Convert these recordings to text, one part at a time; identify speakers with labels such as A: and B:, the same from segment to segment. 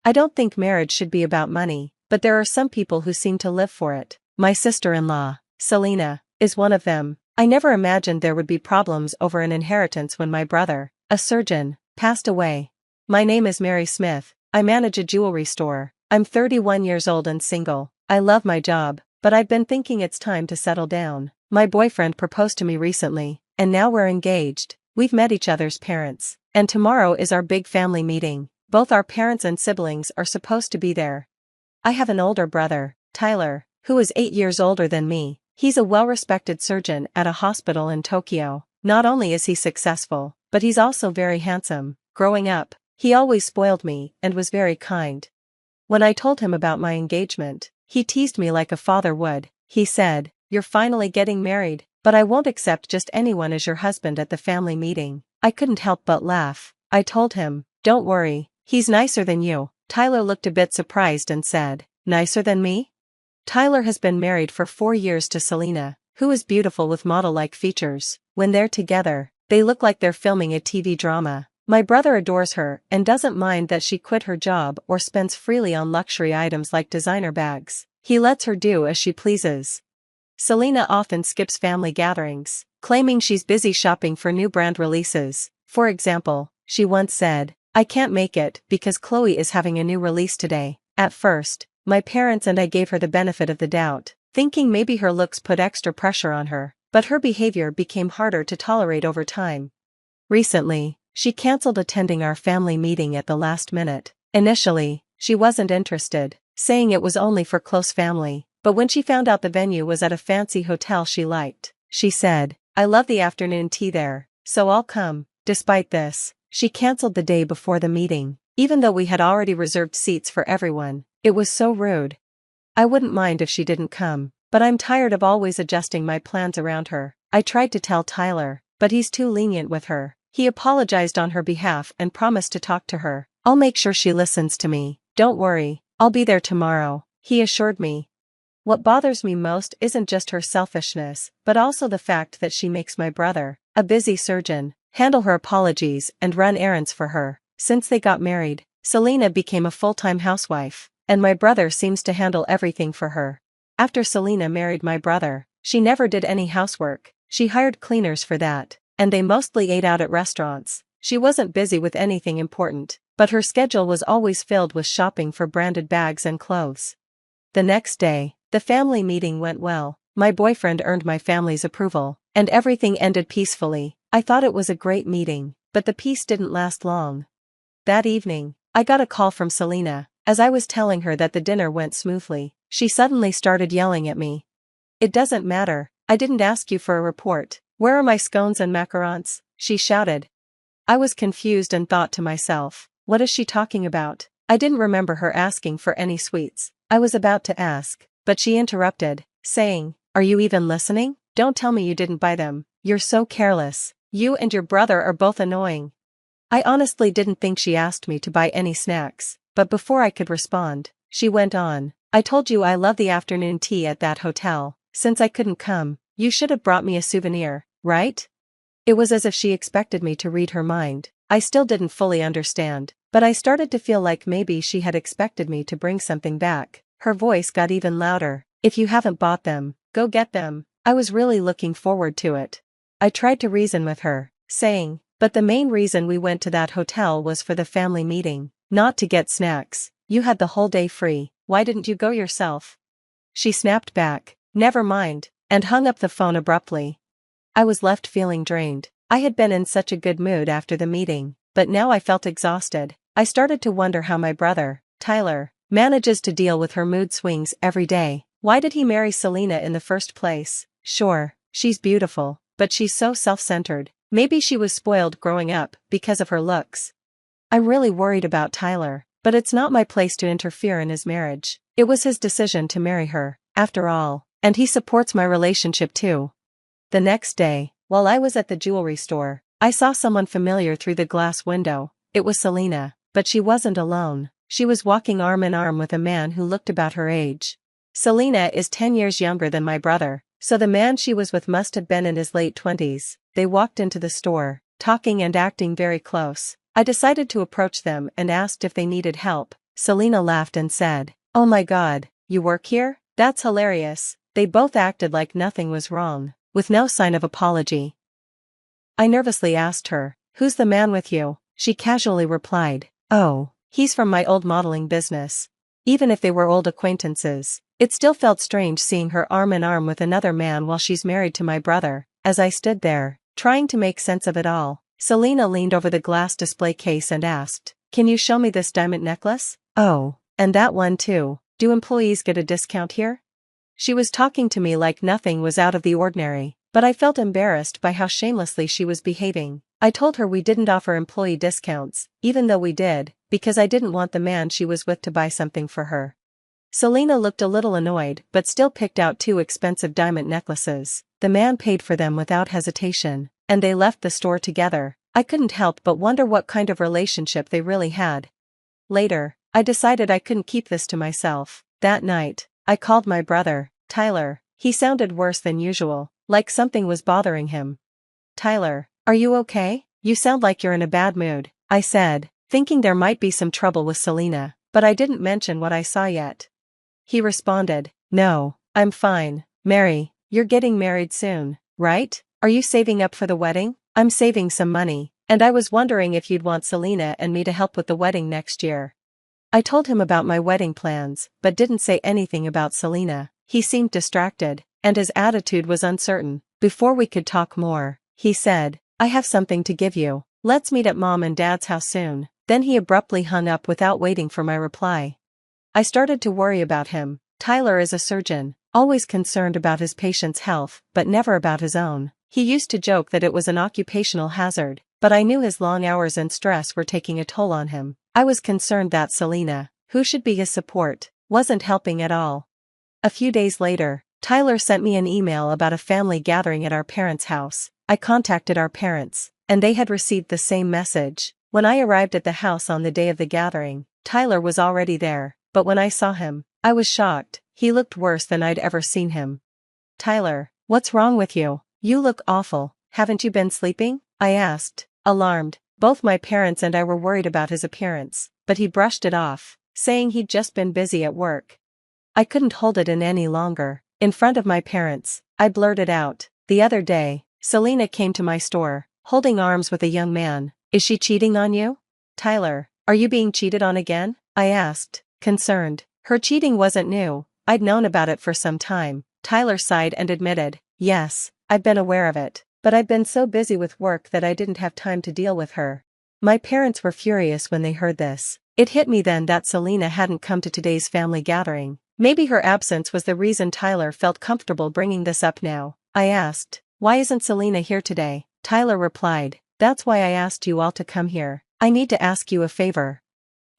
A: I don't think marriage should be about money, but there are some people who seem to live for it. My sister-in-law, Selena, is one of them. I never imagined there would be problems over an inheritance when my brother, a surgeon, passed away. My name is Mary Smith. I manage a jewelry store. I'm 31 years old and single. I love my job, but I've been thinking it's time to settle down. My boyfriend proposed to me recently, and now we're engaged. We've met each other's parents, and tomorrow is our big family meeting. Both our parents and siblings are supposed to be there. I have an older brother, Tyler, who is 8 years older than me. He's a well-respected surgeon at a hospital in Tokyo. Not only is he successful, but he's also very handsome. Growing up, he always spoiled me and was very kind. When I told him about my engagement, he teased me like a father would. He said, "You're finally getting married, but I won't accept just anyone as your husband at the family meeting." I couldn't help but laugh. I told him, "Don't worry, he's nicer than you." Tyler looked a bit surprised and said, "Nicer than me?" Tyler has been married for 4 years to Selena, who is beautiful with model-like features. When they're together, they look like they're filming a TV drama. My brother adores her and doesn't mind that she quit her job or spends freely on luxury items like designer bags. He lets her do as she pleases. Selena often skips family gatherings, claiming she's busy shopping for new brand releases. For example, she once said, "I can't make it because Chloe is having a new release today." At first, my parents and I gave her the benefit of the doubt, thinking maybe her looks put extra pressure on her, but her behavior became harder to tolerate over time. Recently, she canceled attending our family meeting at the last minute. Initially, she wasn't interested, saying it was only for close family, but when she found out the venue was at a fancy hotel she liked, she said, "I love the afternoon tea there, so I'll come." Despite this, she canceled the day before the meeting, even though we had already reserved seats for everyone. It was so rude. I wouldn't mind if she didn't come, but I'm tired of always adjusting my plans around her. I tried to tell Tyler, but he's too lenient with her. He apologized on her behalf and promised to talk to her. "I'll make sure she listens to me. Don't worry, I'll be there tomorrow," he assured me. What bothers me most isn't just her selfishness, but also the fact that she makes my brother, a busy surgeon, handle her apologies and run errands for her. Since they got married, Selena became a full-time housewife, and my brother seems to handle everything for her. After Selena married my brother, she never did any housework. She hired cleaners for that, and they mostly ate out at restaurants. She wasn't busy with anything important, but her schedule was always filled with shopping for branded bags and clothes. The next day, the family meeting went well. My boyfriend earned my family's approval, and everything ended peacefully. I thought it was a great meeting, but the peace didn't last long. That evening, I got a call from Selena. As I was telling her that the dinner went smoothly, she suddenly started yelling at me. "It doesn't matter, I didn't ask you for a report. Where are my scones and macarons?" she shouted. I was confused and thought to myself, what is she talking about? I didn't remember her asking for any sweets. I was about to ask, but she interrupted, saying, "Are you even listening? Don't tell me you didn't buy them. You're so careless. You and your brother are both annoying." I honestly didn't think she asked me to buy any snacks, but before I could respond, she went on, "I told you I love the afternoon tea at that hotel. Since I couldn't come, you should have brought me a souvenir, right?" It was as if she expected me to read her mind. I still didn't fully understand, but I started to feel like maybe she had expected me to bring something back. Her voice got even louder. "If you haven't bought them, go get them." I was really looking forward to it. I tried to reason with her, saying, "But the main reason we went to that hotel was for the family meeting, not to get snacks. You had the whole day free, why didn't you go yourself?" She snapped back, "Never mind," and hung up the phone abruptly. I was left feeling drained. I had been in such a good mood after the meeting, but now I felt exhausted. I started to wonder how my brother, Tyler, manages to deal with her mood swings every day. Why did he marry Selena in the first place? Sure, she's beautiful, but she's so self-centered. Maybe she was spoiled growing up because of her looks. I'm really worried about Tyler, but it's not my place to interfere in his marriage. It was his decision to marry her, after all, and he supports my relationship too. The next day, while I was at the jewelry store, I saw someone familiar through the glass window. It was Selena, but she wasn't alone. She was walking arm in arm with a man who looked about her age. Selena is 10 years younger than my brother, so the man she was with must have been in his late 20s. They walked into the store, talking and acting very close. I decided to approach them and asked if they needed help. Selena laughed and said, "Oh my God, you work here? That's hilarious." They both acted like nothing was wrong, with no sign of apology. I nervously asked her, "Who's the man with you?" She casually replied, "Oh, he's from my old modeling business." Even if they were old acquaintances, it still felt strange seeing her arm in arm with another man while she's married to my brother. As I stood there, trying to make sense of it all, Selena leaned over the glass display case and asked, "Can you show me this diamond necklace? Oh, and that one too. Do employees get a discount here?" She was talking to me like nothing was out of the ordinary, but I felt embarrassed by how shamelessly she was behaving. I told her we didn't offer employee discounts, even though we did, because I didn't want the man she was with to buy something for her. Selena looked a little annoyed but still picked out 2 expensive diamond necklaces. The man paid for them without hesitation, and they left the store together. I couldn't help but wonder what kind of relationship they really had. Later, I decided I couldn't keep this to myself. That night, I called my brother, Tyler. He sounded worse than usual, like something was bothering him. "Tyler, are you okay? You sound like you're in a bad mood," I said, thinking there might be some trouble with Selena, but I didn't mention what I saw yet. He responded, "No, I'm fine. Mary, you're getting married soon, right? Are you saving up for the wedding?" "I'm saving some money, and I was wondering if you'd want Selena and me to help with the wedding next year." I told him about my wedding plans, but didn't say anything about Selena. He seemed distracted, and his attitude was uncertain. Before we could talk more, he said, "I have something to give you. Let's meet at Mom and Dad's house soon." Then he abruptly hung up without waiting for my reply. I started to worry about him. Tyler is a surgeon, always concerned about his patients' health, but never about his own. He used to joke that it was an occupational hazard, but I knew his long hours and stress were taking a toll on him. I was concerned that Selena, who should be his support, wasn't helping at all. A few days later, Tyler sent me an email about a family gathering at our parents' house. I contacted our parents, and they had received the same message. When I arrived at the house on the day of the gathering, Tyler was already there, but when I saw him, I was shocked. He looked worse than I'd ever seen him. "Tyler, what's wrong with you? You look awful. Haven't you been sleeping?" I asked, alarmed. Both my parents and I were worried about his appearance, but he brushed it off, saying he'd just been busy at work. I couldn't hold it in any longer. In front of my parents, I blurted out, "The other day, Selena came to my store, holding arms with a young man. Is she cheating on you?" "Tyler, are you being cheated on again?" I asked, concerned. Her cheating wasn't new. I'd known about it for some time. Tyler sighed and admitted, "Yes, I've been aware of it, but I've been so busy with work that I didn't have time to deal with her." My parents were furious when they heard this. It hit me then that Selena hadn't come to today's family gathering. Maybe her absence was the reason Tyler felt comfortable bringing this up now. I asked, "Why isn't Selena here today?" Tyler replied, "That's why I asked you all to come here. I need to ask you a favor."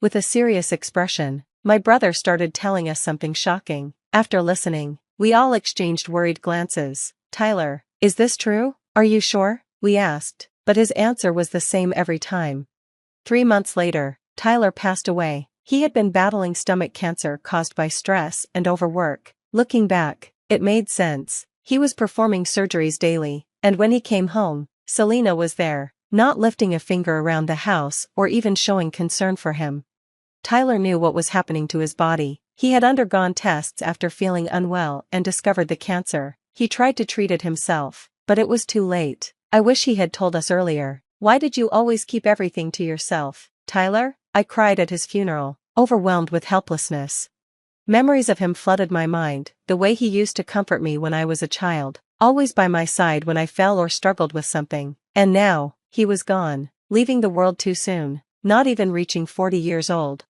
A: With a serious expression, my brother started telling us something shocking. After listening, we all exchanged worried glances. "Tyler, is this true? Are you sure?" we asked, but his answer was the same every time. 3 months later, Tyler passed away. He had been battling stomach cancer caused by stress and overwork. Looking back, it made sense. He was performing surgeries daily, and when he came home, Selena was there, not lifting a finger around the house or even showing concern for him. Tyler knew what was happening to his body. He had undergone tests after feeling unwell and discovered the cancer. He tried to treat it himself, but it was too late. I wish he had told us earlier. "Why did you always keep everything to yourself, Tyler?" I cried at his funeral, overwhelmed with helplessness. Memories of him flooded my mind, the way he used to comfort me when I was a child, always by my side when I fell or struggled with something. And now, he was gone, leaving the world too soon, not even reaching 40 years old.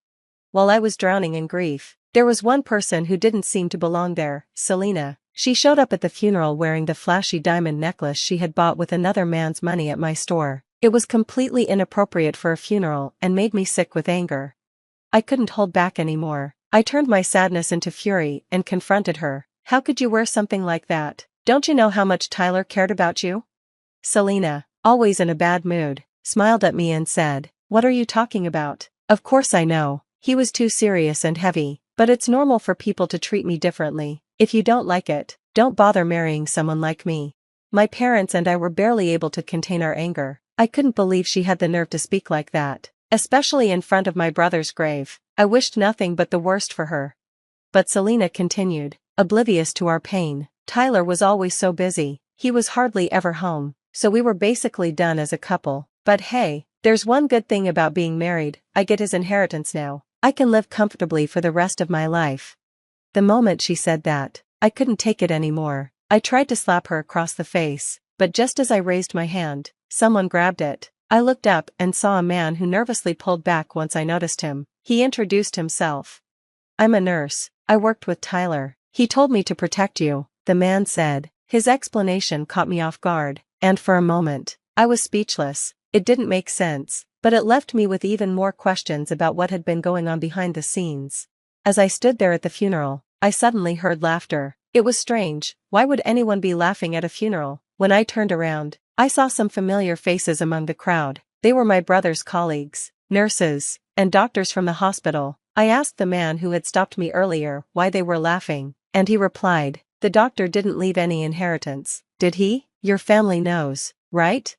A: While I was drowning in grief, there was one person who didn't seem to belong there, Selena. She showed up at the funeral wearing the flashy diamond necklace she had bought with another man's money at my store. It was completely inappropriate for a funeral and made me sick with anger. I couldn't hold back anymore. I turned my sadness into fury and confronted her. "How could you wear something like that? Don't you know how much Tyler cared about you?" Selena, always in a bad mood, smiled at me and said, "What are you talking about? Of course I know. He was too serious and heavy, but it's normal for people to treat me differently. If you don't like it, don't bother marrying someone like me." My parents and I were barely able to contain our anger. I couldn't believe she had the nerve to speak like that. especially in front of my brother's grave. I wished nothing but the worst for her. But Selena continued, oblivious to our pain. Tyler was always so busy, he was hardly ever home, so we were basically done as a couple. But hey, there's one good thing about being married, I get his inheritance now. I can live comfortably for the rest of my life. The moment she said that, I couldn't take it anymore. I tried to slap her across the face, but just as I raised my hand, someone grabbed it. I looked up and saw a man who nervously pulled back once I noticed him. He introduced himself. I'm a nurse. I worked with Tyler. He told me to protect you, the man said. His explanation caught me off guard, and for a moment, I was speechless. It didn't make sense, but it left me with even more questions about what had been going on behind the scenes. As I stood there at the funeral, I suddenly heard laughter. It was strange. Why would anyone be laughing at a funeral? When I turned around, I saw some familiar faces among the crowd. They were my brother's colleagues, nurses, and doctors from the hospital. I asked the man who had stopped me earlier why they were laughing, and he replied, the doctor didn't leave any inheritance, did he? Your family knows, right?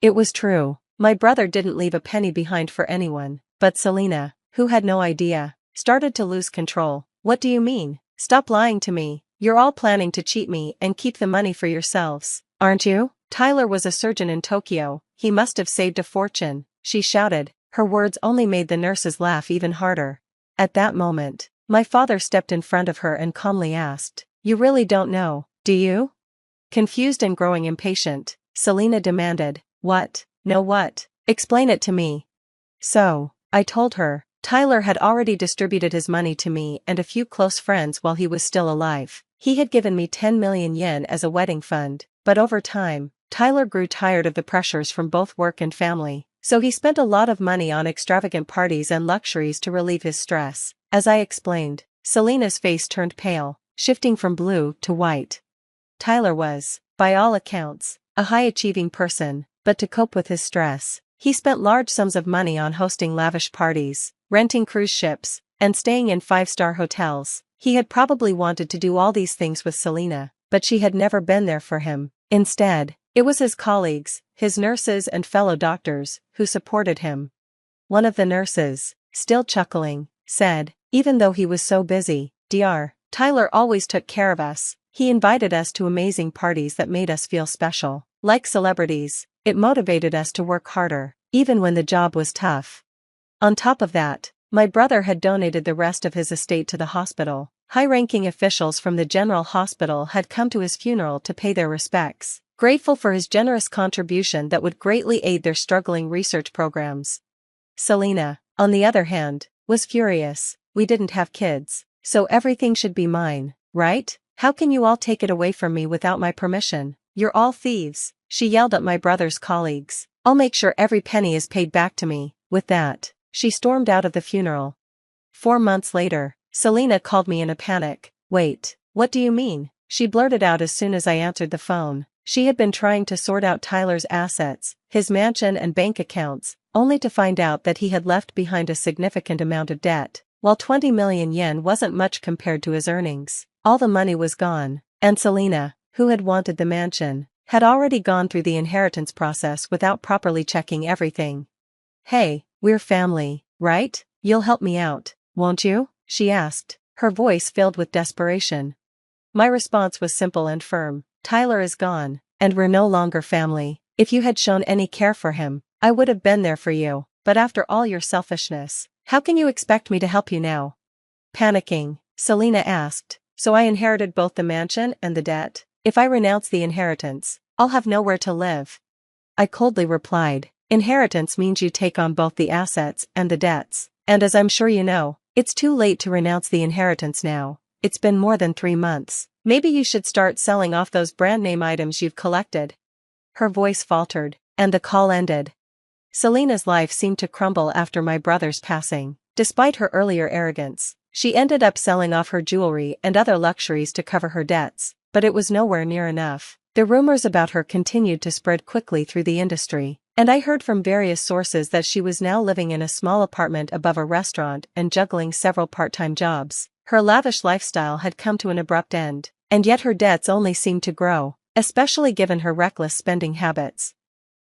A: It was true. My brother didn't leave a penny behind for anyone, but Selena, who had no idea, started to lose control. What do you mean? Stop lying to me. You're all planning to cheat me and keep the money for yourselves, aren't you? Tyler was a surgeon in Tokyo. He must have saved a fortune, she shouted. Her words only made the nurses laugh even harder. At that moment, my father stepped in front of her and calmly asked, you really don't know, do you? Confused and growing impatient, Selena demanded, what? No what? Explain it to me. So, I told her, Tyler had already distributed his money to me and a few close friends while he was still alive. He had given me 10 million yen as a wedding fund, but over time, Tyler grew tired of the pressures from both work and family, so he spent a lot of money on extravagant parties and luxuries to relieve his stress. As I explained, Selena's face turned pale, shifting from blue to white. Tyler was, by all accounts, a high-achieving person, but to cope with his stress, he spent large sums of money on hosting lavish parties, renting cruise ships, and staying in 5-star hotels. He had probably wanted to do all these things with Selena, but she had never been there for him. Instead, it was his colleagues, his nurses and fellow doctors, who supported him. One of the nurses, still chuckling, said, even though he was so busy, Dr. Tyler always took care of us. He invited us to amazing parties that made us feel special, like celebrities. It motivated us to work harder, even when the job was tough. On top of that, my brother had donated the rest of his estate to the hospital. High-ranking officials from the general hospital had come to his funeral to pay their respects, grateful for his generous contribution that would greatly aid their struggling research programs. Selena, on the other hand, was furious. We didn't have kids, so everything should be mine, right? How can you all take it away from me without my permission? You're all thieves, she yelled at my brother's colleagues. I'll make sure every penny is paid back to me. With that, she stormed out of the funeral. 4 months later, Selena called me in a panic. Wait, what do you mean? She blurted out as soon as I answered the phone. She had been trying to sort out Tyler's assets, his mansion and bank accounts, only to find out that he had left behind a significant amount of debt. While 20 million yen wasn't much compared to his earnings, all the money was gone, and Selena, who had wanted the mansion, had already gone through the inheritance process without properly checking everything. Hey, we're family, right? You'll help me out, won't you? She asked, her voice filled with desperation. My response was simple and firm. Tyler is gone, and we're no longer family. If you had shown any care for him, I would have been there for you, but after all your selfishness, how can you expect me to help you now? Panicking, Selena asked, so I inherited both the mansion and the debt? If I renounce the inheritance, I'll have nowhere to live. I coldly replied, inheritance means you take on both the assets and the debts, and as I'm sure you know, it's too late to renounce the inheritance now. It's been more than 3 months. Maybe you should start selling off those brand name items you've collected. Her voice faltered, and the call ended. Selena's life seemed to crumble after my brother's passing. Despite her earlier arrogance, she ended up selling off her jewelry and other luxuries to cover her debts, but it was nowhere near enough. The rumors about her continued to spread quickly through the industry, and I heard from various sources that she was now living in a small apartment above a restaurant and juggling several part-time jobs. Her lavish lifestyle had come to an abrupt end, and yet her debts only seemed to grow, especially given her reckless spending habits.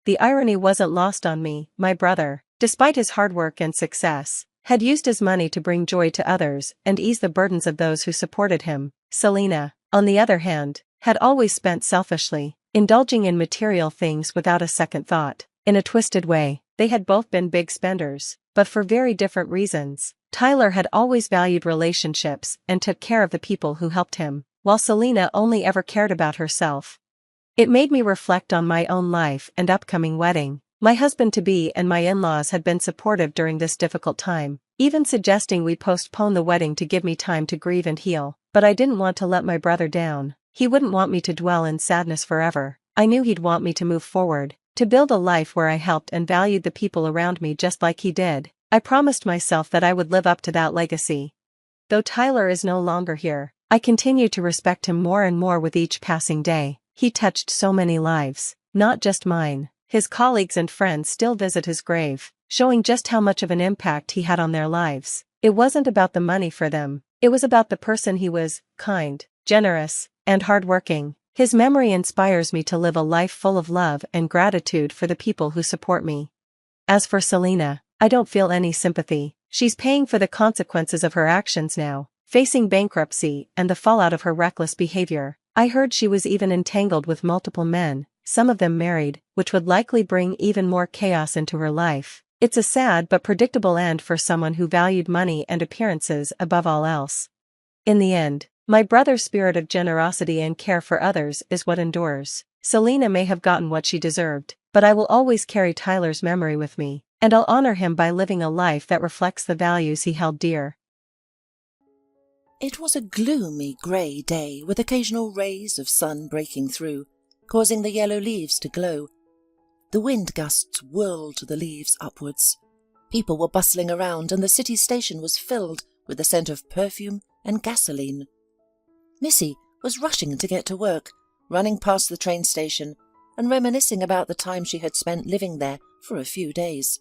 A: The irony wasn't lost on me. My brother, despite his hard work and success, had used his money to bring joy to others and ease the burdens of those who supported him. Selena, on the other hand, had always spent selfishly, indulging in material things without a second thought. In a twisted way, they had both been big spenders, but for very different reasons. Tyler had always valued relationships and took care of the people who helped him, while Selena only ever cared about herself. It made me reflect on my own life and upcoming wedding. My husband-to-be and my in-laws had been supportive during this difficult time, even suggesting we postpone the wedding to give me time to grieve and heal. But I didn't want to let my brother down. He wouldn't want me to dwell in sadness forever. I knew he'd want me to move forward, to build a life where I helped and valued the people around me just like he did. I promised myself that I would live up to that legacy. Though Tyler is no longer here, I continue to respect him more and more with each passing day. He touched so many lives, not just mine. His colleagues and friends still visit his grave, showing just how much of an impact he had on their lives. It wasn't about the money for them, it was about the person he was: kind, generous, and hardworking. His memory inspires me to live a life full of love and gratitude for the people who support me. As for Selena, I don't feel any sympathy. She's paying for the consequences of her actions now, facing bankruptcy and the fallout of her reckless behavior. I heard she was even entangled with multiple men, some of them married, which would likely bring even more chaos into her life. It's a sad but predictable end for someone who valued money and appearances above all else. In the end, my brother's spirit of generosity and care for others is what endures. Selena may have gotten what she deserved, but I will always carry Tyler's memory with me, and I'll honor him by living a life that reflects the values he held dear.
B: It was a gloomy grey day with occasional rays of sun breaking through, causing the yellow leaves to glow. The wind gusts whirled the leaves upwards. People were bustling around and the city station was filled with the scent of perfume and gasoline. Missy was rushing to get to work, running past the train station and reminiscing about the time she had spent living there for a few days.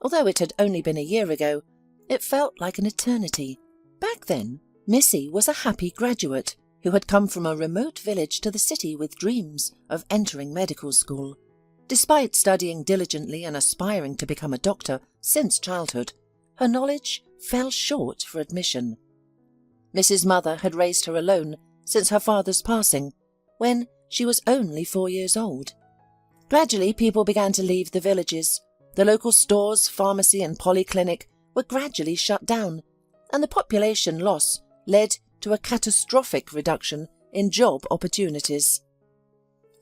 B: Although it had only been a year ago, it felt like an eternity. Back then, Missy was a happy graduate who had come from a remote village to the city with dreams of entering medical school. Despite studying diligently and aspiring to become a doctor since childhood, her knowledge fell short for admission. Missy's mother had raised her alone since her father's passing, when she was only 4 years old. Gradually, people began to leave the villages. The local stores, pharmacy and polyclinic were gradually shut down, and the population loss led to a catastrophic reduction in job opportunities.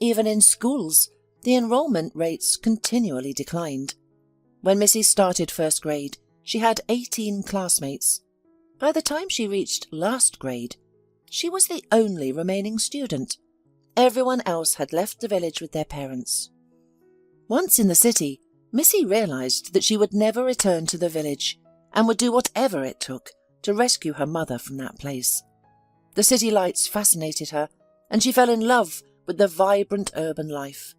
B: Even in schools, the enrollment rates continually declined. When Missy started first grade, she had 18 classmates. By the time she reached last grade, she was the only remaining student. Everyone else had left the village with their parents. Once in the city, Missy realized that she would never return to the village and would do whatever it took to rescue her mother from that place. The city lights fascinated her, and she fell in love with the vibrant urban life.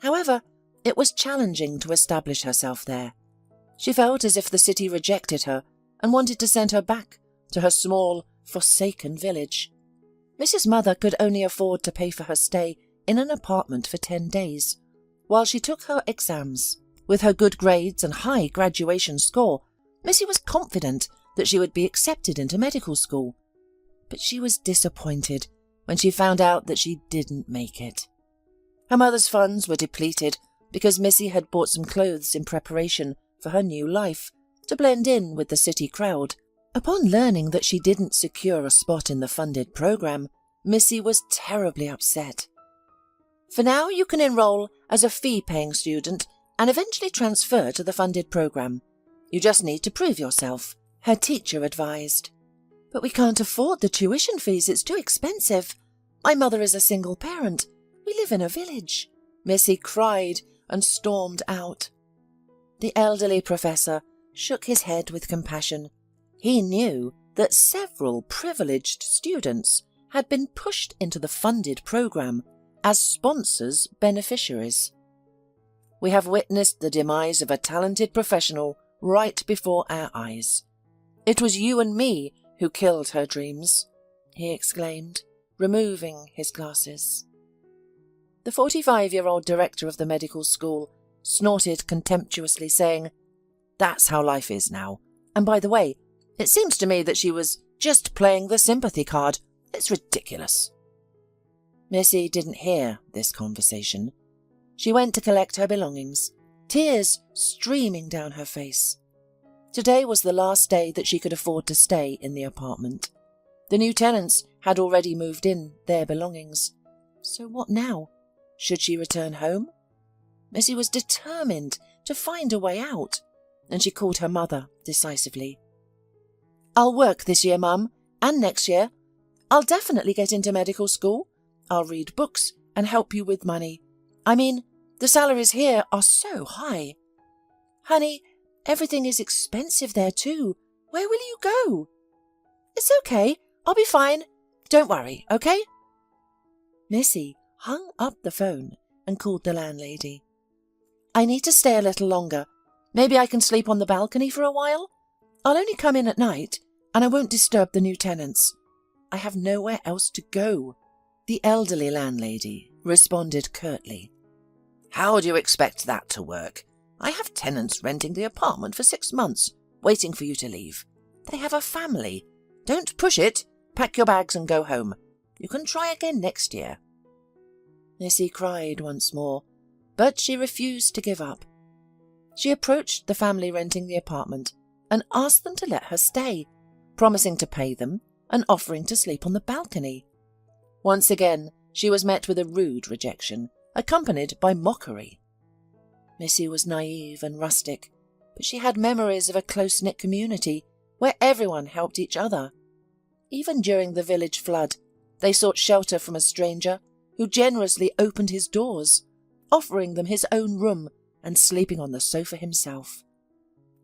B: However, it was challenging to establish herself there. She felt as if the city rejected her and wanted to send her back to her small, forsaken village. Mrs. Mother could only afford to pay for her stay in an apartment for 10 days, while she took her exams. With her good grades and high graduation score, Missy was confident that she would be accepted into medical school. But she was disappointed when she found out that she didn't make it. Her mother's funds were depleted because Missy had bought some clothes in preparation for her new life, to blend in with the city crowd. Upon learning that she didn't secure a spot in the funded program, Missy was terribly upset. For now, you can enroll as a fee-paying student and eventually transfer to the funded program. You just need to prove yourself, her teacher advised. But we can't afford the tuition fees, it's too expensive. My mother is a single parent. We live in a village. Missy cried and stormed out. The elderly professor shook his head with compassion. He knew that several privileged students had been pushed into the funded program as sponsors' beneficiaries. We have witnessed the demise of a talented professional right before our eyes. It was you and me who killed her dreams, he exclaimed, removing his glasses. The 45-year-old director of the medical school snorted contemptuously, saying, That's how life is now. And by the way, it seems to me that she was just playing the sympathy card. It's ridiculous." Missy didn't hear this conversation. She went to collect her belongings, tears streaming down her face. Today was the last day that she could afford to stay in the apartment. The new tenants had already moved in their belongings. So what now? Should she return home? Missy was determined to find a way out, and she called her mother decisively. "I'll work this year, Mum, and next year. I'll definitely get into medical school. I'll read books and help you with money. I mean, the salaries here are so high. Honey, everything is expensive there too. Where will you go?" "It's okay. I'll be fine. Don't worry, okay?" Missy hung up the phone and called the landlady. "I need to stay a little longer. Maybe I can sleep on the balcony for a while. I'll only come in at night, and I won't disturb the new tenants. I have nowhere else to go." The elderly landlady responded curtly. "How do you expect that to work? I have tenants renting the apartment for 6 months, waiting for you to leave. They have a family. Don't push it. Pack your bags and go home. You can try again next year." Missy cried once more, but she refused to give up. She approached the family renting the apartment and asked them to let her stay, promising to pay them and offering to sleep on the balcony. Once again, she was met with a rude rejection, accompanied by mockery. Missy was naive and rustic, but she had memories of a close-knit community where everyone helped each other. Even during the village flood, they sought shelter from a stranger who generously opened his doors, offering them his own room and sleeping on the sofa himself.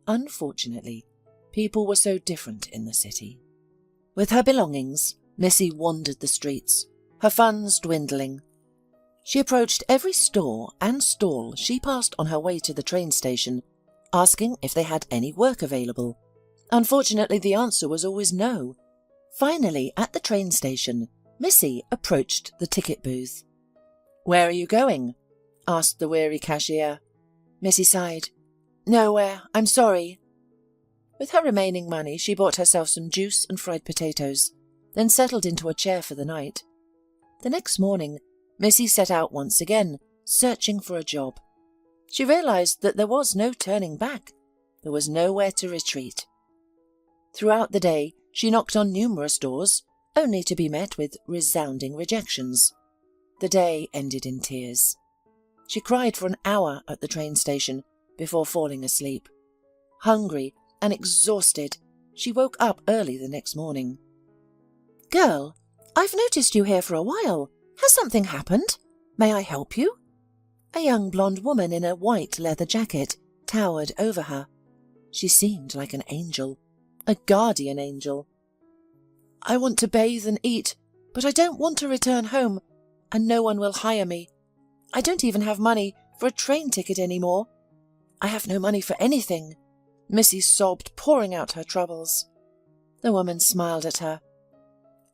B: Unfortunately, people were so different in the city. With her belongings, Missy wandered the streets, her funds dwindling. She approached every store and stall she passed on her way to the train station, asking if they had any work available. Unfortunately, the answer was always no. Finally, at the train station, Missy approached the ticket booth. "Where are you going?" asked the weary cashier. Missy sighed. "Nowhere, I'm sorry." With her remaining money, she bought herself some juice and fried potatoes, then settled into a chair for the night. The next morning, Missy set out once again, searching for a job. She realized that there was no turning back. There was nowhere to retreat. Throughout the day, she knocked on numerous doors, only to be met with resounding rejections. The day ended in tears. She cried for an hour at the train station before falling asleep. Hungry and exhausted, she woke up early the next morning. "Girl, I've noticed you here for a while. Has something happened? May I help you?" A young blonde woman in a white leather jacket towered over her. She seemed like an angel, a guardian angel. "I want to bathe and eat, but I don't want to return home, and no one will hire me. I don't even have money for a train ticket anymore. I have no money for anything," Missy sobbed, pouring out her troubles. The woman smiled at her.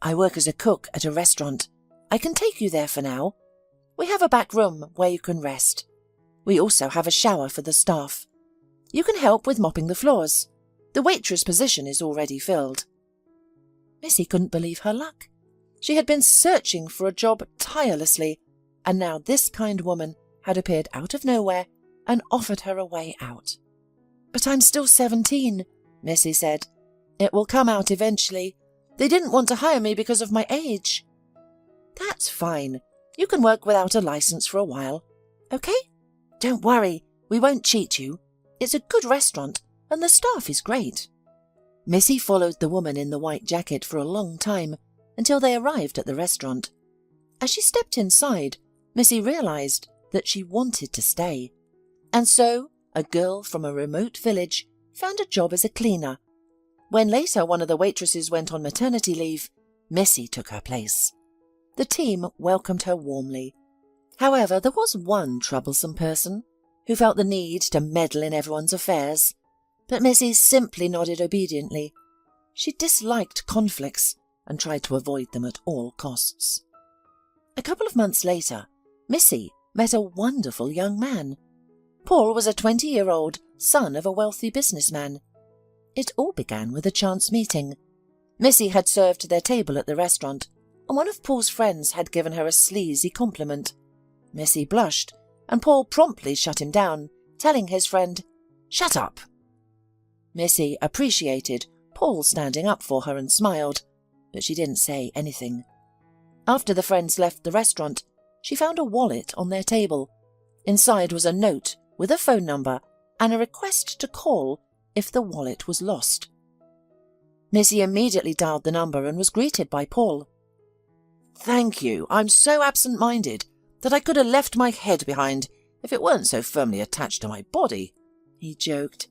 B: "I work as a cook at a restaurant. I can take you there for now. We have a back room where you can rest. We also have a shower for the staff. You can help with mopping the floors. The waitress position is already filled." Missy couldn't believe her luck. She had been searching for a job tirelessly, and now this kind woman had appeared out of nowhere and offered her a way out. "But I'm still 17, Missy said. "It will come out eventually. They didn't want to hire me because of my age." "That's fine. You can work without a license for a while. Okay? Don't worry, we won't cheat you. It's a good restaurant, and the staff is great." Missy followed the woman in the white jacket for a long time, until they arrived at the restaurant. As she stepped inside, Missy realized that she wanted to stay. And so, a girl from a remote village found a job as a cleaner. When later one of the waitresses went on maternity leave, Missy took her place. The team welcomed her warmly. However, there was one troublesome person who felt the need to meddle in everyone's affairs, but Missy simply nodded obediently. She disliked conflicts and tried to avoid them at all costs. A couple of months later, Missy met a wonderful young man. Paul was a 20-year-old, son of a wealthy businessman. It all began with a chance meeting. Missy had served their table at the restaurant, and one of Paul's friends had given her a sleazy compliment. Missy blushed, and Paul promptly shut him down, telling his friend, "Shut up." Missy appreciated Paul standing up for her and smiled, but she didn't say anything. After the friends left the restaurant, she found a wallet on their table. Inside was a note with a phone number and a request to call if the wallet was lost. Missy immediately dialed the number and was greeted by Paul. "Thank you. I'm so absent-minded that I could have left my head behind if it weren't so firmly attached to my body," he joked.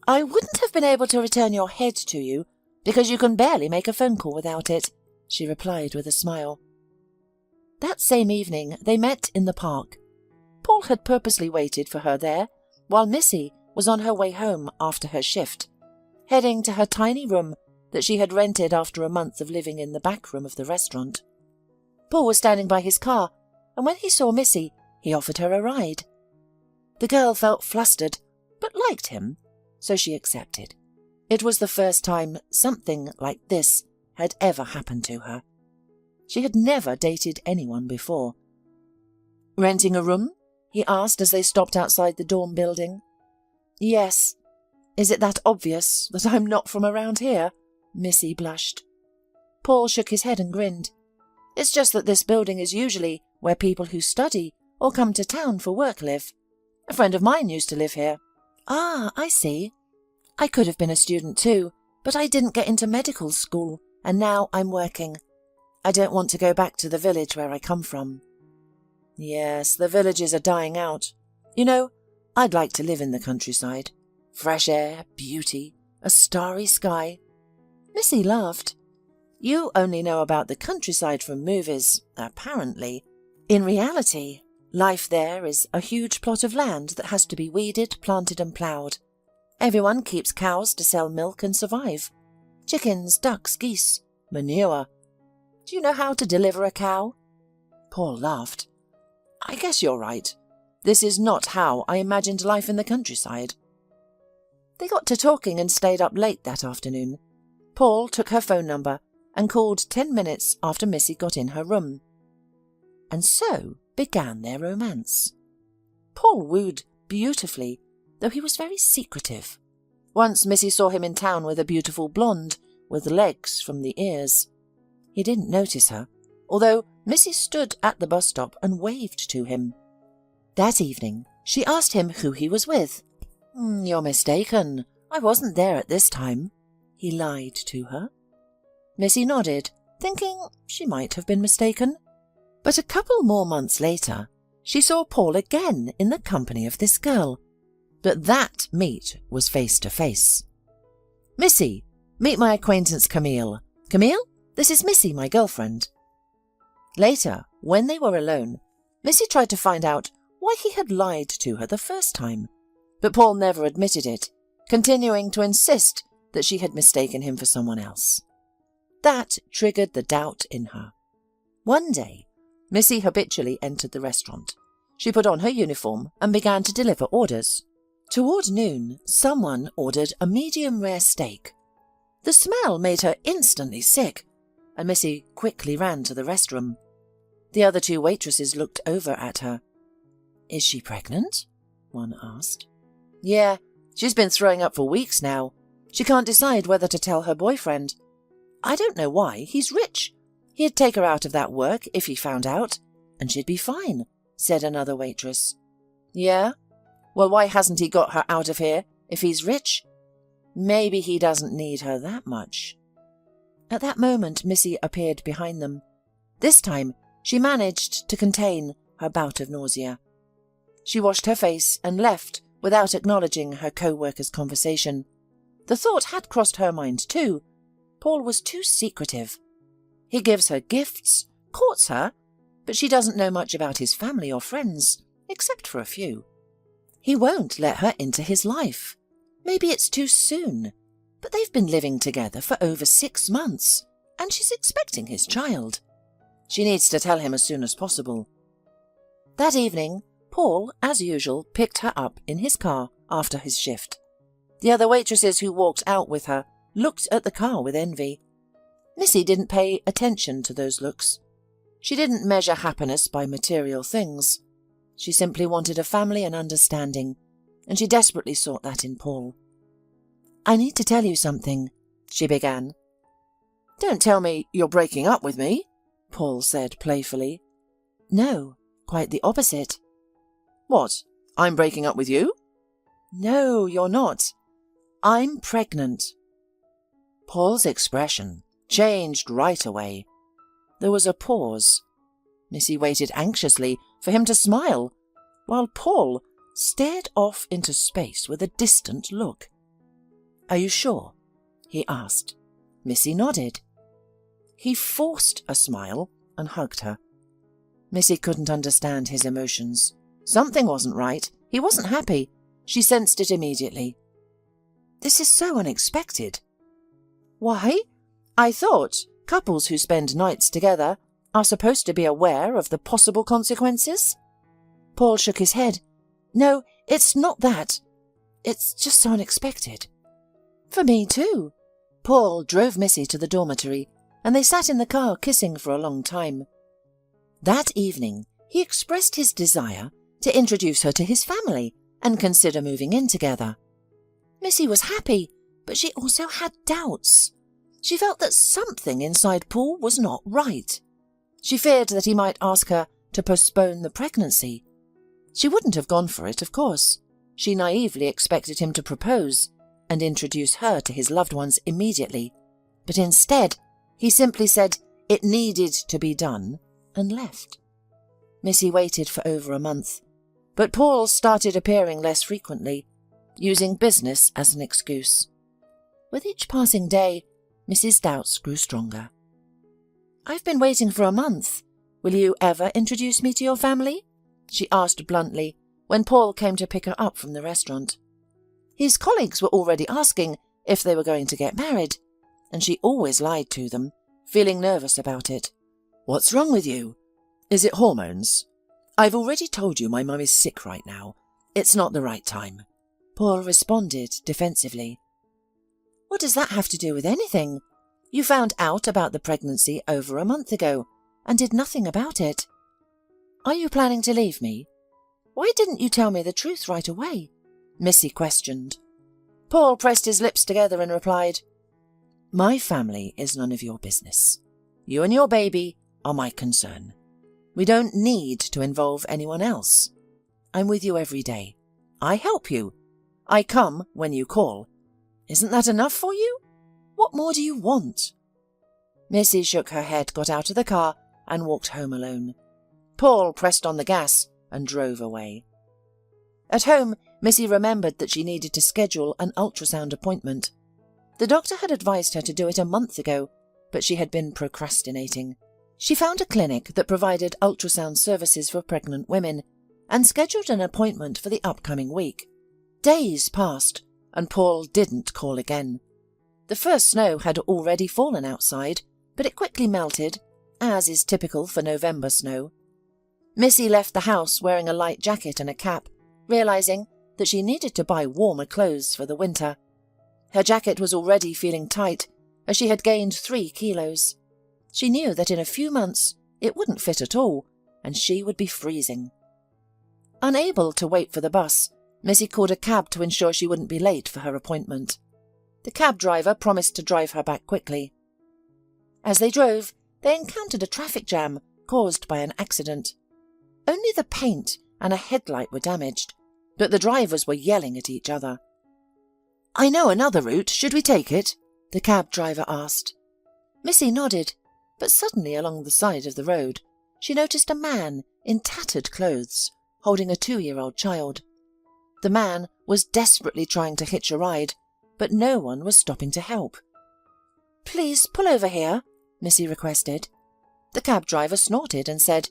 B: "I wouldn't have been able to return your head to you because you can barely make a phone call without it," she replied with a smile. That same evening they met in the park. Paul had purposely waited for her there, while Missy was on her way home after her shift, heading to her tiny room that she had rented after a month of living in the back room of the restaurant. Paul was standing by his car, and when he saw Missy, he offered her a ride. The girl felt flustered, but liked him, so she accepted. It was the first time something like this had ever happened to her. She had never dated anyone before. "Renting a room?" he asked as they stopped outside the dorm building. "Yes. Is it that obvious that I'm not from around here?" Missy blushed. Paul shook his head and grinned. "It's just that this building is usually where people who study or come to town for work live. A friend of mine used to live here." "Ah, I see. I could have been a student too, but I didn't get into medical school, and now I'm working. I don't want to go back to the village where I come from." "Yes, the villages are dying out. You know, I'd like to live in the countryside. Fresh air, beauty, a starry sky." Missy laughed. "You only know about the countryside from movies, apparently. In reality, life there is a huge plot of land that has to be weeded, planted and ploughed. Everyone keeps cows to sell milk and survive. Chickens, ducks, geese, manure. Do you know how to deliver a cow?" Paul laughed. "I guess you're right. This is not how I imagined life in the countryside." They got to talking and stayed up late that afternoon. Paul took her phone number and called 10 minutes after Missy got in her room. And so began their romance. Paul wooed beautifully, though he was very secretive. Once Missy saw him in town with a beautiful blonde with legs from the ears. He didn't notice her, although Missy stood at the bus stop and waved to him. That evening she asked him who he was with. "You're mistaken. I wasn't there at this time," he lied to her. Missy nodded, thinking she might have been mistaken. But a couple more months later, she saw Paul again in the company of this girl. But that meet was face to face. "Missy, meet my acquaintance Camille. Camille, this is Missy, my girlfriend." Later, when they were alone, Missy tried to find out why he had lied to her the first time. But Paul never admitted it, continuing to insist that she had mistaken him for someone else. That triggered the doubt in her. One day, Missy habitually entered the restaurant. She put on her uniform and began to deliver orders. Toward noon, someone ordered a medium-rare steak. The smell made her instantly sick, and Missy quickly ran to the restroom. The other two waitresses looked over at her. "Is she pregnant?" one asked. "Yeah, she's been throwing up for weeks now. She can't decide whether to tell her boyfriend. I don't know why, he's rich. He'd take her out of that work if he found out, and she'd be fine," said another waitress. "Yeah? Well, why hasn't he got her out of here if he's rich? Maybe he doesn't need her that much." At that moment, Missy appeared behind them. This time, she managed to contain her bout of nausea. She washed her face and left without acknowledging her co-worker's conversation. The thought had crossed her mind too. Paul was too secretive. He gives her gifts, courts her, but she doesn't know much about his family or friends, except for a few. He won't let her into his life. Maybe it's too soon, but they've been living together for over 6 months, and she's expecting his child. She needs to tell him as soon as possible. That evening, Paul, as usual, picked her up in his car after his shift. The other waitresses who walked out with her looked at the car with envy. Missy didn't pay attention to those looks. She didn't measure happiness by material things. She simply wanted a family and understanding, and she desperately sought that in Paul. "I need to tell you something," she began. "Don't tell me you're breaking up with me," Paul said playfully. "No, quite the opposite." "What, I'm breaking up with you?" "No, you're not. I'm pregnant." Paul's expression changed right away. There was a pause. Missy waited anxiously for him to smile, while Paul stared off into space with a distant look. "Are you sure?" he asked. Missy nodded. He forced a smile and hugged her. Missy couldn't understand his emotions. Something wasn't right. He wasn't happy. She sensed it immediately. "This is so unexpected." "Why? I thought couples who spend nights together are supposed to be aware of the possible consequences." Paul shook his head. "No, it's not that. It's just so unexpected." "For me too." Paul drove Missy to the dormitory, and they sat in the car kissing for a long time. That evening, he expressed his desire to introduce her to his family and consider moving in together. Missy was happy, but she also had doubts. She felt that something inside Paul was not right. She feared that he might ask her to postpone the pregnancy. She wouldn't have gone for it, of course. She naively expected him to propose and introduce her to his loved ones immediately. But instead, he simply said it needed to be done and left. Missy waited for over a month, but Paul started appearing less frequently, using business as an excuse. With each passing day, Missy's doubts grew stronger. "I've been waiting for a month. Will you ever introduce me to your family?" she asked bluntly when Paul came to pick her up from the restaurant. His colleagues were already asking if they were going to get married, and she always lied to them, feeling nervous about it. "What's wrong with you? Is it hormones? I've already told you my mum is sick right now. It's not the right time," Paul responded defensively. "What does that have to do with anything? You found out about the pregnancy over a month ago and did nothing about it. Are you planning to leave me? Why didn't you tell me the truth right away?" Missy questioned. Paul pressed his lips together and replied, "My family is none of your business. You and your baby are my concern. We don't need to involve anyone else. I'm with you every day. I help you. I come when you call. Isn't that enough for you? What more do you want?" Missy shook her head, got out of the car, and walked home alone. Paul pressed on the gas and drove away. At home, Missy remembered that she needed to schedule an ultrasound appointment. The doctor had advised her to do it a month ago, but she had been procrastinating. She found a clinic that provided ultrasound services for pregnant women and scheduled an appointment for the upcoming week. Days passed, and Paul didn't call again. The first snow had already fallen outside, but it quickly melted, as is typical for November snow. Missy left the house wearing a light jacket and a cap, realizing that she needed to buy warmer clothes for the winter. Her jacket was already feeling tight, as she had gained 3 kilos. She knew that in a few months it wouldn't fit at all, and she would be freezing. Unable to wait for the bus, Missy called a cab to ensure she wouldn't be late for her appointment. The cab driver promised to drive her back quickly. As they drove, they encountered a traffic jam caused by an accident. Only the paint and a headlight were damaged, but the drivers were yelling at each other. "I know another route. Should we take it?" the cab driver asked. Missy nodded, but suddenly along the side of the road, she noticed a man in tattered clothes, holding a 2-year-old child. The man was desperately trying to hitch a ride, but no one was stopping to help. "Please pull over here," Missy requested. The cab driver snorted and said,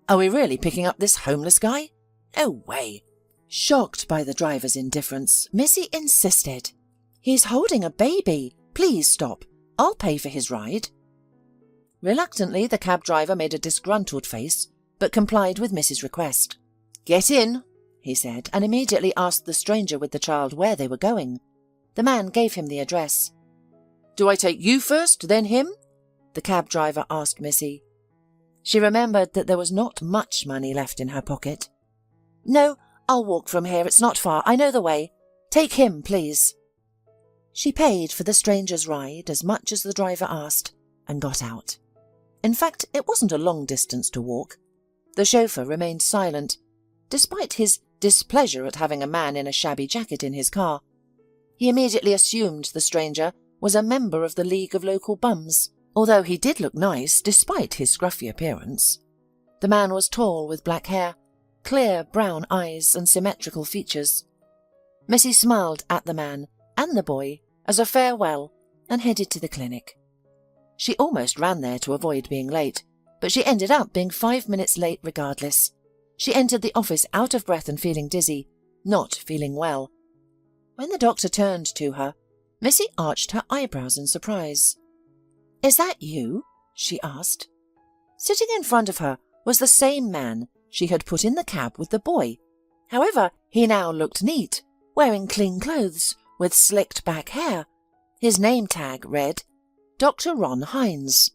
B: "Are we really picking up this homeless guy? No way." Shocked by the driver's indifference, Missy insisted, "He's holding a baby. Please stop. I'll pay for his ride." Reluctantly, the cab driver made a disgruntled face, but complied with Missy's request. "Get in," he said, and immediately asked the stranger with the child where they were going. The man gave him the address. "Do I take you first, then him?" the cab driver asked Missy. She remembered that there was not much money left in her pocket. "No, I'll walk from here. It's not far. I know the way. Take him, please." She paid for the stranger's ride as much as the driver asked and got out. In fact, it wasn't a long distance to walk. The chauffeur remained silent, despite his displeasure at having a man in a shabby jacket in his car. He immediately assumed the stranger was a member of the League of Local Bums, although he did look nice despite his scruffy appearance. The man was tall with black hair, clear brown eyes and symmetrical features. Missy smiled at the man and the boy as a farewell and headed to the clinic. She almost ran there to avoid being late, but she ended up being 5 minutes late regardless. She entered the office out of breath and feeling dizzy, not feeling well. When the doctor turned to her, Missy arched her eyebrows in surprise. "Is that you?" she asked. Sitting in front of her was the same man she had put in the cab with the boy. However, he now looked neat, wearing clean clothes with slicked back hair. His name tag read, Dr. Ron Hines.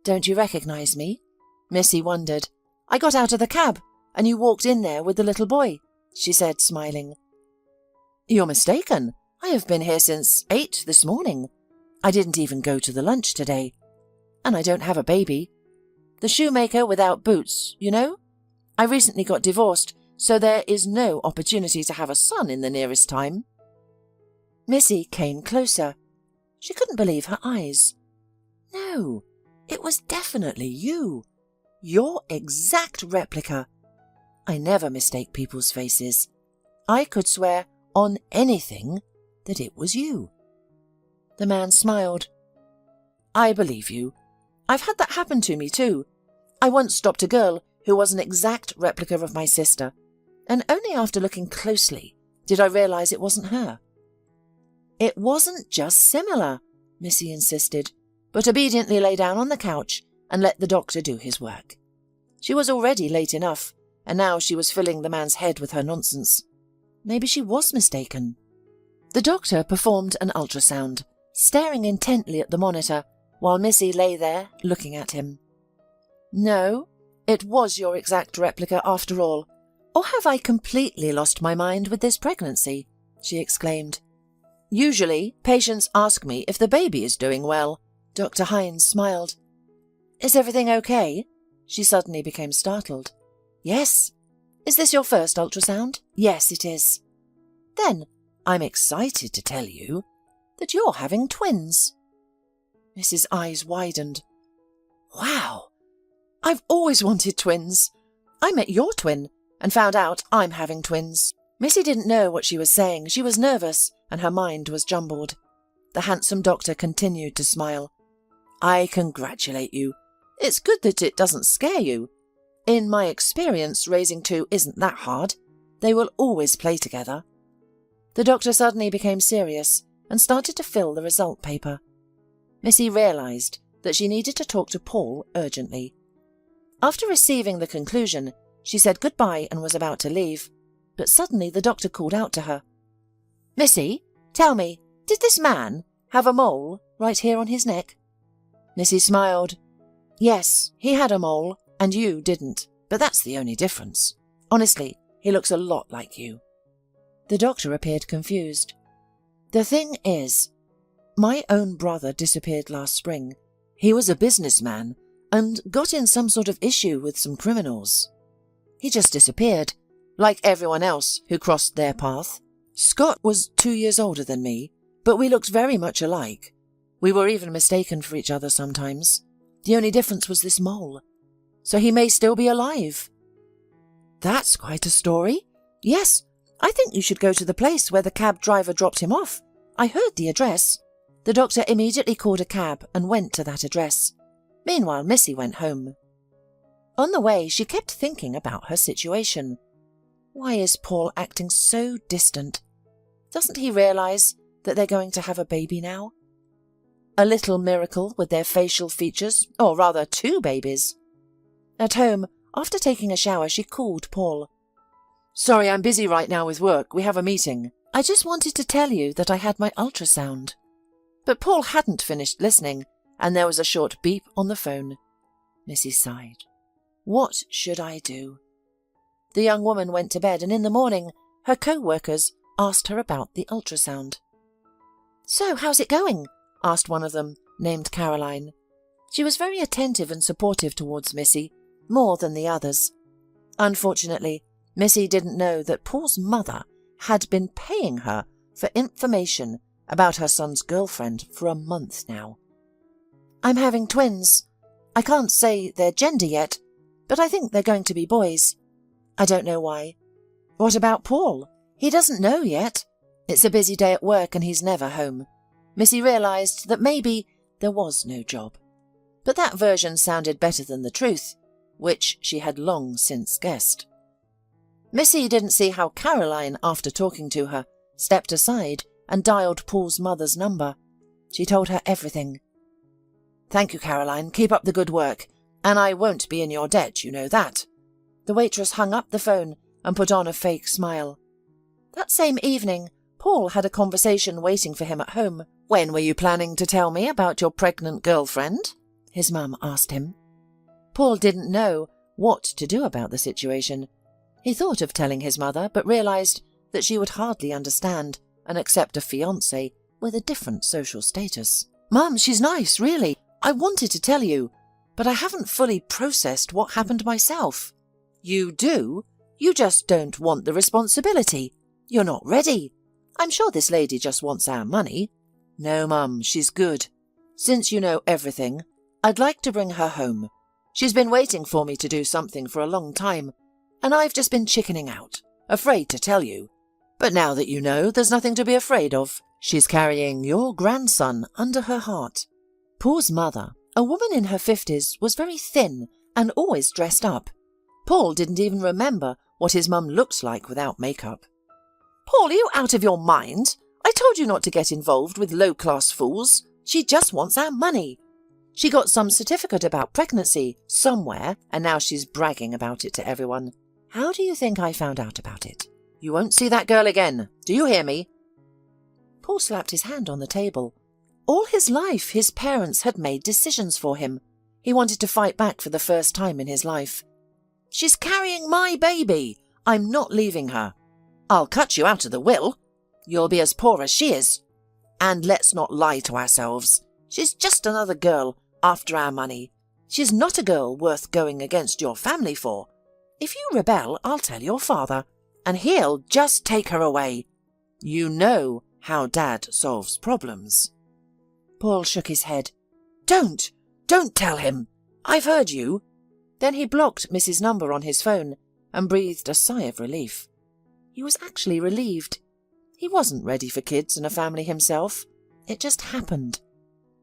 B: "Don't you recognize me?" Missy wondered. "I got out of the cab, and you walked in there with the little boy," she said, smiling. "You're mistaken. I have been here since 8 this morning. I didn't even go to the lunch today. And I don't have a baby. The shoemaker without boots, you know? I recently got divorced, so there is no opportunity to have a son in the nearest time." Missy came closer. She couldn't believe her eyes. No, it was definitely you. Your exact replica. I never mistake people's faces. I could swear on anything that it was you. The man smiled. "I believe you. I've had that happen to me too. I once stopped a girl who was an exact replica of my sister, and only after looking closely did I realize it wasn't her." "It wasn't just similar," Missy insisted, but obediently lay down on the couch and let the doctor do his work. She was already late enough, and now she was filling the man's head with her nonsense. Maybe she was mistaken. The doctor performed an ultrasound, staring intently at the monitor, while Missy lay there looking at him. "No, it was your exact replica after all. Or have I completely lost my mind with this pregnancy?" she exclaimed. "Usually, patients ask me if the baby is doing well." Dr. Hines smiled. "Is everything okay?" She suddenly became startled. "Yes. Is this your first ultrasound?" "Yes, it is." "Then I'm excited to tell you that you're having twins." Mrs. Eyes widened. "Wow! I've always wanted twins. I met your twin and found out I'm having twins." Missy didn't know what she was saying. She was nervous and her mind was jumbled. The handsome doctor continued to smile. "I congratulate you. It's good that it doesn't scare you. In my experience, raising two isn't that hard. They will always play together." The doctor suddenly became serious and started to fill the result paper. Missy realized that she needed to talk to Paul urgently. After receiving the conclusion, she said goodbye and was about to leave, but suddenly the doctor called out to her. "Missy, tell me, did this man have a mole right here on his neck?" Missy smiled. "Yes, he had a mole, and you didn't, but that's the only difference. Honestly, he looks a lot like you." The doctor appeared confused. "The thing is, my own brother disappeared last spring. He was a businessman and got in some sort of issue with some criminals. He just disappeared, like everyone else who crossed their path. Scott was 2 years older than me, but we looked very much alike. We were even mistaken for each other sometimes. The only difference was this mole. So he may still be alive." "That's quite a story. Yes, I think you should go to the place where the cab driver dropped him off. I heard the address." The doctor immediately called a cab and went to that address. Meanwhile, Missy went home. On the way, she kept thinking about her situation. Why is Paul acting so distant? Doesn't he realize that they're going to have a baby now? A little miracle with their facial features, or rather 2 babies. At home, after taking a shower, she called Paul. "Sorry, I'm busy right now with work. We have a meeting. I just wanted to tell you that I had my ultrasound." But Paul hadn't finished listening, and there was a short beep on the phone. Missy sighed. What should I do? The young woman went to bed, and in the morning her co-workers asked her about the ultrasound. "So, how's it going?" asked one of them, named Caroline. She was very attentive and supportive towards Missy, more than the others. Unfortunately, Missy didn't know that Paul's mother had been paying her for information about her son's girlfriend for a month now. "I'm having twins. I can't say their gender yet, but I think they're going to be boys. I don't know why." "What about Paul? He doesn't know yet. It's a busy day at work and he's never home." Missy realised that maybe there was no job. But that version sounded better than the truth, which she had long since guessed. Missy didn't see how Caroline, after talking to her, stepped aside and dialed Paul's mother's number. She told her everything. "Thank you, Caroline. Keep up the good work. And I won't be in your debt, you know that." The waitress hung up the phone and put on a fake smile. That same evening, Paul had a conversation waiting for him at home. "When were you planning to tell me about your pregnant girlfriend?" his mum asked him. Paul didn't know what to do about the situation. He thought of telling his mother, but realised that she would hardly understand and accept a fiancé with a different social status. "Mum, she's nice, really. I wanted to tell you, but I haven't fully processed what happened myself." "You do? You just don't want the responsibility. You're not ready. I'm sure this lady just wants our money." "No, Mum, she's good. Since you know everything, I'd like to bring her home. She's been waiting for me to do something for a long time, and I've just been chickening out, afraid to tell you. But now that you know, there's nothing to be afraid of. She's carrying your grandson under her heart." Paul's mother, a woman in her 50s, was very thin and always dressed up. Paul didn't even remember what his mum looked like without makeup. "Paul, are you out of your mind? I told you not to get involved with low-class fools. She just wants our money. She got some certificate about pregnancy somewhere, and now she's bragging about it to everyone. How do you think I found out about it? You won't see that girl again. Do you hear me?" Paul slapped his hand on the table. All his life, his parents had made decisions for him. He wanted to fight back for the first time in his life. "She's carrying my baby. I'm not leaving her. I'll cut you out of the will. You'll be as poor as she is. And let's not lie to ourselves. She's just another girl after our money. She's not a girl worth going against your family for. If you rebel, I'll tell your father, and he'll just take her away. You know how Dad solves problems." Paul shook his head. Don't tell him. I've heard you." Then he blocked Miss's number on his phone and breathed a sigh of relief. He was actually relieved. He wasn't ready for kids and a family himself. It just happened.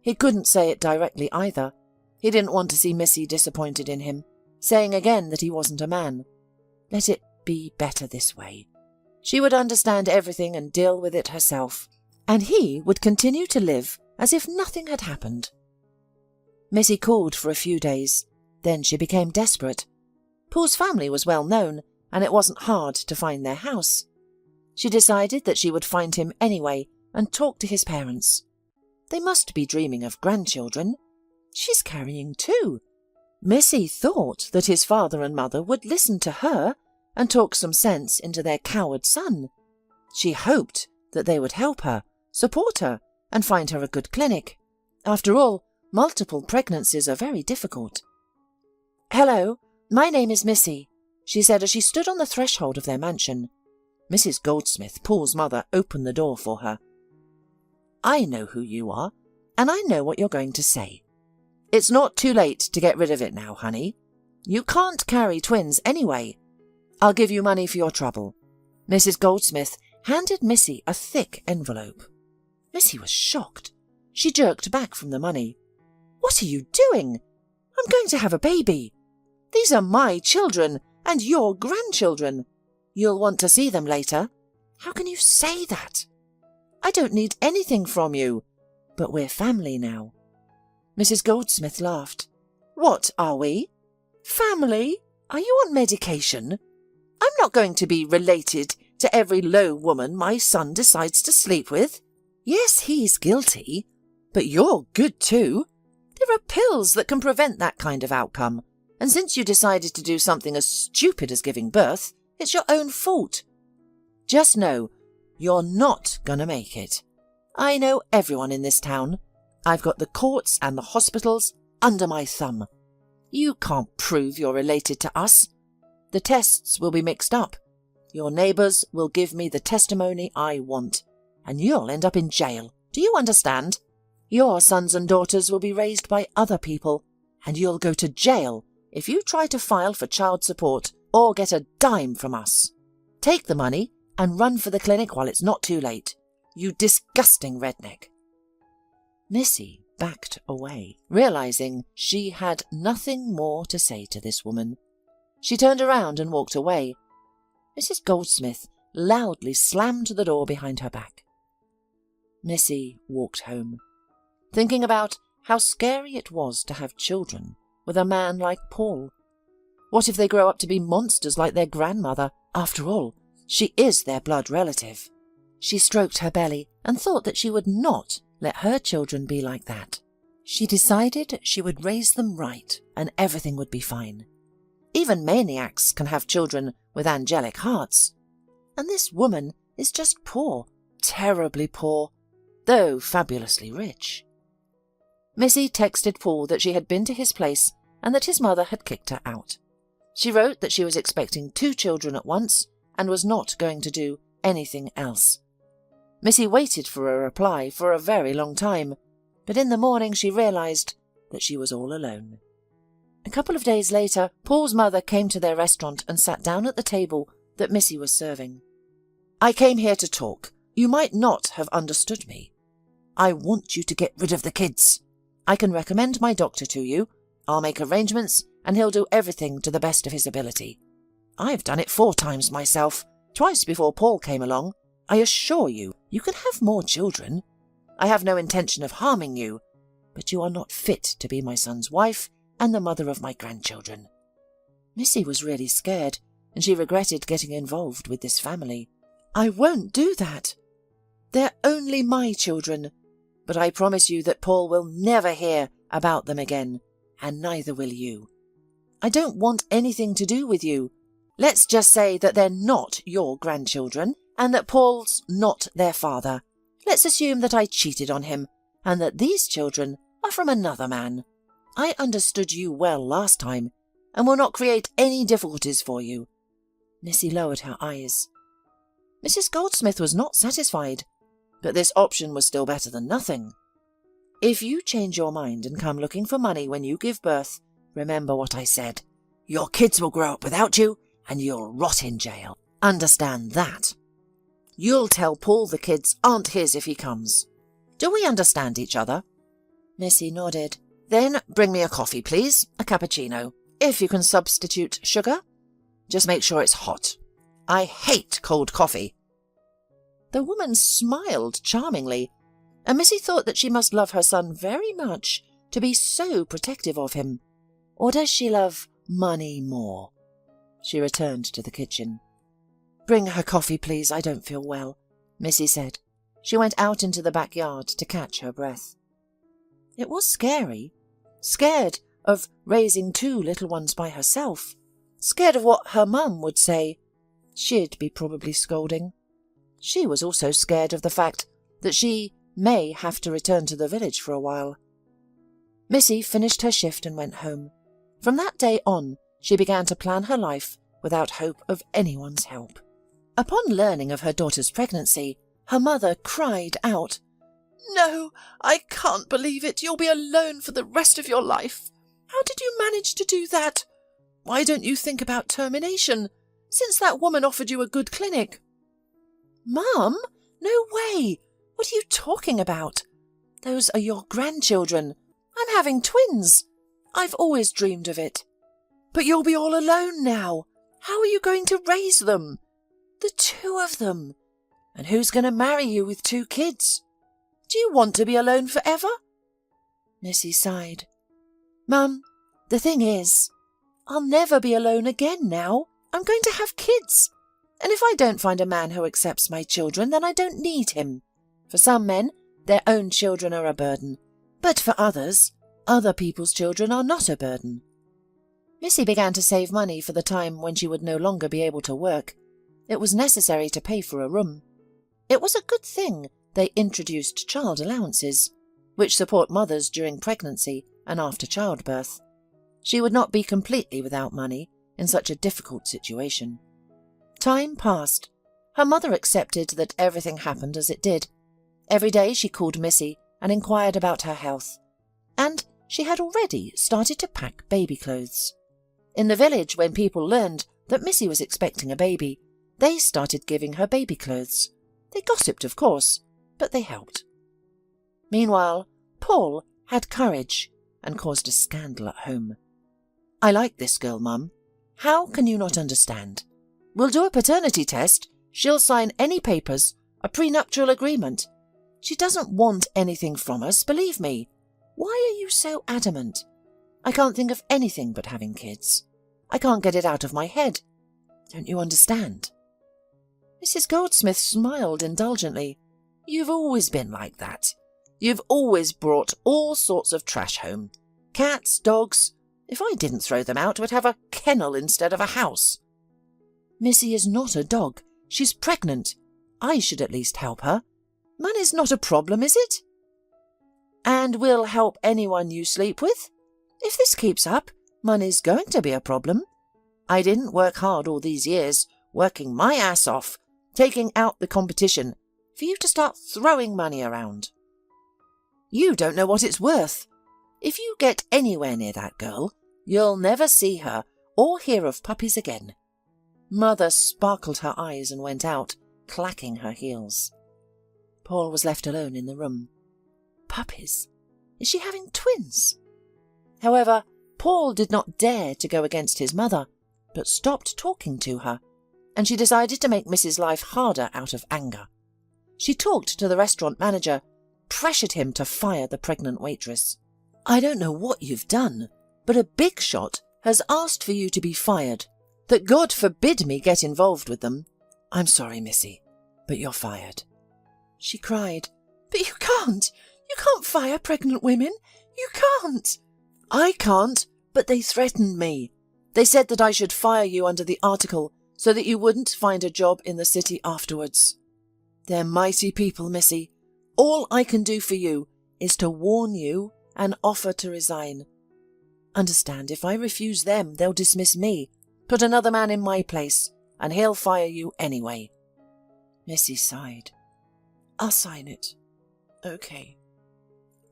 B: He couldn't say it directly either. He didn't want to see Missy disappointed in him, saying again that he wasn't a man. Let it be better this way. She would understand everything and deal with it herself, and he would continue to live as if nothing had happened. Missy called for a few days. Then she became desperate. Paul's family was well known, and it wasn't hard to find their house. She decided that she would find him anyway and talk to his parents. They must be dreaming of grandchildren. She's carrying two. Missy thought that his father and mother would listen to her and talk some sense into their coward son. She hoped that they would help her, support her, and find her a good clinic. After all, multiple pregnancies are very difficult. "Hello, my name is Missy," she said as she stood on the threshold of their mansion. Mrs. Goldsmith, Paul's mother, opened the door for her. "I know who you are, and I know what you're going to say. It's not too late to get rid of it now, honey. You can't carry twins anyway. I'll give you money for your trouble." Mrs. Goldsmith handed Missy a thick envelope. Missy was shocked. She jerked back from the money. "What are you doing? I'm going to have a baby. These are my children and your grandchildren. You'll want to see them later. How can you say that? I don't need anything from you, but we're family now." Mrs. Goldsmith laughed. "What are we? Family? Are you on medication?" I'm not going to be related to every low woman my son decides to sleep with. Yes, he's guilty, but you're good too. There are pills that can prevent that kind of outcome, and since you decided to do something as stupid as giving birth, it's your own fault. Just know, you're not gonna make it. I know everyone in this town. I've got the courts and the hospitals under my thumb. You can't prove you're related to us. The tests will be mixed up. Your neighbours will give me the testimony I want, and you'll end up in jail. Do you understand? Your sons and daughters will be raised by other people, and you'll go to jail if you try to file for child support or get a dime from us. Take the money and run for the clinic while it's not too late. You disgusting redneck. Missy backed away, realizing she had nothing more to say to this woman. She turned around and walked away. Mrs. Goldsmith loudly slammed the door behind her back. Missy walked home, thinking about how scary it was to have children with a man like Paul. What if they grow up to be monsters like their grandmother? After all, she is their blood relative. She stroked her belly and thought that she would not let her children be like that. She decided she would raise them right and everything would be fine. Even maniacs can have children with angelic hearts. And this woman is just poor, terribly poor, though fabulously rich. Missy texted Paul that she had been to his place and that his mother had kicked her out. She wrote that she was expecting 2 children at once and was not going to do anything else. Missy waited for a reply for a very long time, but in the morning she realized that she was all alone. A couple of days later, Paul's mother came to their restaurant and sat down at the table that Missy was serving. "I came here to talk. You might not have understood me. I want you to get rid of the kids. I can recommend my doctor to you. I'll make arrangements and he'll do everything to the best of his ability. I've done it 4 times myself, twice before Paul came along. I assure you, you can have more children. I have no intention of harming you, but you are not fit to be my son's wife and the mother of my grandchildren." Missy was really scared, and she regretted getting involved with this family. "I won't do that. They're only my children, but I promise you that Paul will never hear about them again, and neither will you. I don't want anything to do with you. Let's just say that they're not your grandchildren, and that Paul's not their father. Let's assume that I cheated on him, and that these children are from another man. I understood you well last time, and will not create any difficulties for you." Missy lowered her eyes. Mrs. Goldsmith was not satisfied, but this option was still better than nothing. "If you change your mind and come looking for money when you give birth, remember what I said. Your kids will grow up without you, and you'll rot in jail. Understand that. You'll tell Paul the kids aren't his if he comes. Do we understand each other?" Missy nodded. "Then bring me a coffee, please, a cappuccino, if you can substitute sugar. Just make sure it's hot. I hate cold coffee." The woman smiled charmingly, and Missy thought that she must love her son very much to be so protective of him. Or does she love money more? She returned to the kitchen. "Bring her coffee, please. I don't feel well," Missy said. She went out into the backyard to catch her breath. It was scary. Scared of raising 2 little ones by herself. Scared of what her mum would say. She'd be probably scolding. She was also scared of the fact that she may have to return to the village for a while. Missy finished her shift and went home. From that day on, she began to plan her life without hope of anyone's help. Upon learning of her daughter's pregnancy, her mother cried out, "No, I can't believe it. You'll be alone for the rest of your life. How did you manage to do that? Why don't you think about termination, since that woman offered you a good clinic?" "Mum, no way. What are you talking about? Those are your grandchildren. I'm having twins. I've always dreamed of it." "But you'll be all alone now. How are you going to raise them? The 2 of them. And who's going to marry you with 2 kids? Do you want to be alone forever?" Missy sighed. "Mum, the thing is, I'll never be alone again now. I'm going to have kids. And if I don't find a man who accepts my children, then I don't need him. For some men, their own children are a burden. But for others, other people's children are not a burden. Missy began to save money for the time when she would no longer be able to work. It was necessary to pay for a room. It was a good thing they introduced child allowances, which support mothers during pregnancy and after childbirth. She would not be completely without money in such a difficult situation. Time passed. Her mother accepted that everything happened as it did. Every day she called Missy and inquired about her health. And she had already started to pack baby clothes. In the village, when people learned that Missy was expecting a baby, they started giving her baby clothes. They gossiped, of course, but they helped. Meanwhile, Paul had courage and caused a scandal at home. "I like this girl, Mum. How can you not understand? We'll do a paternity test. She'll sign any papers, a prenuptial agreement. She doesn't want anything from us, believe me. Why are you so adamant? I can't think of anything but having kids. I can't get it out of my head. Don't you understand?" Mrs. Goldsmith smiled indulgently. "You've always been like that. You've always brought all sorts of trash home. Cats, dogs. If I didn't throw them out, we'd have a kennel instead of a house." "Missy is not a dog. She's pregnant. I should at least help her. Money's not a problem, is it?" "And we'll help anyone you sleep with. If this keeps up, money's going to be a problem. I didn't work hard all these years, working my ass off, taking out the competition, for you to start throwing money around. You don't know what it's worth. If you get anywhere near that girl, you'll never see her or hear of puppies again." Mother sparkled her eyes and went out, clacking her heels. Paul was left alone in the room. Puppies? Is she having twins? However, Paul did not dare to go against his mother, but stopped talking to her, and she decided to make Miss's life harder out of anger. She talked to the restaurant manager, pressured him to fire the pregnant waitress. "I don't know what you've done, but a big shot has asked for you to be fired. That God forbid me get involved with them. I'm sorry, Missy, but you're fired." She cried. "But you can't. You can't fire pregnant women. You can't." "I can't, but they threatened me. They said that I should fire you under the article so that you wouldn't find a job in the city afterwards. They're mighty people, Missy. All I can do for you is to warn you and offer to resign. Understand, if I refuse them, they'll dismiss me, put another man in my place, and he'll fire you anyway." Missy sighed. "I'll sign it. Okay.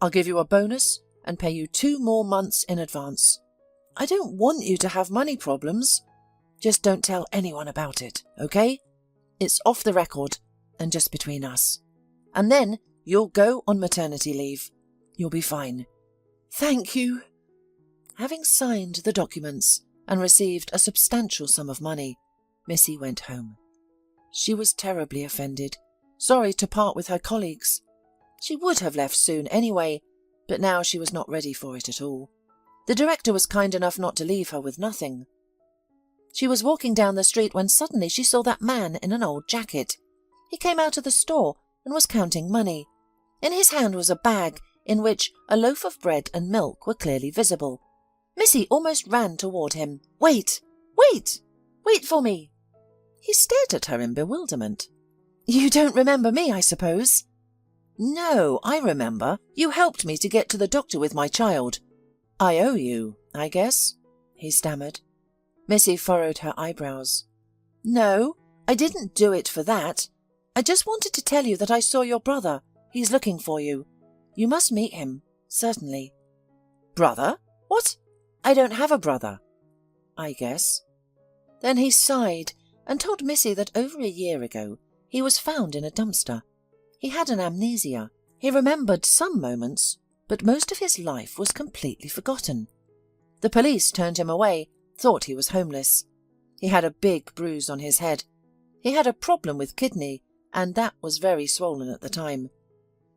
B: I'll give you a bonus and pay you 2 more months in advance. I don't want you to have money problems. Just don't tell anyone about it, okay? It's off the record and just between us. And then you'll go on maternity leave. You'll be fine." "Thank you." Having signed the documents and received a substantial sum of money, Missy went home. She was terribly offended, sorry to part with her colleagues. She would have left soon anyway, but now she was not ready for it at all. The director was kind enough not to leave her with nothing. She was walking down the street when suddenly she saw that man in an old jacket. He came out of the store and was counting money. In his hand was a bag in which a loaf of bread and milk were clearly visible. Missy almost ran toward him. "Wait! Wait! Wait for me!" He stared at her in bewilderment. "You don't remember me, I suppose?" "No, I remember. You helped me to get to the doctor with my child. I owe you, I guess," he stammered. Missy furrowed her eyebrows. "No, I didn't do it for that. I just wanted to tell you that I saw your brother. He's looking for you. You must meet him, certainly." "Brother? What? I don't have a brother." "I guess." Then he sighed and told Missy that over a year ago he was found in a dumpster. He had an amnesia. He remembered some moments, but most of his life was completely forgotten. The police turned him away, thought he was homeless. He had a big bruise on his head. He had a problem with kidney, and that was very swollen at the time.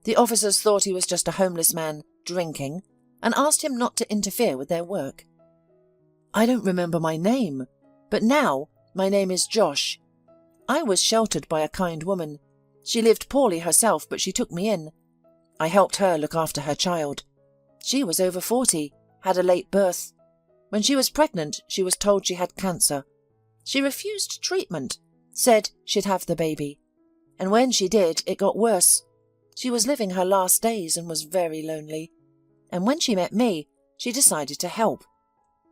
B: The officers thought he was just a homeless man drinking and asked him not to interfere with their work. "I don't remember my name, but now My name is Josh. I was sheltered by a kind woman. She lived poorly herself, but she took me in. I helped her look after her child. She was over 40, had a late birth. When she was pregnant, she was told she had cancer. She refused treatment, said she'd have the baby. And when she did, it got worse. She was living her last days and was very lonely. And when she met me, she decided to help.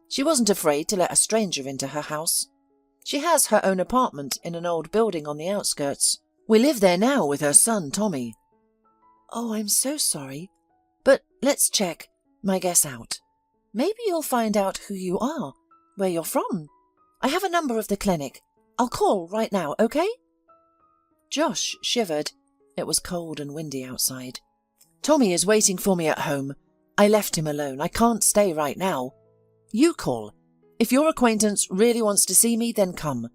B: She wasn't afraid to let a stranger into her house. She has her own apartment in an old building on the outskirts. We live there now with her son, Tommy. Oh, I'm so sorry. But let's check my guess out. Maybe you'll find out who you are, where you're from. I have a number of the clinic. I'll call right now, okay? Josh shivered. It was cold and windy outside. Tommy is waiting for me at home. I left him alone. I can't stay right now. You call. If your acquaintance really wants to see me, then come.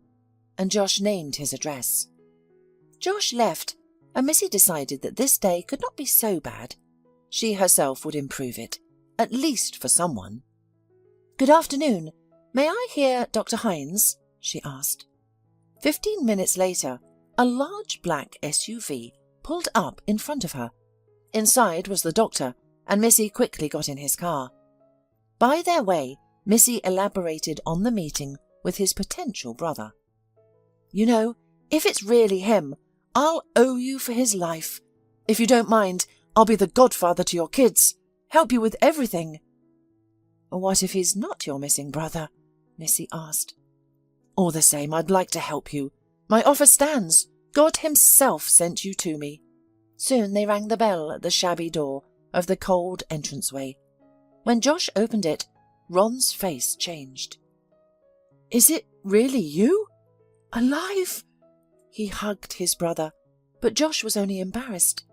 B: And Josh named his address. Josh left, and Missy decided that this day could not be so bad. She herself would improve it, at least for someone. Good afternoon. May I hear Dr. Hines? She asked. 15 minutes later, a large black SUV pulled up in front of her. Inside was the doctor, and Missy quickly got in his car. By their way, Missy elaborated on the meeting with his potential brother. You know, if it's really him, I'll owe you for his life. If you don't mind, I'll be the godfather to your kids, help you with everything. What if he's not your missing brother? Missy asked. All the same, I'd like to help you. My offer stands. God himself sent you to me. Soon they rang the bell at the shabby door of the cold entranceway. When Josh opened it, Ron's face changed. Is it really you? Alive? He hugged his brother, but Josh was only embarrassed.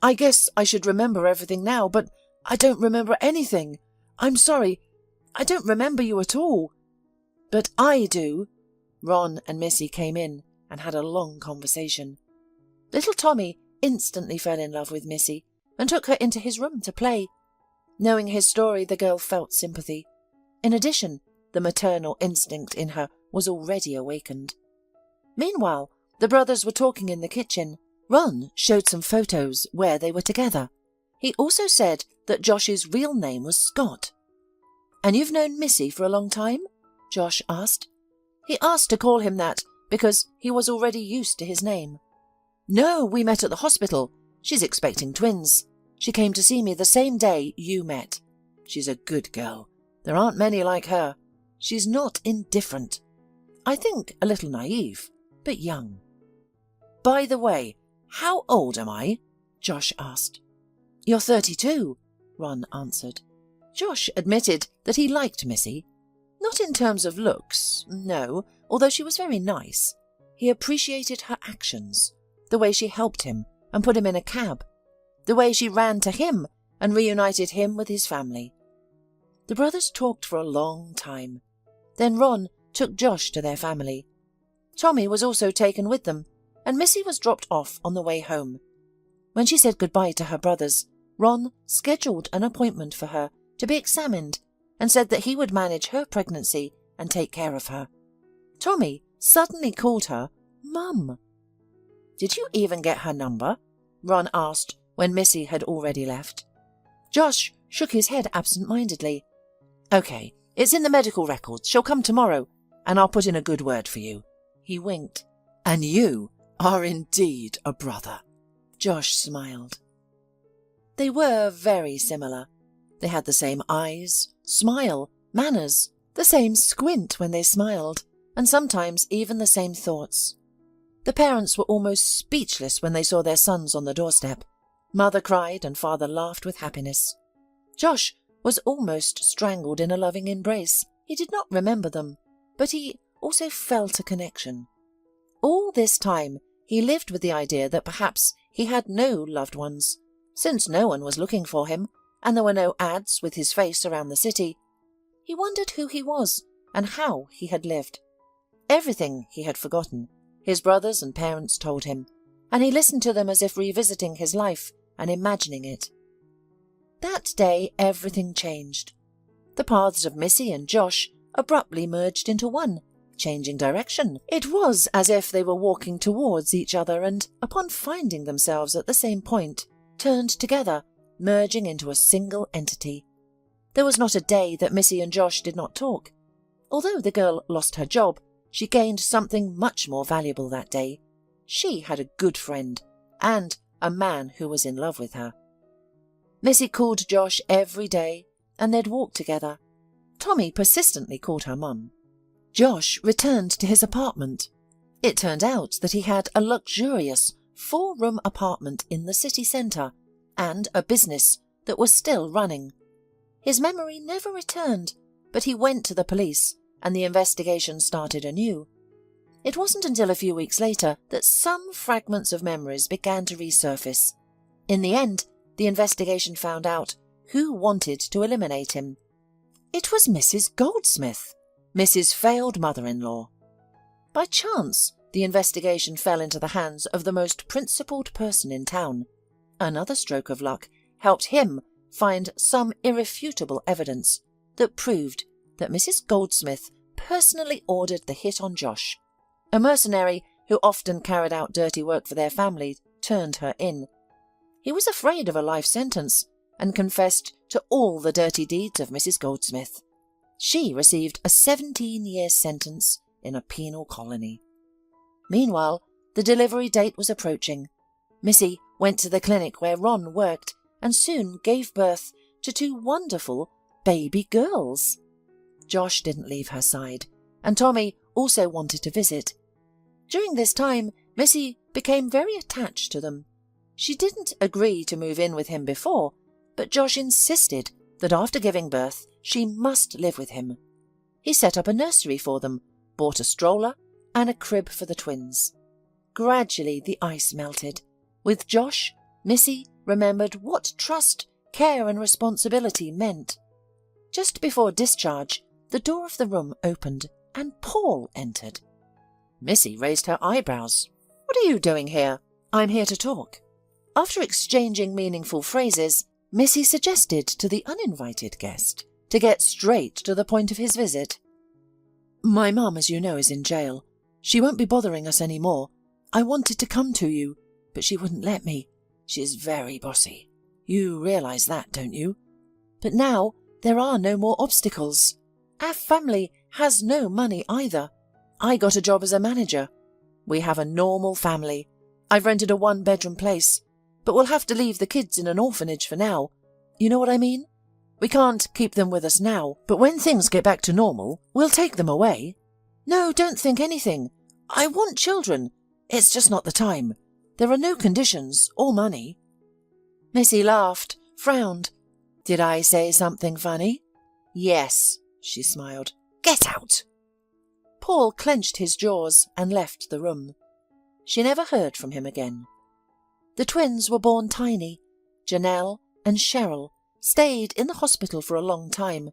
B: I guess I should remember everything now, but I don't remember anything. I'm sorry. I don't remember you at all. But I do. Ron and Missy came in and had a long conversation. Little Tommy instantly fell in love with Missy and took her into his room to play. Knowing his story, the girl felt sympathy. In addition, the maternal instinct in her was already awakened. Meanwhile, the brothers were talking in the kitchen. Ron showed some photos where they were together. He also said that Josh's real name was Scott. And you've known Missy for a long time? Josh asked. He asked to call him that because he was already used to his name. No, we met at the hospital. She's expecting twins. She came to see me the same day you met. She's a good girl. There aren't many like her. She's not indifferent. I think a little naive, but young. By the way, how old am I? Josh asked. You're 32, Ron answered. Josh admitted that he liked Missy. Not in terms of looks, no, although she was very nice. He appreciated her actions, the way she helped him and put him in a cab, the way she ran to him and reunited him with his family. The brothers talked for a long time. Then Ron took Josh to their family. Tommy was also taken with them, and Missy was dropped off on the way home. When she said goodbye to her brothers, Ron scheduled an appointment for her to be examined and said that he would manage her pregnancy and take care of her. Tommy suddenly called her Mum. Did you even get her number? Ron asked when Missy had already left. Josh shook his head absent-mindedly. Okay, it's in the medical records. She'll come tomorrow, and I'll put in a good word for you. He winked. And you are indeed a brother. Josh smiled. They were very similar. They had the same eyes, smile, manners, the same squint when they smiled, and sometimes even the same thoughts. The parents were almost speechless when they saw their sons on the doorstep. Mother cried and father laughed with happiness. Josh was almost strangled in a loving embrace. He did not remember them, but he also felt a connection. All this time he lived with the idea that perhaps he had no loved ones, since no one was looking for him, and there were no ads with his face around the city. He wondered who he was and how he had lived. Everything he had forgotten, his brothers and parents told him, and he listened to them as if revisiting his life and imagining it. That day everything changed. The paths of Missy and Josh abruptly merged into one, changing direction. It was as if they were walking towards each other and, upon finding themselves at the same point, turned together, merging into a single entity. There was not a day that Missy and Josh did not talk. Although the girl lost her job, she gained something much more valuable that day. She had a good friend, and a man who was in love with her. Missy called Josh every day, and they'd walk together. Tommy persistently called her mum. Josh returned to his apartment. It turned out that he had a luxurious 4-room apartment in the city centre and a business that was still running. His memory never returned, but he went to the police and the investigation started anew. It wasn't until a few weeks later that some fragments of memories began to resurface. In the end, the investigation found out who wanted to eliminate him. It was Mrs. Goldsmith, Mrs. failed mother-in-law. By chance, the investigation fell into the hands of the most principled person in town. Another stroke of luck helped him find some irrefutable evidence that proved that Mrs. Goldsmith personally ordered the hit on Josh. A mercenary who often carried out dirty work for their family turned her in. He was afraid of a life sentence and confessed to all the dirty deeds of Mrs. Goldsmith. She received a 17-year sentence in a penal colony. Meanwhile, the delivery date was approaching. Missy went to the clinic where Ron worked and soon gave birth to 2 wonderful baby girls. Josh didn't leave her side, and Tommy also wanted to visit. During this time, Missy became very attached to them. She didn't agree to move in with him before, but Josh insisted that after giving birth, she must live with him. He set up a nursery for them, bought a stroller and a crib for the twins. Gradually the ice melted. With Josh, Missy remembered what trust, care and responsibility meant. Just before discharge, the door of the room opened and Paul entered. Missy raised her eyebrows. "What are you doing here?" "I'm here to talk." After exchanging meaningful phrases, Missy suggested to the uninvited guest to get straight to the point of his visit. "My mum, as you know, is in jail. She won't be bothering us any more. I wanted to come to you, but she wouldn't let me. She is very bossy. You realise that, don't you? But now there are no more obstacles. Our family has no money either. I got a job as a manager. We have a normal family. I've rented a 1-bedroom place, but we'll have to leave the kids in an orphanage for now. You know what I mean? We can't keep them with us now, but when things get back to normal, we'll take them away. No, don't think anything. I want children. It's just not the time. There are no conditions or money." Missy laughed, frowned. "Did I say something funny?" "Yes," she smiled. "Get out." Paul clenched his jaws and left the room. She never heard from him again. The twins were born tiny. Janelle and Cheryl stayed in the hospital for a long time.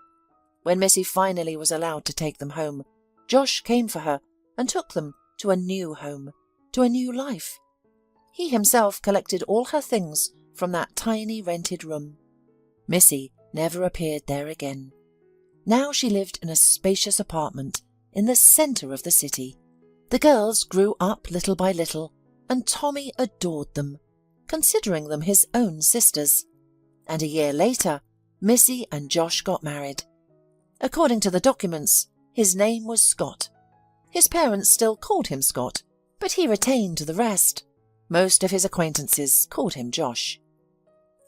B: When Missy finally was allowed to take them home, Josh came for her and took them to a new home, to a new life. He himself collected all her things from that tiny rented room. Missy never appeared there again. Now she lived in a spacious apartment in the centre of the city. The girls grew up little by little, and Tommy adored them, considering them his own sisters. And a year later, Missy and Josh got married. According to the documents, his name was Scott. His parents still called him Scott, but he retained the rest. Most of his acquaintances called him Josh.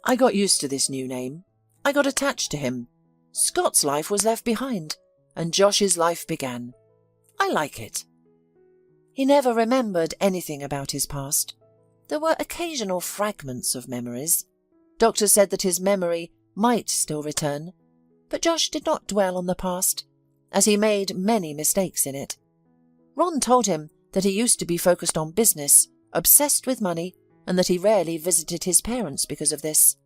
B: I got used to this new name. I got attached to him. Scott's life was left behind, and Josh's life began. I like it. He never remembered anything about his past. There were occasional fragments of memories. Doctors said that his memory might still return, but Josh did not dwell on the past, as he made many mistakes in it. Ron told him that he used to be focused on business, obsessed with money, and that he rarely visited his parents because of this.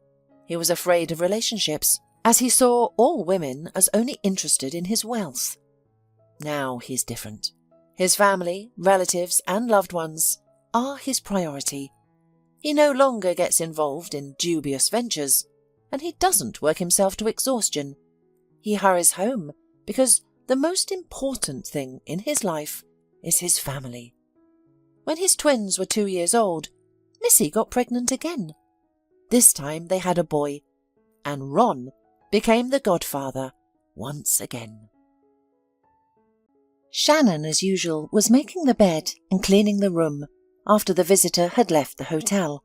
B: He was afraid of relationships, as he saw all women as only interested in his wealth. Now he's different. His family, relatives, and loved ones are his priority. He no longer gets involved in dubious ventures, and he doesn't work himself to exhaustion. He hurries home because the most important thing in his life is his family. When his twins were 2 years old, Missy got pregnant again. This time they had a boy, and Ron became the godfather once again. Shannon, as usual, was making the bed and cleaning the room after the visitor had left the hotel.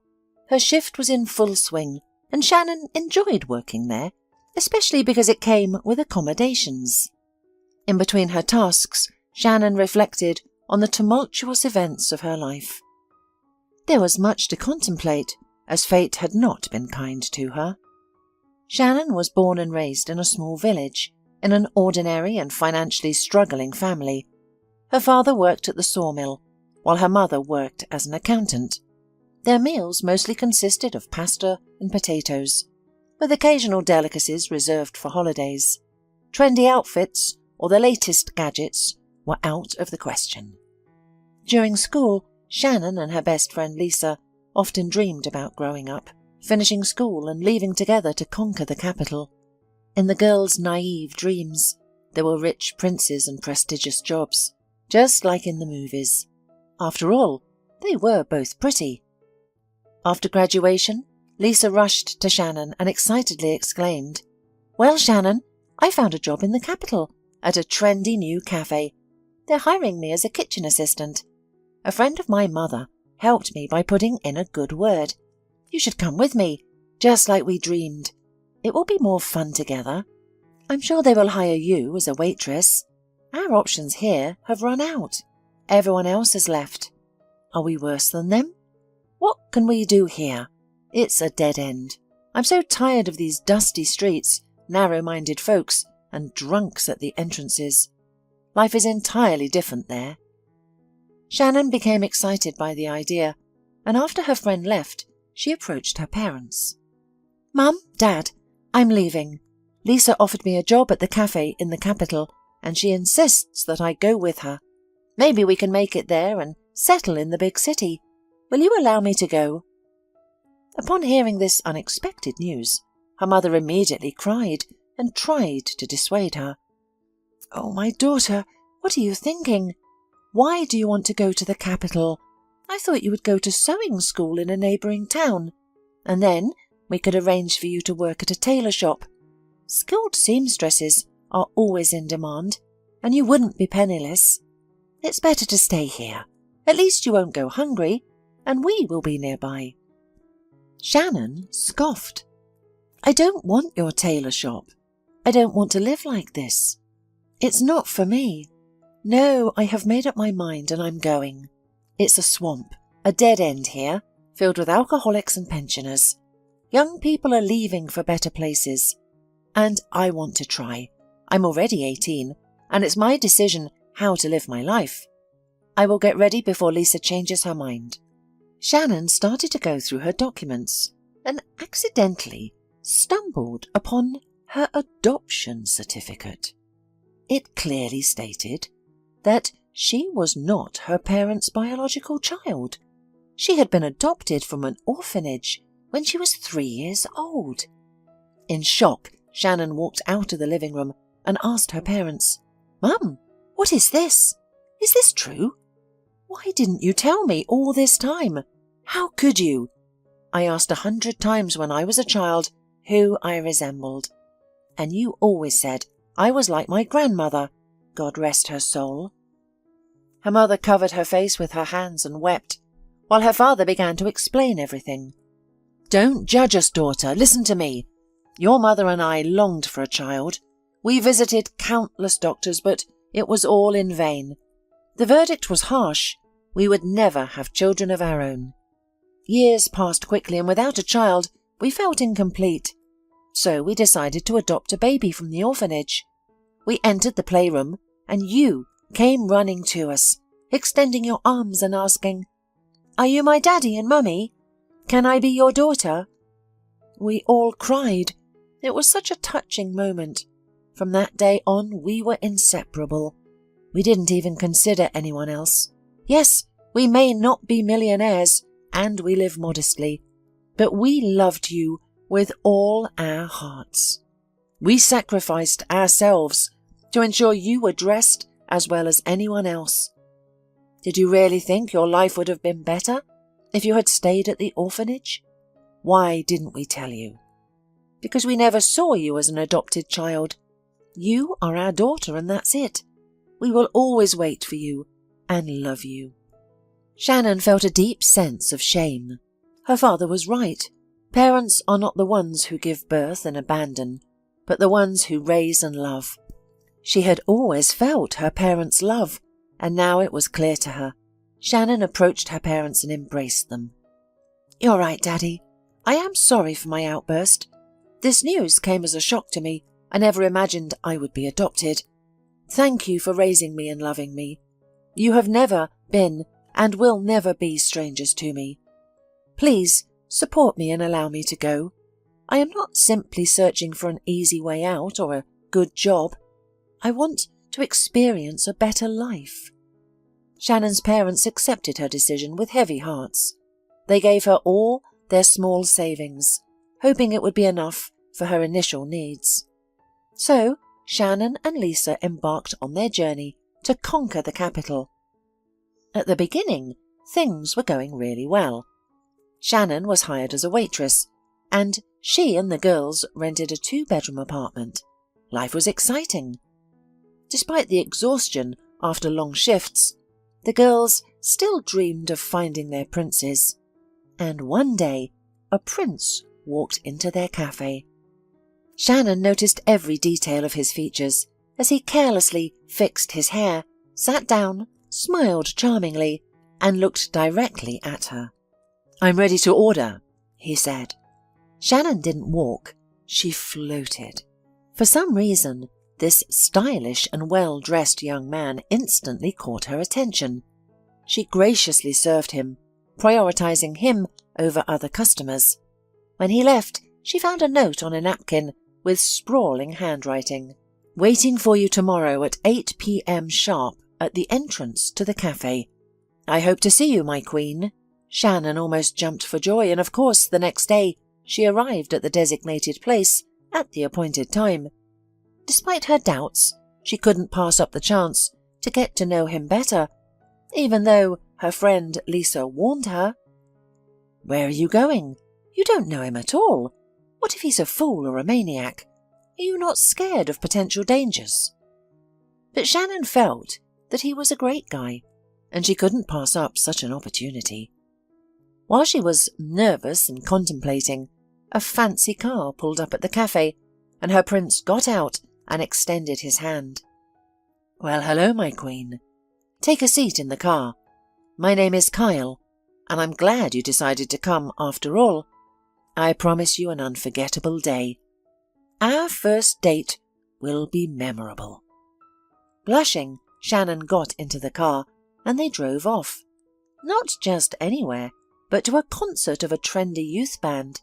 B: Her shift was in full swing, and Shannon enjoyed working there, especially because it came with accommodations. In between her tasks, Shannon reflected on the tumultuous events of her life. There was much to contemplate, as fate had not been kind to her. Shannon was born and raised in a small village, in an ordinary and financially struggling family. Her father worked at the sawmill, while her mother worked as an accountant. Their meals mostly consisted of pasta and potatoes, with occasional delicacies reserved for holidays. Trendy outfits or the latest gadgets were out of the question. During school, Shannon and her best friend Lisa often dreamed about growing up, finishing school and leaving together to conquer the capital. In the girls' naive dreams, there were rich princes and prestigious jobs, just like in the movies. After all, they were both pretty. After graduation, Lisa rushed to Shannon and excitedly exclaimed, "Well, Shannon, I found a job in the capital, at a trendy new cafe. They're hiring me as a kitchen assistant. A friend of my mother helped me by putting in a good word. You should come with me, just like we dreamed. It will be more fun together. I'm sure they will hire you as a waitress. Our options here have run out. Everyone else has left. Are we worse than them? What can we do here? It's a dead end. I'm so tired of these dusty streets, narrow-minded folks, and drunks at the entrances. Life is entirely different there." Shannon became excited by the idea, and after her friend left, she approached her parents. "Mum, Dad, I'm leaving. Lisa offered me a job at the cafe in the capital, and she insists that I go with her. Maybe we can make it there and settle in the big city. Will you allow me to go?" Upon hearing this unexpected news, her mother immediately cried and tried to dissuade her. "Oh, my daughter, what are you thinking? Why do you want to go to the capital? I thought you would go to sewing school in a neighbouring town, and then we could arrange for you to work at a tailor shop. Skilled seamstresses are always in demand, and you wouldn't be penniless. It's better to stay here. At least you won't go hungry, and we will be nearby." Shannon scoffed. "I don't want your tailor shop. I don't want to live like this. It's not for me. No, I have made up my mind and I'm going. It's a swamp, a dead end here, filled with alcoholics and pensioners. Young people are leaving for better places. And I want to try. I'm already 18, and it's my decision how to live my life. I will get ready before Lisa changes her mind." Shannon started to go through her documents and accidentally stumbled upon her adoption certificate. It clearly stated that she was not her parents' biological child. She had been adopted from an orphanage when she was 3 years old. In shock, Shannon walked out of the living room and asked her parents, "Mum, what is this? Is this true? Why didn't you tell me all this time? How could you? I asked 100 times when I was a child who I resembled, and you always said I was like my grandmother, God rest her soul." Her mother covered her face with her hands and wept, while her father began to explain everything. "Don't judge us, daughter. Listen to me. Your mother and I longed for a child. We visited countless doctors, but it was all in vain. The verdict was harsh. We would never have children of our own. Years passed quickly, and without a child, we felt incomplete. So we decided to adopt a baby from the orphanage. We entered the playroom, and you came running to us, extending your arms and asking, 'Are you my daddy and mummy? Can I be your daughter?' We all cried. It was such a touching moment. From that day on, we were inseparable. We didn't even consider anyone else. Yes, we may not be millionaires, and we live modestly, but we loved you with all our hearts. We sacrificed ourselves to ensure you were dressed as well as anyone else. Did you really think your life would have been better if you had stayed at the orphanage? Why didn't we tell you? Because we never saw you as an adopted child. You are our daughter and that's it. We will always wait for you and love you." Shannon felt a deep sense of shame. Her father was right. Parents are not the ones who give birth and abandon, but the ones who raise and love. She had always felt her parents' love, and now it was clear to her. Shannon approached her parents and embraced them. "You're right, Daddy. I am sorry for my outburst. This news came as a shock to me. I never imagined I would be adopted. Thank you for raising me and loving me. You have never been and will never be strangers to me. Please support me and allow me to go. I am not simply searching for an easy way out or a good job. I want to experience a better life." Shannon's parents accepted her decision with heavy hearts. They gave her all their small savings, hoping it would be enough for her initial needs. So Shannon and Lisa embarked on their journey to conquer the capital. At the beginning, things were going really well. Shannon was hired as a waitress, and she and the girls rented a 2-bedroom apartment. Life was exciting. Despite the exhaustion after long shifts, the girls still dreamed of finding their princes. And one day, a prince walked into their cafe. Shannon noticed every detail of his features as he carelessly fixed his hair, sat down, smiled charmingly, and looked directly at her. "I'm ready to order," he said. Shannon didn't walk, she floated. For some reason, this stylish and well-dressed young man instantly caught her attention. She graciously served him, prioritizing him over other customers. When he left, she found a note on a napkin with sprawling handwriting. "Waiting for you tomorrow at 8 p.m. sharp at the entrance to the cafe. I hope to see you, my queen." Shannon almost jumped for joy, and of course the next day she arrived at the designated place at the appointed time. Despite her doubts, she couldn't pass up the chance to get to know him better, even though her friend Lisa warned her. "Where are you going? You don't know him at all. What if he's a fool or a maniac? Are you not scared of potential dangers?" But Shannon felt that he was a great guy, and she couldn't pass up such an opportunity. While she was nervous and contemplating, a fancy car pulled up at the cafe, and her prince got out and extended his hand. "Well, hello, my queen. Take a seat in the car. My name is Kyle, and I'm glad you decided to come after all. I promise you an unforgettable day. Our first date will be memorable." Blushing, Shannon got into the car, and they drove off. Not just anywhere, but to a concert of a trendy youth band.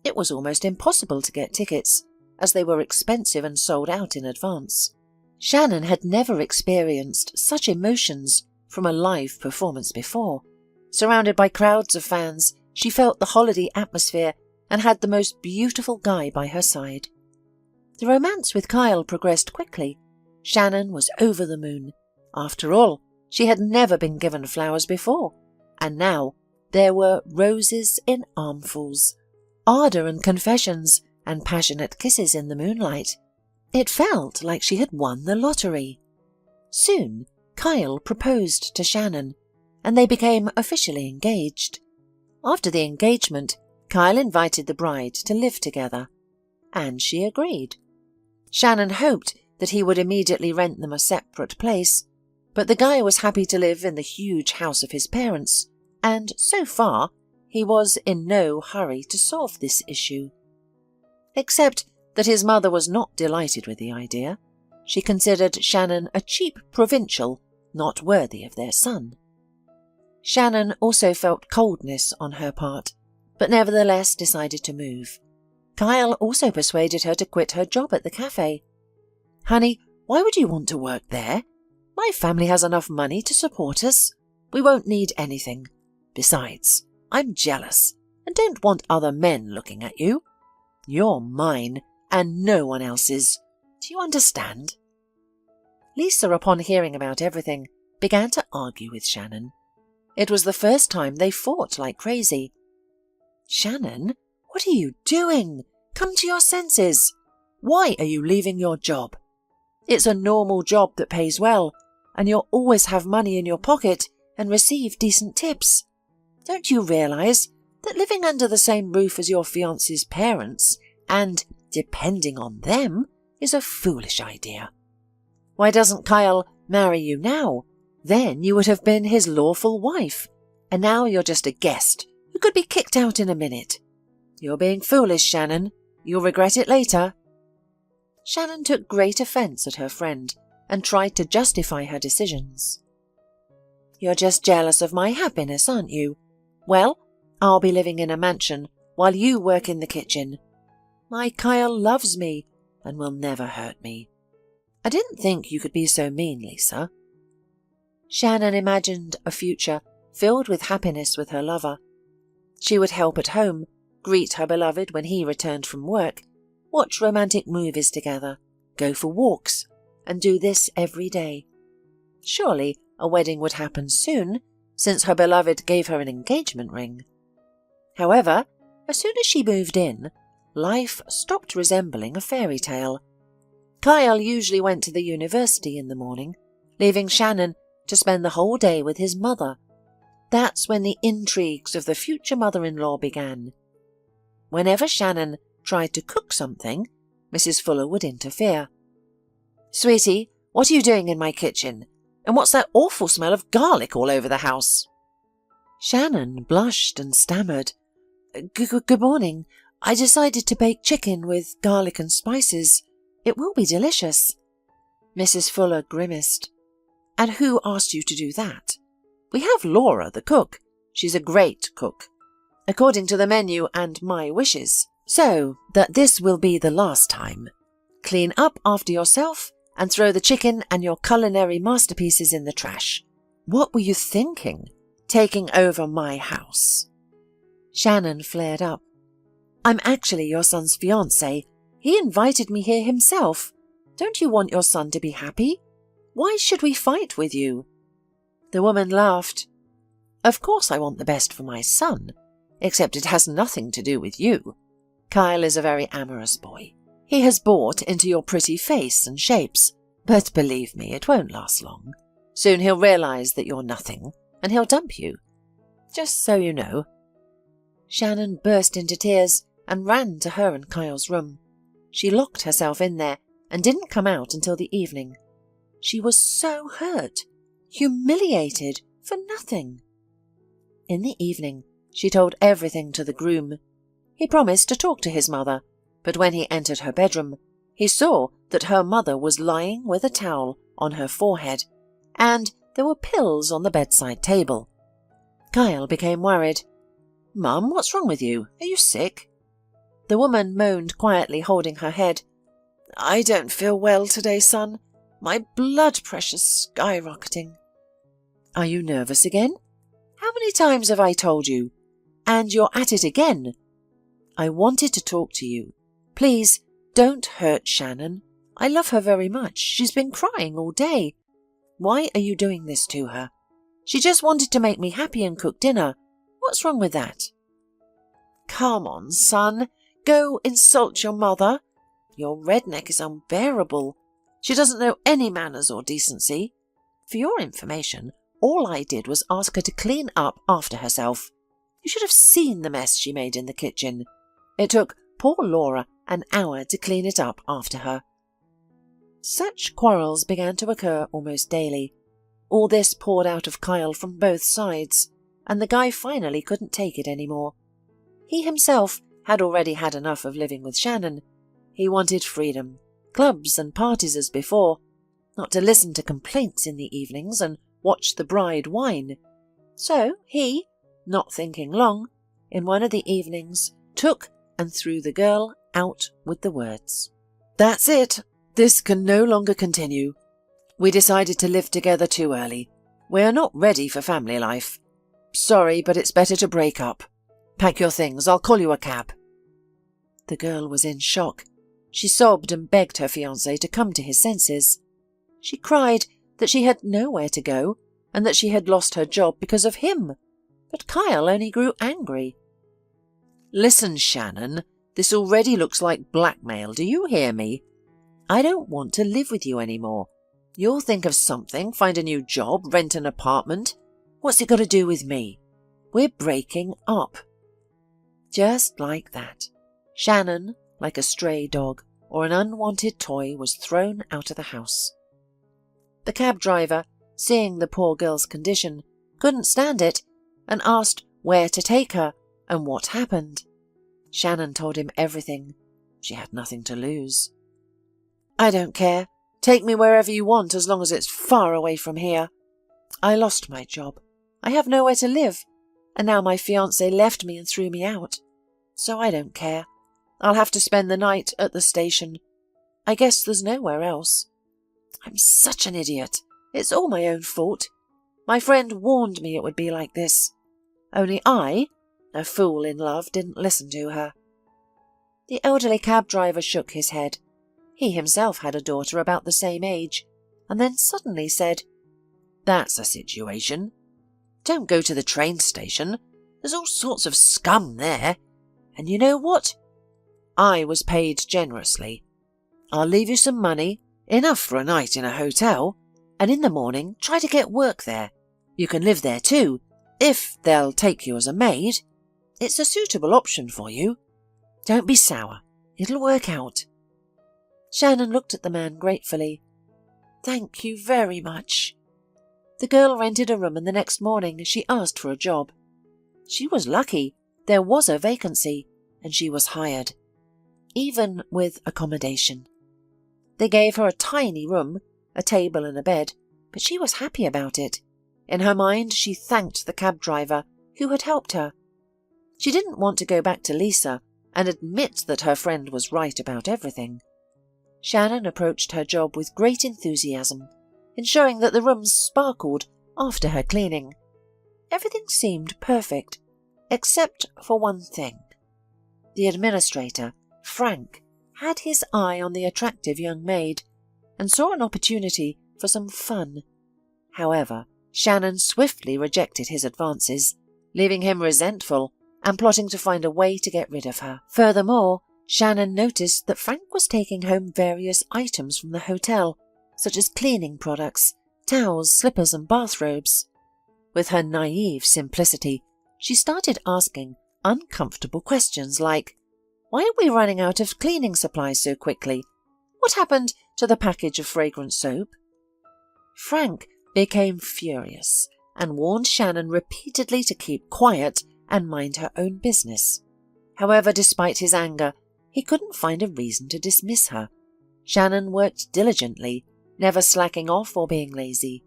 B: It was almost impossible to get tickets, as they were expensive and sold out in advance. Shannon had never experienced such emotions from a live performance before. Surrounded by crowds of fans, she felt the holiday atmosphere and had the most beautiful guy by her side. The romance with Kyle progressed quickly. Shannon was over the moon. After all, she had never been given flowers before, and now there were roses in armfuls, ardour and confessions, and passionate kisses in the moonlight. It felt like she had won the lottery. Soon, Kyle proposed to Shannon, and they became officially engaged. After the engagement, Kyle invited the bride to live together, and she agreed. Shannon hoped that he would immediately rent them a separate place, but the guy was happy to live in the huge house of his parents, and so far he was in no hurry to solve this issue. Except that his mother was not delighted with the idea. She considered Shannon a cheap provincial, not worthy of their son. Shannon also felt coldness on her part, but nevertheless decided to move. Kyle also persuaded her to quit her job at the cafe. "Honey, why would you want to work there? My family has enough money to support us. We won't need anything. Besides, I'm jealous and don't want other men looking at you. You're mine and no one else's. Do you understand?" Lisa, upon hearing about everything, began to argue with Shannon. It was the first time they fought like crazy. "Shannon, what are you doing? Come to your senses. Why are you leaving your job? It's a normal job that pays well, and you'll always have money in your pocket and receive decent tips. Don't you realise that living under the same roof as your fiancé's parents and depending on them is a foolish idea? Why doesn't Kyle marry you now? Then you would have been his lawful wife, and now you're just a guest who could be kicked out in a minute. You're being foolish, Shannon. You'll regret it later." Shannon took great offence at her friend and tried to justify her decisions. "You're just jealous of my happiness, aren't you? Well, I'll be living in a mansion while you work in the kitchen. My Kyle loves me and will never hurt me. I didn't think you could be so mean, Lisa." Shannon imagined a future filled with happiness with her lover. She would help at home, greet her beloved when he returned from work, watch romantic movies together, go for walks, and do this every day. Surely a wedding would happen soon, since her beloved gave her an engagement ring. However, as soon as she moved in, life stopped resembling a fairy tale. Kyle usually went to the university in the morning, leaving Shannon to spend the whole day with his mother. That's when the intrigues of the future mother-in-law began. Whenever Shannon tried to cook something, Mrs. Fuller would interfere. "Sweetie, what are you doing in my kitchen? And what's that awful smell of garlic all over the house?" Shannon blushed and stammered. Good morning. I decided to bake chicken with garlic and spices. It will be delicious." Mrs. Fuller grimaced. "And who asked you to do that? We have Laura, the cook. She's a great cook, according to the menu and my wishes. So that this will be the last time. Clean up after yourself and throw the chicken and your culinary masterpieces in the trash. What were you thinking, taking over my house?" Shannon flared up. "I'm actually your son's fiancé. He invited me here himself. Don't you want your son to be happy? Why should we fight with you?" The woman laughed. "Of course I want the best for my son, except it has nothing to do with you. Kyle is a very amorous boy. He has bought into your pretty face and shapes, but believe me, it won't last long. Soon he'll realize that you're nothing, and he'll dump you. Just so you know." Shannon burst into tears and ran to her and Kyle's room. She locked herself in there and didn't come out until the evening. She was so hurt, humiliated for nothing. In the evening, she told everything to the groom. He promised to talk to his mother, but when he entered her bedroom, he saw that her mother was lying with a towel on her forehead, and there were pills on the bedside table. Kyle became worried. "Mum, what's wrong with you? Are you sick?" The woman moaned quietly, holding her head. "I don't feel well today, son. My blood pressure's skyrocketing." "Are you nervous again? How many times have I told you? And you're at it again. I wanted to talk to you. Please, don't hurt Shannon. I love her very much. She's been crying all day. Why are you doing this to her? She just wanted to make me happy and cook dinner. What's wrong with that?" "Come on, son. Go insult your mother. Your redneck is unbearable. She doesn't know any manners or decency. For your information, all I did was ask her to clean up after herself. You should have seen the mess she made in the kitchen. It took poor Laura an hour to clean it up after her." Such quarrels began to occur almost daily. All this poured out of Kyle from both sides, and the guy finally couldn't take it anymore. He himself had already had enough of living with Shannon. He wanted freedom, clubs and parties as before, not to listen to complaints in the evenings and watch the bride whine. So he, not thinking long, in one of the evenings, took and threw the girl out with the words, "That's it. This can no longer continue. We decided to live together too early. We are not ready for family life. Sorry, but it's better to break up. Pack your things. I'll call you a cab." The girl was in shock. She sobbed and begged her fiancé to come to his senses. She cried that she had nowhere to go and that she had lost her job because of him. But Kyle only grew angry. "Listen, Shannon, this already looks like blackmail. Do you hear me? I don't want to live with you anymore. You'll think of something, find a new job, rent an apartment. What's it got to do with me? We're breaking up." Just like that, Shannon, like a stray dog or an unwanted toy, was thrown out of the house. The cab driver, seeing the poor girl's condition, couldn't stand it and asked where to take her and what happened. Shannon told him everything. She had nothing to lose. "I don't care. Take me wherever you want as long as it's far away from here. I lost my job. I have nowhere to live, and now my fiancé left me and threw me out. So I don't care. I'll have to spend the night at the station. I guess there's nowhere else. I'm such an idiot. It's all my own fault. My friend warned me it would be like this. Only I, a fool in love, didn't listen to her." The elderly cab driver shook his head. He himself had a daughter about the same age, and then suddenly said, "That's a situation. Don't go to the train station. There's all sorts of scum there. And you know what? I was paid generously. I'll leave you some money, enough for a night in a hotel, and in the morning try to get work there. You can live there too, if they'll take you as a maid. It's a suitable option for you. Don't be sour. It'll work out." Shannon looked at the man gratefully. "Thank you very much." The girl rented a room, and the next morning she asked for a job. She was lucky. There was a vacancy, and she was hired, even with accommodation. They gave her a tiny room, a table and a bed, but she was happy about it. In her mind, she thanked the cab driver who had helped her. She didn't want to go back to Lisa and admit that her friend was right about everything. Shannon approached her job with great enthusiasm, ensuring that the rooms sparkled after her cleaning. Everything seemed perfect, except for one thing. The administrator, Frank, had his eye on the attractive young maid and saw an opportunity for some fun. However, Shannon swiftly rejected his advances, leaving him resentful and plotting to find a way to get rid of her. Furthermore, Shannon noticed that Frank was taking home various items from the hotel, such as cleaning products, towels, slippers and bathrobes. With her naive simplicity, she started asking uncomfortable questions like, "Why are we running out of cleaning supplies so quickly? What happened to the package of fragrant soap?" Frank became furious and warned Shannon repeatedly to keep quiet and mind her own business. However, despite his anger, he couldn't find a reason to dismiss her. Shannon worked diligently, never slacking off or being lazy.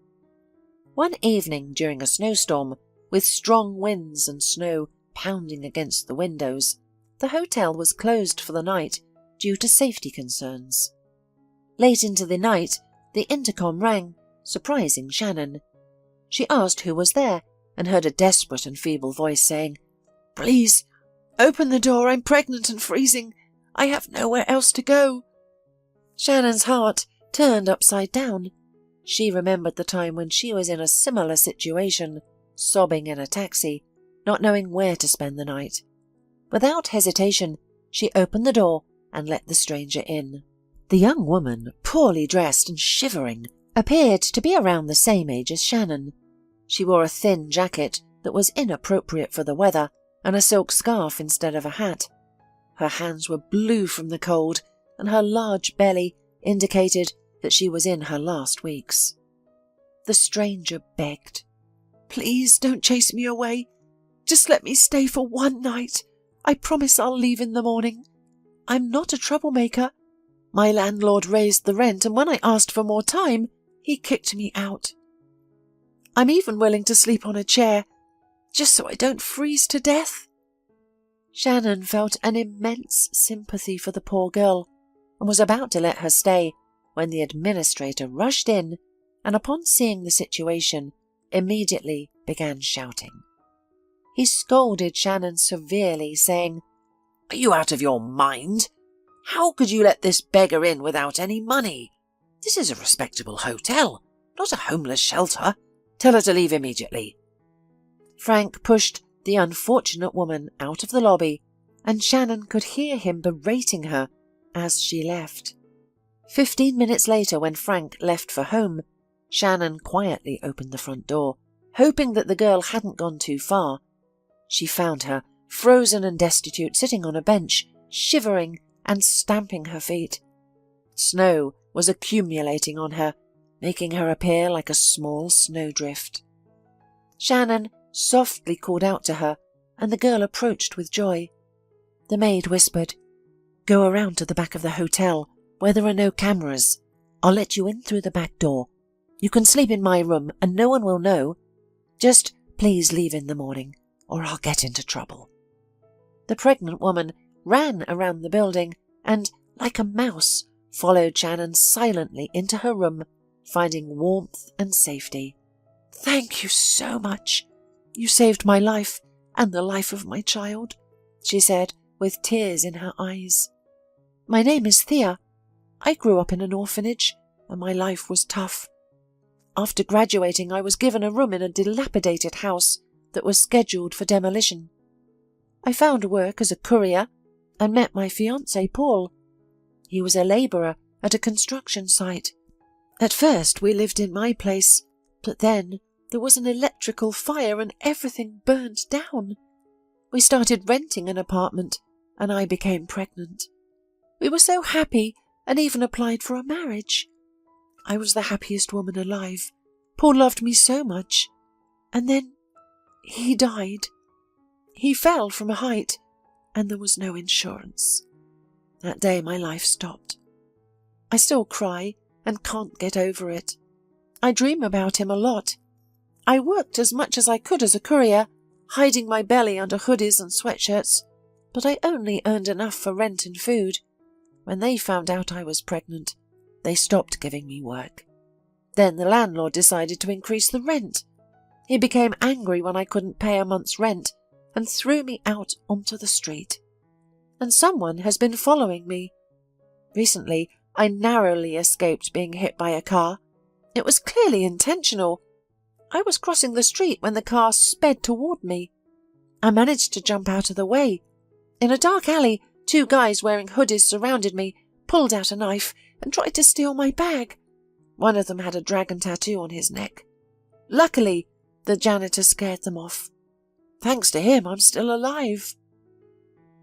B: One evening during a snowstorm, with strong winds and snow pounding against the windows, the hotel was closed for the night due to safety concerns. Late into the night, the intercom rang, surprising Shannon. She asked who was there and heard a desperate and feeble voice saying, "Please, open the door. I'm pregnant and freezing. I have nowhere else to go." Shannon's heart turned upside down. She remembered the time when she was in a similar situation, sobbing in a taxi, not knowing where to spend the night. Without hesitation, she opened the door and let the stranger in. The young woman, poorly dressed and shivering, appeared to be around the same age as Shannon. She wore a thin jacket that was inappropriate for the weather and a silk scarf instead of a hat. Her hands were blue from the cold, and her large belly indicated that she was in her last weeks. The stranger begged, "Please don't chase me away. Just let me stay for one night. I promise I'll leave in the morning. I'm not a troublemaker. My landlord raised the rent, and when I asked for more time, he kicked me out. I'm even willing to sleep on a chair, just so I don't freeze to death." Shannon felt an immense sympathy for the poor girl and was about to let her stay when the administrator rushed in and, upon seeing the situation, immediately began shouting. He scolded Shannon severely, saying, "Are you out of your mind? How could you let this beggar in without any money? This is a respectable hotel, not a homeless shelter. Tell her to leave immediately." Frank pushed the unfortunate woman out of the lobby, and Shannon could hear him berating her as she left. 15 minutes later, when Frank left for home, Shannon quietly opened the front door, hoping that the girl hadn't gone too far. She found her, frozen and destitute, sitting on a bench, shivering and stamping her feet. Snow was accumulating on her, making her appear like a small snowdrift. Shannon softly called out to her, and the girl approached with joy. The maid whispered, "Go around to the back of the hotel, where there are no cameras. I'll let you in through the back door. You can sleep in my room and no one will know. Just please leave in the morning, or I'll get into trouble." The pregnant woman ran around the building and, like a mouse, followed Shannon silently into her room, finding warmth and safety. "Thank you so much. You saved my life and the life of my child," she said, with tears in her eyes. "My name is Thea. I grew up in an orphanage, and my life was tough. After graduating, I was given a room in a dilapidated house that was scheduled for demolition. I found work as a courier and met my fiancé, Paul. He was a labourer at a construction site. At first, we lived in my place, but then there was an electrical fire and everything burned down. We started renting an apartment, and I became pregnant. We were so happy and even applied for a marriage. I was the happiest woman alive. Paul loved me so much. And then he died. He fell from a height, and there was no insurance. That day my life stopped. I still cry and can't get over it. I dream about him a lot. I worked as much as I could as a courier, hiding my belly under hoodies and sweatshirts, but I only earned enough for rent and food. When they found out I was pregnant, they stopped giving me work. Then the landlord decided to increase the rent. He became angry when I couldn't pay a month's rent and threw me out onto the street. And someone has been following me. Recently, I narrowly escaped being hit by a car. It was clearly intentional. I was crossing the street when the car sped toward me. I managed to jump out of the way. In a dark alley, 2 guys wearing hoodies surrounded me, pulled out a knife, and tried to steal my bag. One of them had a dragon tattoo on his neck. Luckily, the janitor scared them off. Thanks to him, I'm still alive.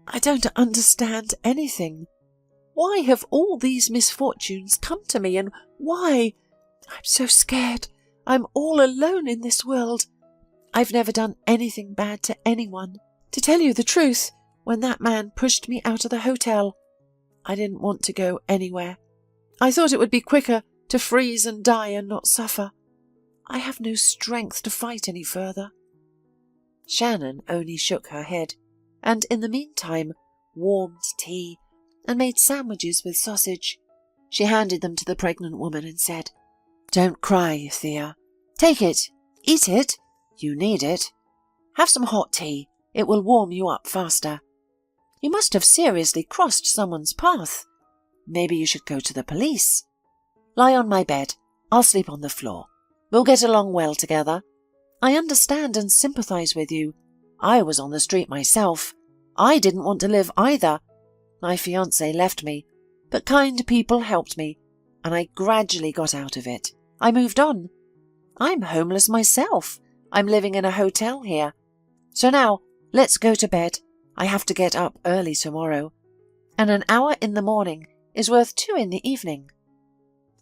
B: I don't understand anything. Why have all these misfortunes come to me, and why? I'm so scared. I'm all alone in this world. I've never done anything bad to anyone. To tell you the truth, when that man pushed me out of the hotel, I didn't want to go anywhere. I thought it would be quicker to freeze and die and not suffer. I have no strength to fight any further." Shannon only shook her head, and in the meantime warmed tea and made sandwiches with sausage. She handed them to the pregnant woman and said, "Don't cry, Thea. Take it. Eat it. You need it. Have some hot tea. It will warm you up faster. You must have seriously crossed someone's path. Maybe you should go to the police. Lie on my bed. I'll sleep on the floor. We'll get along well together. I understand and sympathize with you. I was on the street myself. I didn't want to live either. My fiancé left me, but kind people helped me, and I gradually got out of it. I moved on. I'm homeless myself. I'm living in a hotel here. So now, let's go to bed. I have to get up early tomorrow, and an hour in the morning is worth 2 in the evening.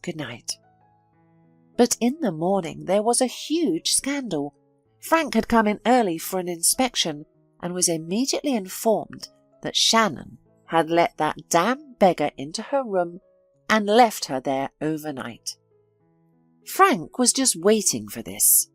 B: Good night." But in the morning there was a huge scandal. Frank had come in early for an inspection and was immediately informed that Shannon had let that damn beggar into her room and left her there overnight. Frank was just waiting for this.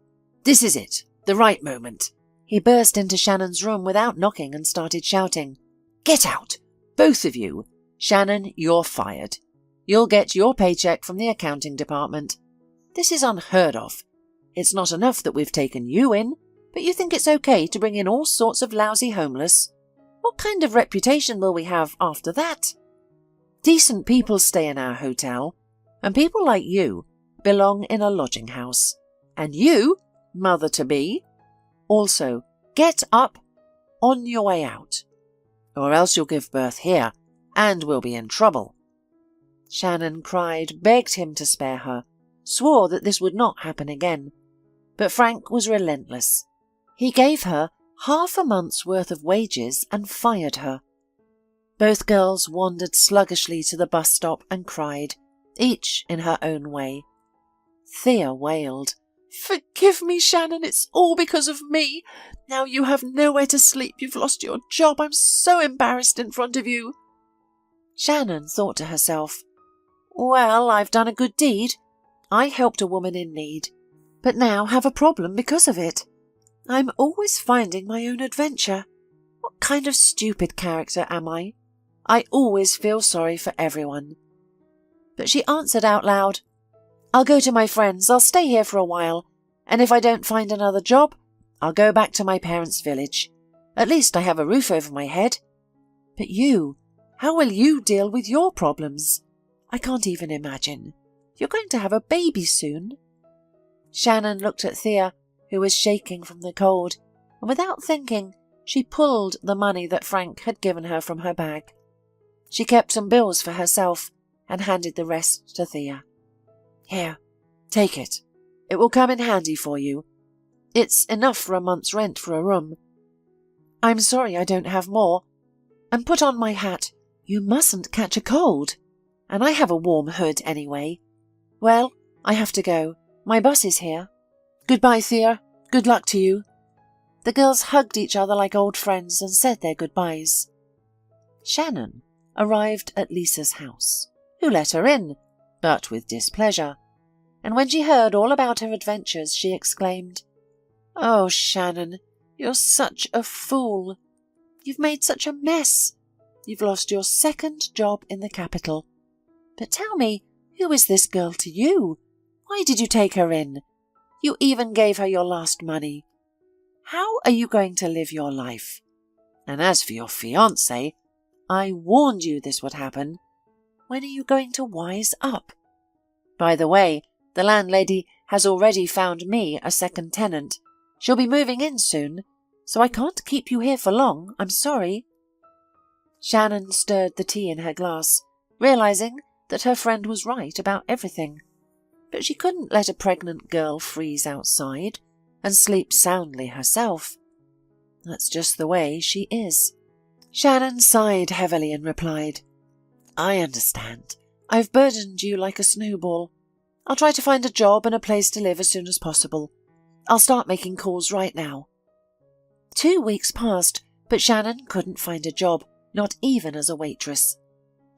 B: This is it, the right moment. He burst into Shannon's room without knocking and started shouting, "Get out, both of you! Shannon, you're fired. You'll get your paycheck from the accounting department. This is unheard of. It's not enough that we've taken you in, but you think it's okay to bring in all sorts of lousy homeless? What kind of reputation will we have after that? Decent people stay in our hotel. and people like you belong in a lodging house. And you, mother-to-be, also get up on your way out, or else you'll give birth here and we'll be in trouble." Shannon cried, begged him to spare her, swore that this would not happen again. But Frank was relentless. He gave her half a month's worth of wages and fired her. Both girls wandered sluggishly to the bus stop and cried, each in her own way. Thea wailed, "Forgive me, Shannon, it's all because of me. Now you have nowhere to sleep, you've lost your job, I'm so embarrassed in front of you." Shannon thought to herself, "Well, I've done a good deed. I helped a woman in need, but now have a problem because of it. I'm always finding my own adventure. What kind of stupid character am I? I always feel sorry for everyone." But she answered out loud, "I'll go to my friends, I'll stay here for a while, and if I don't find another job, I'll go back to my parents' village. At least I have a roof over my head. But you, how will you deal with your problems? I can't even imagine. You're going to have a baby soon." Shannon looked at Thea, who was shaking from the cold, and without thinking, she pulled the money that Frank had given her from her bag. She kept some bills for herself and handed the rest to Thea. "Here, take it. It will come in handy for you. It's enough for a month's rent for a room. I'm sorry I don't have more. And put on my hat. You mustn't catch a cold. And I have a warm hood anyway. Well, I have to go. My bus is here. Goodbye, Thea. Good luck to you." The girls hugged each other like old friends and said their goodbyes. Shannon arrived at Lisa's house, who let her in, but with displeasure. And when she heard all about her adventures, she exclaimed, "Oh, Shannon, you're such a fool. You've made such a mess. You've lost your second job in the capital. But tell me, who is this girl to you? Why did you take her in? You even gave her your last money. How are you going to live your life? And as for your fiancé, I warned you this would happen. When are you going to wise up? By the way, the landlady has already found me a second tenant. She'll be moving in soon, so I can't keep you here for long, I'm sorry." Shannon stirred the tea in her glass, realizing that her friend was right about everything. But she couldn't let a pregnant girl freeze outside and sleep soundly herself. That's just the way she is. Shannon sighed heavily and replied, "I understand. I've burdened you like a snowball. I'll try to find a job and a place to live as soon as possible. I'll start making calls right now." 2 weeks passed, but Shannon couldn't find a job, not even as a waitress.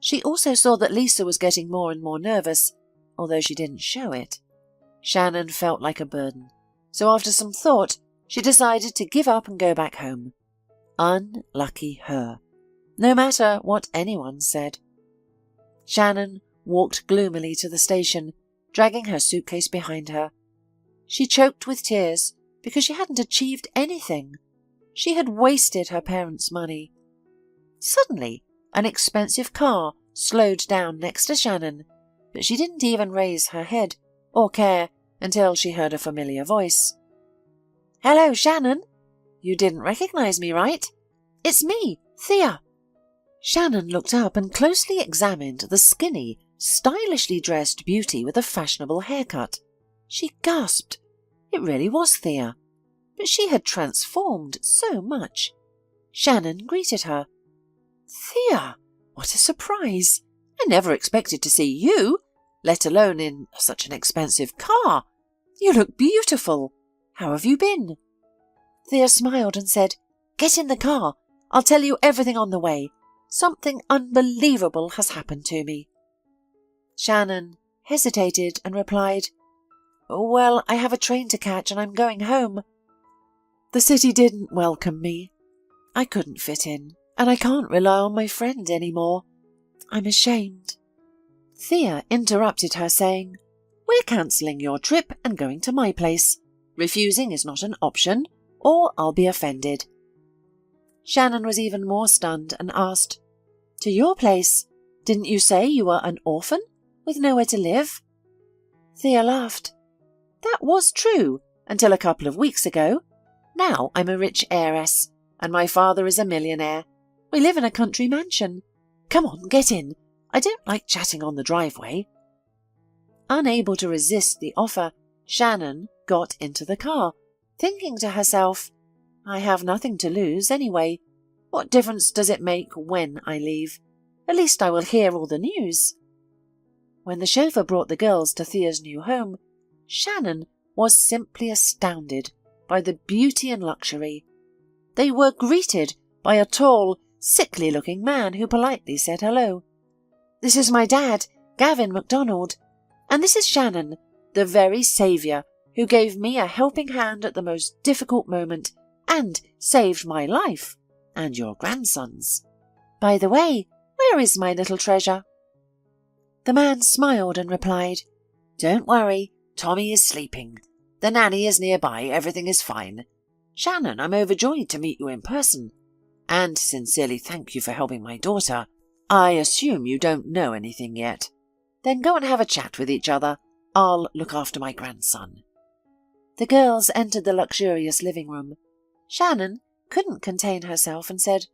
B: She also saw that Lisa was getting more and more nervous, although she didn't show it. Shannon felt like a burden, so after some thought, she decided to give up and go back home. Unlucky her, no matter what anyone said. Shannon walked gloomily to the station, dragging her suitcase behind her. She choked with tears because she hadn't achieved anything. She had wasted her parents' money. Suddenly, an expensive car slowed down next to Shannon, but she didn't even raise her head or care until she heard a familiar voice. "Hello, Shannon. You didn't recognize me, right? It's me, Thea." Shannon looked up and closely examined the skinny, stylishly dressed beauty with a fashionable haircut. She gasped. It really was Thea. But she had transformed so much. Shannon greeted her. "Thea, what a surprise. I never expected to see you, let alone in such an expensive car. You look beautiful. How have you been?" Thea smiled and said, "Get in the car. I'll tell you everything on the way. Something unbelievable has happened to me." Shannon hesitated and replied, "Well, I have a train to catch and I'm going home. The city didn't welcome me. I couldn't fit in, and I can't rely on my friend anymore. I'm ashamed." Thea interrupted her, saying, "We're cancelling your trip and going to my place. Refusing is not an option, or I'll be offended." Shannon was even more stunned and asked, "To your place? Didn't you say you were an orphan? with nowhere to live. Thea laughed. That was true, until a couple of weeks ago. Now I'm a rich heiress, and my father is a millionaire. We live in a country mansion. Come on, get in. I don't like chatting on the driveway. Unable to resist the offer, Shannon got into the car, thinking to herself, I have nothing to lose anyway. What difference does it make when I leave? At least I will hear all the news. When the chauffeur brought the girls to Thea's new home, Shannon was simply astounded by the beauty and luxury. They were greeted by a tall, sickly-looking man who politely said hello. This is my dad, Gavin MacDonald, and this is Shannon, the very saviour who gave me a helping hand at the most difficult moment and saved my life and your grandson's. By the way, where is my little treasure? The man smiled and replied, Don't worry, Tommy is sleeping. The nanny is nearby, everything is fine. Shannon, I'm overjoyed to meet you in person, and sincerely thank you for helping my daughter. I assume you don't know anything yet. Then go and have a chat with each other. I'll look after my grandson. The girls entered the luxurious living room. Shannon couldn't contain herself and said,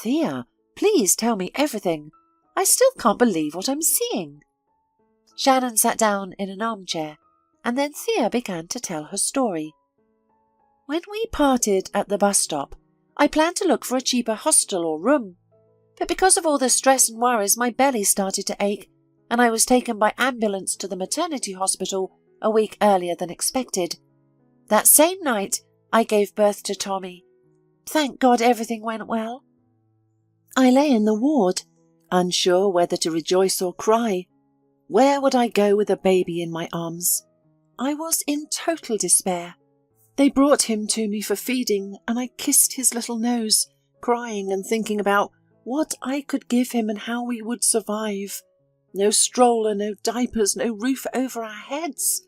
B: Thea, please tell me everything. I still can't believe what I'm seeing. Shannon sat down in an armchair, and then Thea began to tell her story. When we parted at the bus stop, I planned to look for a cheaper hostel or room. But because of all the stress and worries, my belly started to ache, and I was taken by ambulance to the maternity hospital a week earlier than expected. That same night, I gave birth to Tommy. Thank God everything went well. I lay in the ward, unsure whether to rejoice or cry. Where would I go with a baby in my arms? I was in total despair. They brought him to me for feeding, and I kissed his little nose, crying and thinking about what I could give him and how we would survive. No stroller, no diapers, no roof over our heads.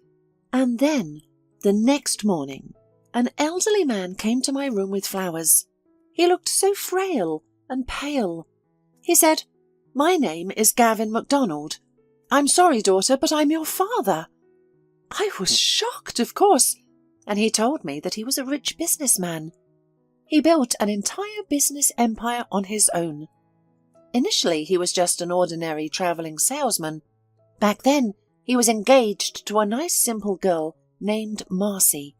B: And then, the next morning, an elderly man came to my room with flowers. He looked so frail and pale. He said, My name is Gavin MacDonald. I'm sorry, daughter, but I'm your father. I was shocked, of course, and he told me that he was a rich businessman. He built an entire business empire on his own. Initially, he was just an ordinary travelling salesman. Back then, he was engaged to a nice simple girl named Marcy.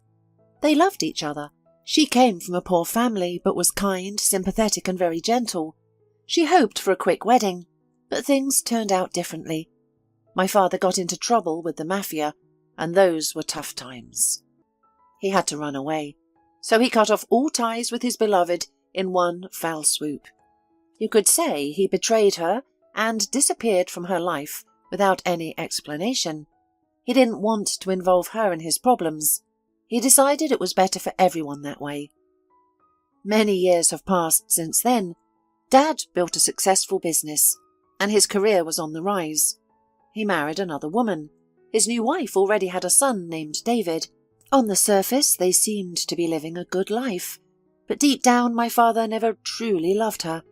B: They loved each other. She came from a poor family, but was kind, sympathetic, and very gentle. She hoped for a quick wedding, but things turned out differently. My father got into trouble with the mafia, and those were tough times. He had to run away, so he cut off all ties with his beloved in one foul swoop. You could say he betrayed her and disappeared from her life without any explanation. He didn't want to involve her in his problems. He decided it was better for everyone that way. Many years have passed since then. Dad built a successful business, and his career was on the rise. He married another woman. His new wife already had a son named David. On the surface, they seemed to be living a good life, but deep down my father never truly loved her.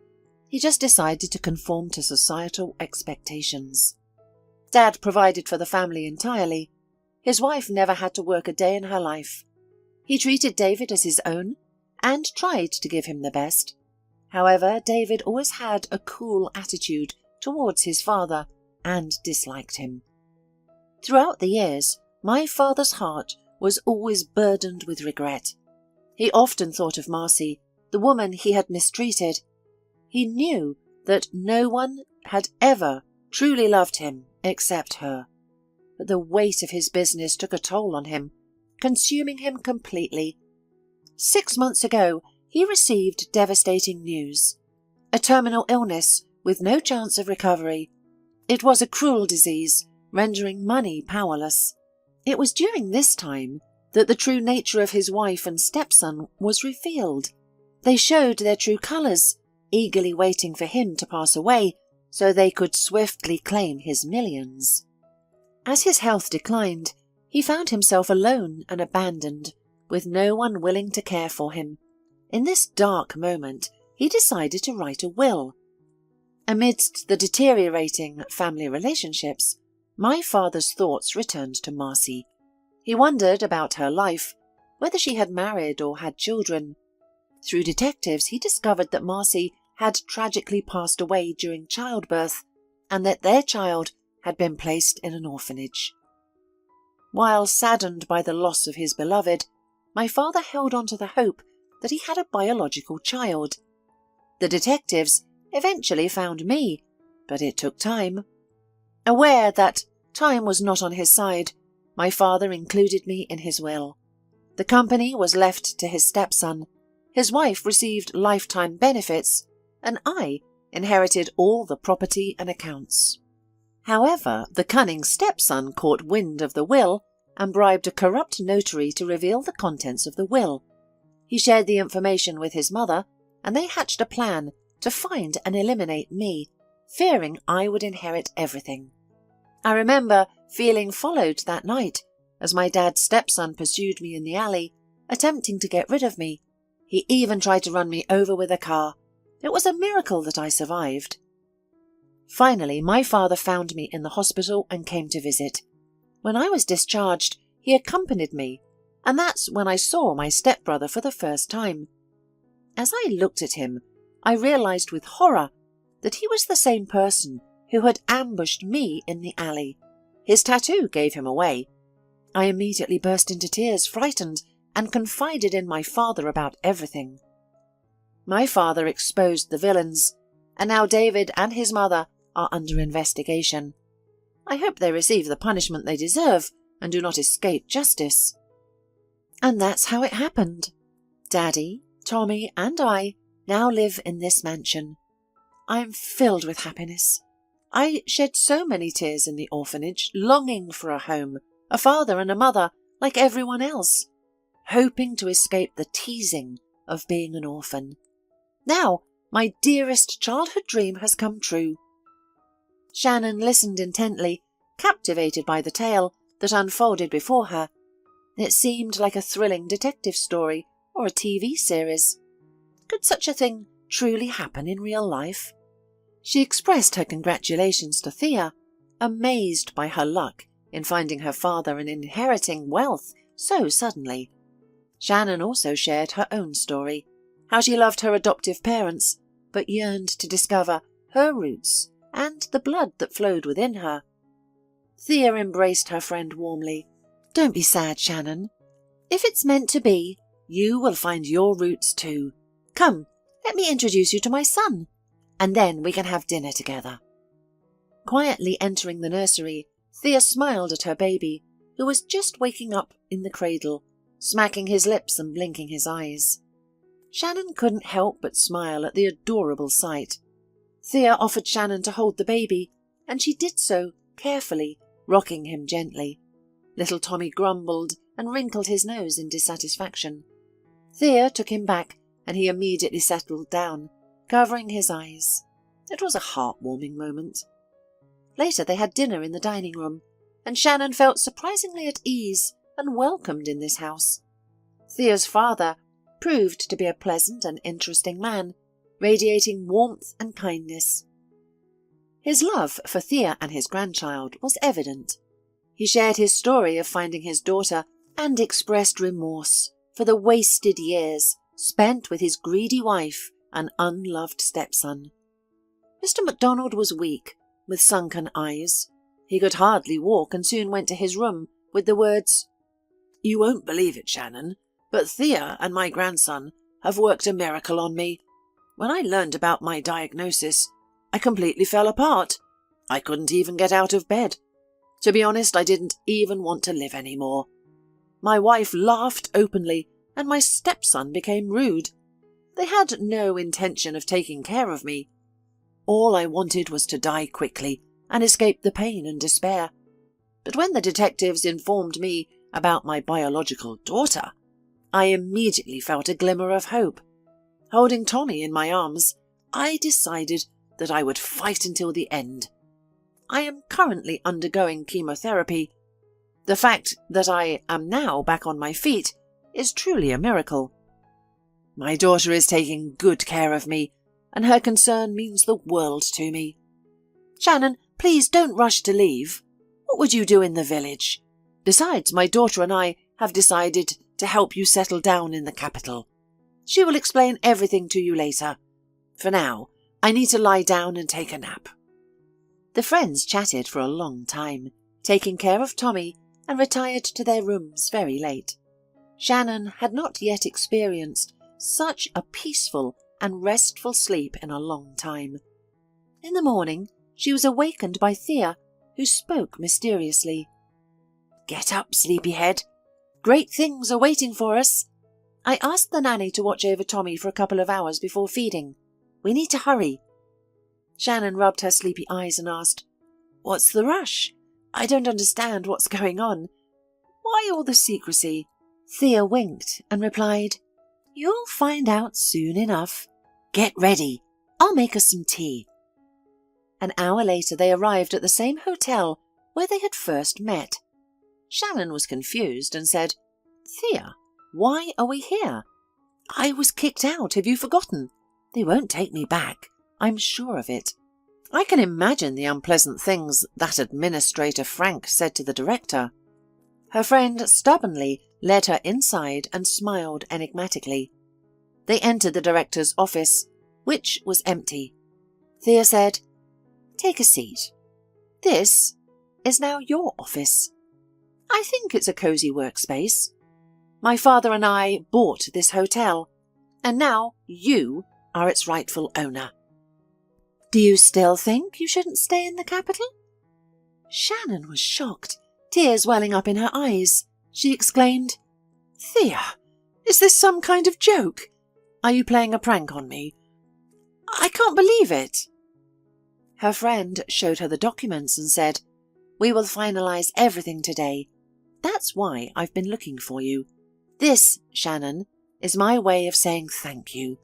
B: He just decided to conform to societal expectations. Dad provided for the family entirely. His wife never had to work a day in her life. He treated David as his own and tried to give him the best. However, David always had a cool attitude towards his father and disliked him. Throughout the years, my father's heart was always burdened with regret. He often thought of Marcy, the woman he had mistreated. He knew that no one had ever truly loved him except her. But the weight of his business took a toll on him, consuming him completely. 6 months ago, he received devastating news. A terminal illness with no chance of recovery. It was a cruel disease, rendering money powerless. It was during this time that the true nature of his wife and stepson was revealed. They showed their true colours, eagerly waiting for him to pass away so they could swiftly claim his millions. As his health declined, he found himself alone and abandoned, with no one willing to care for him. In this dark moment, he decided to write a will. Amidst the deteriorating family relationships, My father's thoughts returned to Marcy. He wondered about her life, whether she had married or had children. Through detectives, he discovered that Marcy had tragically passed away during childbirth and that their child had been placed in an orphanage. While saddened by the loss of his beloved, my father held on to the hope that he had a biological child. The detectives eventually found me, but it took time. Aware that time was not on his side, my father included me in his will. The company was left to his stepson, his wife received lifetime benefits, and I inherited all the property and accounts. However, the cunning stepson caught wind of the will and bribed a corrupt notary to reveal the contents of the will. He shared the information with his mother, and they hatched a plan to find and eliminate me, fearing I would inherit everything. I remember feeling followed that night as my dad's stepson pursued me in the alley, attempting to get rid of me. He even tried to run me over with a car. It was a miracle that I survived. Finally, my father found me in the hospital and came to visit. When I was discharged, he accompanied me, and that's when I saw my stepbrother for the first time. As I looked at him, I realized with horror that he was the same person who had ambushed me in the alley. His tattoo gave him away. I immediately burst into tears, frightened, and confided in my father about everything. My father exposed the villains, and now David and his mother are under investigation. I hope they receive the punishment they deserve and do not escape justice. And that's how it happened. Daddy, Tommy, and I now live in this mansion. I am filled with happiness. I shed so many tears in the orphanage, longing for a home, a father and a mother like everyone else, hoping to escape the teasing of being an orphan. Now, my dearest childhood dream has come true. Shannon listened intently, captivated by the tale that unfolded before her. It seemed like a thrilling detective story or a TV series. Could such a thing truly happen in real life? She expressed her congratulations to Thea, amazed by her luck in finding her father and inheriting wealth so suddenly. Shannon also shared her own story, how she loved her adoptive parents, but yearned to discover her roots and the blood that flowed within her. Thea embraced her friend warmly. Don't be sad, Shannon. If it's meant to be, you will find your roots too. Come, let me introduce you to my son, and then we can have dinner together. Quietly entering the nursery, Thea smiled at her baby, who was just waking up in the cradle, smacking his lips and blinking his eyes. Shannon couldn't help but smile at the adorable sight. Thea offered Shannon to hold the baby, and she did so carefully, rocking him gently. Little Tommy grumbled and wrinkled his nose in dissatisfaction. Thea took him back, and he immediately settled down, covering his eyes. It was a heartwarming moment. Later they had dinner in the dining room, and Shannon felt surprisingly at ease and welcomed in this house. Thea's father proved to be a pleasant and interesting man, radiating warmth and kindness. His love for Thea and his grandchild was evident. He shared his story of finding his daughter and expressed remorse for the wasted years spent with his greedy wife and unloved stepson. Mr. MacDonald was weak, with sunken eyes. He could hardly walk and soon went to his room with the words, "You won't believe it, Shannon, but Thea and my grandson have worked a miracle on me. When I learned about my diagnosis, I completely fell apart. I couldn't even get out of bed. To be honest, I didn't even want to live anymore. My wife laughed openly, and my stepson became rude. They had no intention of taking care of me. All I wanted was to die quickly and escape the pain and despair. But when the detectives informed me about my biological daughter, I immediately felt a glimmer of hope. Holding Tommy in my arms, I decided that I would fight until the end. I am currently undergoing chemotherapy. The fact that I am now back on my feet is truly a miracle. My daughter is taking good care of me, and her concern means the world to me. Shannon, please don't rush to leave. What would you do in the village? Besides, my daughter and I have decided to help you settle down in the capital. She will explain everything to you later. For now, I need to lie down and take a nap." The friends chatted for a long time, taking care of Tommy, and retired to their rooms very late. Shannon had not yet experienced such a peaceful and restful sleep in a long time. In the morning, she was awakened by Thea, who spoke mysteriously. "Get up, sleepyhead. Great things are waiting for us. I asked the nanny to watch over Tommy for a couple of hours before feeding. We need to hurry." Shannon rubbed her sleepy eyes and asked, "What's the rush? I don't understand what's going on. Why all the secrecy?" Thea winked and replied, "You'll find out soon enough. Get ready. I'll make us some tea." An hour later they arrived at the same hotel where they had first met. Shannon was confused and said, "Thea, why are we here? I was kicked out. Have you forgotten? They won't take me back. I'm sure of it." I can imagine the unpleasant things that Administrator Frank said to the director. Her friend stubbornly led her inside and smiled enigmatically. They entered the director's office, which was empty. Thea said, "Take a seat. This is now your office. I think it's a cozy workspace. My father and I bought this hotel, and now you are its rightful owner. Do you still think you shouldn't stay in the capital?" Shannon was shocked, tears welling up in her eyes. She exclaimed, "Thea, is this some kind of joke? Are you playing a prank on me? I can't believe it." Her friend showed her the documents and said, "We will finalize everything today. That's why I've been looking for you. This, Shannon, is my way of saying thank you.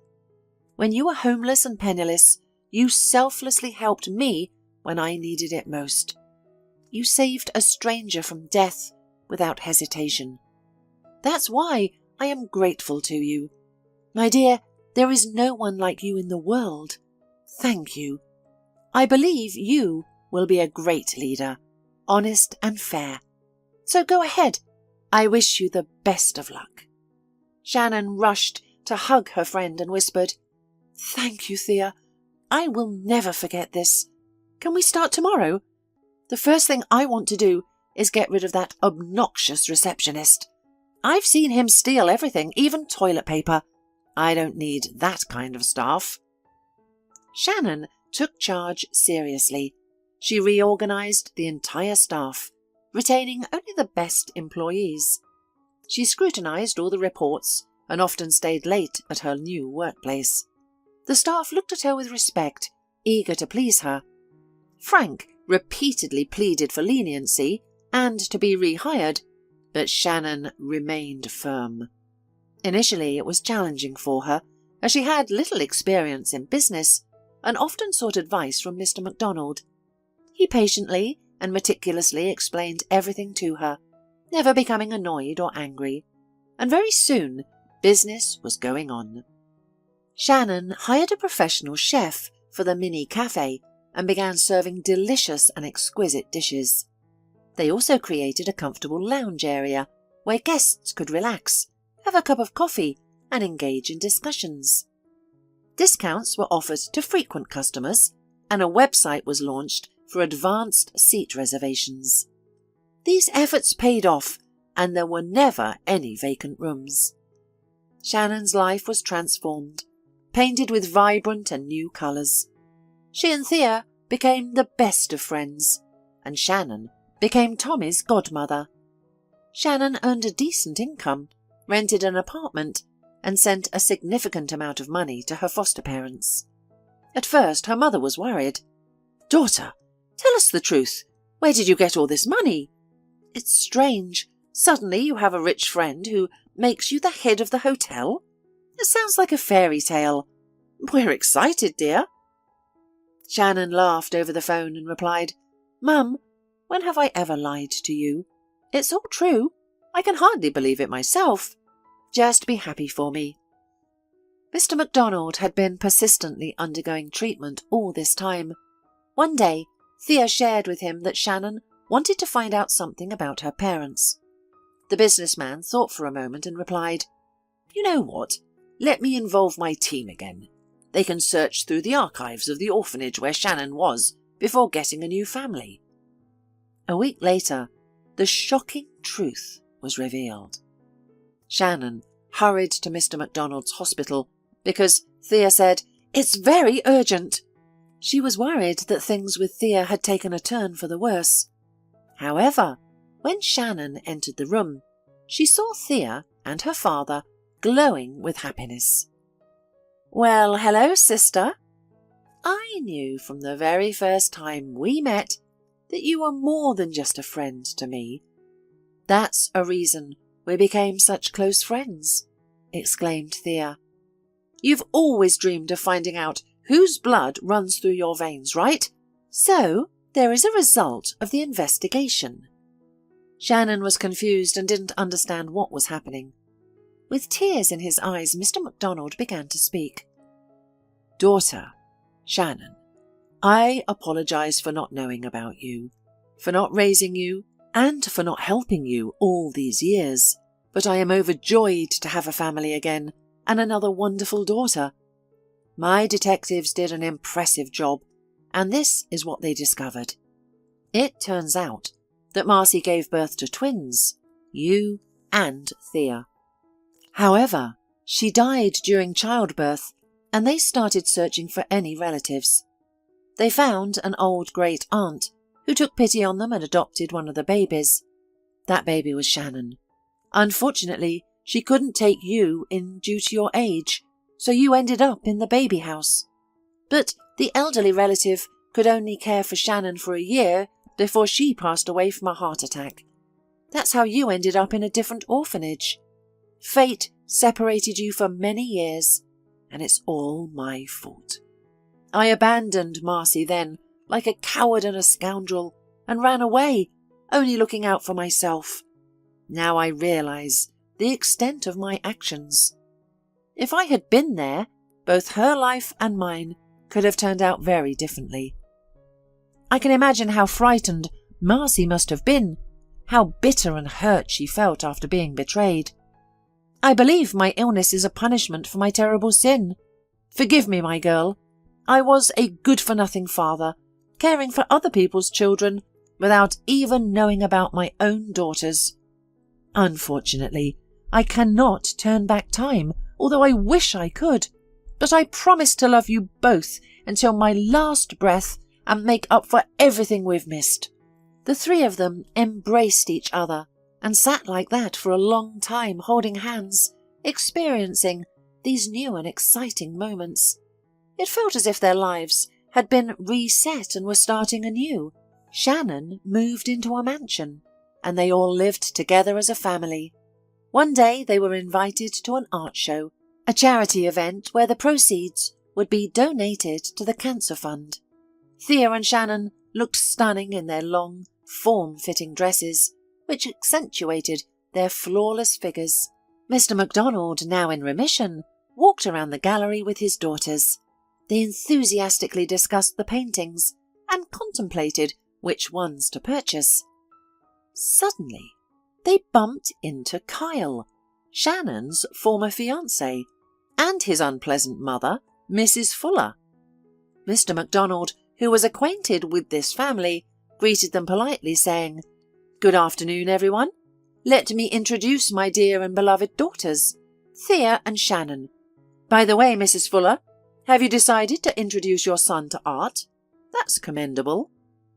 B: When you were homeless and penniless, you selflessly helped me when I needed it most. You saved a stranger from death without hesitation. That's why I am grateful to you. My dear, there is no one like you in the world. Thank you. I believe you will be a great leader, honest and fair. So go ahead. I wish you the best of luck." Shannon rushed to hug her friend and whispered, "Thank you, Thea. I will never forget this. Can we start tomorrow? The first thing I want to do is get rid of that obnoxious receptionist. I've seen him steal everything, even toilet paper. I don't need that kind of staff." Shannon took charge seriously. She reorganized the entire staff, retaining only the best employees. She scrutinized all the reports and often stayed late at her new workplace. The staff looked at her with respect, eager to please her. Frank repeatedly pleaded for leniency and to be rehired, but Shannon remained firm. Initially it was challenging for her, as she had little experience in business and often sought advice from Mr. MacDonald. He patiently and meticulously explained everything to her, never becoming annoyed or angry, and very soon business was going on. Shannon hired a professional chef for the mini cafe and began serving delicious and exquisite dishes. They also created a comfortable lounge area where guests could relax, have a cup of coffee, and engage in discussions. Discounts were offered to frequent customers, and a website was launched for advanced seat reservations. These efforts paid off, and there were never any vacant rooms. Shannon's life was transformed, painted with vibrant and new colours. She and Thea became the best of friends, and Shannon became Tommy's godmother. Shannon earned a decent income, rented an apartment, and sent a significant amount of money to her foster parents. At first her mother was worried. "Daughter, tell us the truth. Where did you get all this money? It's strange. Suddenly you have a rich friend who makes you the head of the hotel. It sounds like a fairy tale. We're excited, dear." Shannon laughed over the phone and replied, "Mum, when have I ever lied to you? It's all true. I can hardly believe it myself. Just be happy for me." Mr. MacDonald had been persistently undergoing treatment all this time. One day, Thea shared with him that Shannon wanted to find out something about her parents. The businessman thought for a moment and replied, "You know what? Let me involve my team again. They can search through the archives of the orphanage where Shannon was before getting a new family." A week later, the shocking truth was revealed. Shannon hurried to Mr. MacDonald's hospital because Thea said, "It's very urgent." She was worried that things with Thea had taken a turn for the worse. However, when Shannon entered the room, she saw Thea and her father glowing with happiness. "Well, hello, sister. I knew from the very first time we met that you were more than just a friend to me. That's a reason we became such close friends," exclaimed Thea. "You've always dreamed of finding out whose blood runs through your veins, right? So there is a result of the investigation." Shannon was confused and didn't understand what was happening. With tears in his eyes, Mr. MacDonald began to speak. "Daughter, Shannon, I apologize for not knowing about you, for not raising you, and for not helping you all these years, but I am overjoyed to have a family again and another wonderful daughter. My detectives did an impressive job, and this is what they discovered. It turns out that Marcy gave birth to twins, you and Thea. However, she died during childbirth, and they started searching for any relatives. They found an old great-aunt who took pity on them and adopted one of the babies. That baby was Shannon. Unfortunately, she couldn't take you in due to your age, so you ended up in the baby house. But the elderly relative could only care for Shannon for a year before she passed away from a heart attack. That's how you ended up in a different orphanage. Fate separated you for many years, and it's all my fault. I abandoned Marcy then, like a coward and a scoundrel, and ran away, only looking out for myself. Now I realize the extent of my actions. If I had been there, both her life and mine could have turned out very differently. I can imagine how frightened Marcy must have been, how bitter and hurt she felt after being betrayed. I believe my illness is a punishment for my terrible sin. Forgive me, my girl. I was a good-for-nothing father, caring for other people's children without even knowing about my own daughters. Unfortunately, I cannot turn back time, although I wish I could, but I promise to love you both until my last breath and make up for everything we've missed." The three of them embraced each other and sat like that for a long time, holding hands, experiencing these new and exciting moments. It felt as if their lives had been reset and were starting anew. Shannon moved into a mansion, and they all lived together as a family. One day they were invited to an art show, a charity event where the proceeds would be donated to the Cancer Fund. Thea and Shannon looked stunning in their long, form-fitting dresses, which accentuated their flawless figures. Mr. MacDonald, now in remission, walked around the gallery with his daughters. They enthusiastically discussed the paintings and contemplated which ones to purchase. Suddenly, they bumped into Kyle, Shannon's former fiancé, and his unpleasant mother, Mrs. Fuller. Mr. MacDonald, who was acquainted with this family, greeted them politely, saying, "Good afternoon, everyone. Let me introduce my dear and beloved daughters, Thea and Shannon. By the way, Mrs. Fuller, have you decided to introduce your son to art? That's commendable.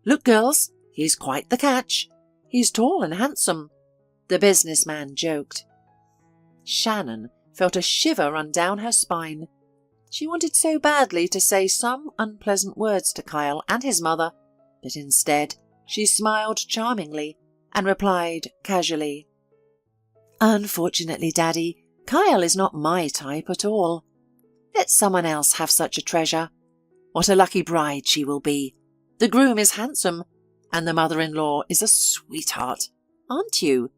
B: Look, girls, he's quite the catch. He's tall and handsome." The businessman joked. Shannon felt a shiver run down her spine. She wanted so badly to say some unpleasant words to Kyle and his mother, but instead she smiled charmingly and replied casually, "Unfortunately, Daddy, Kyle is not my type at all. Let someone else have such a treasure. What a lucky bride she will be. The groom is handsome, and the mother-in-law is a sweetheart, aren't you?"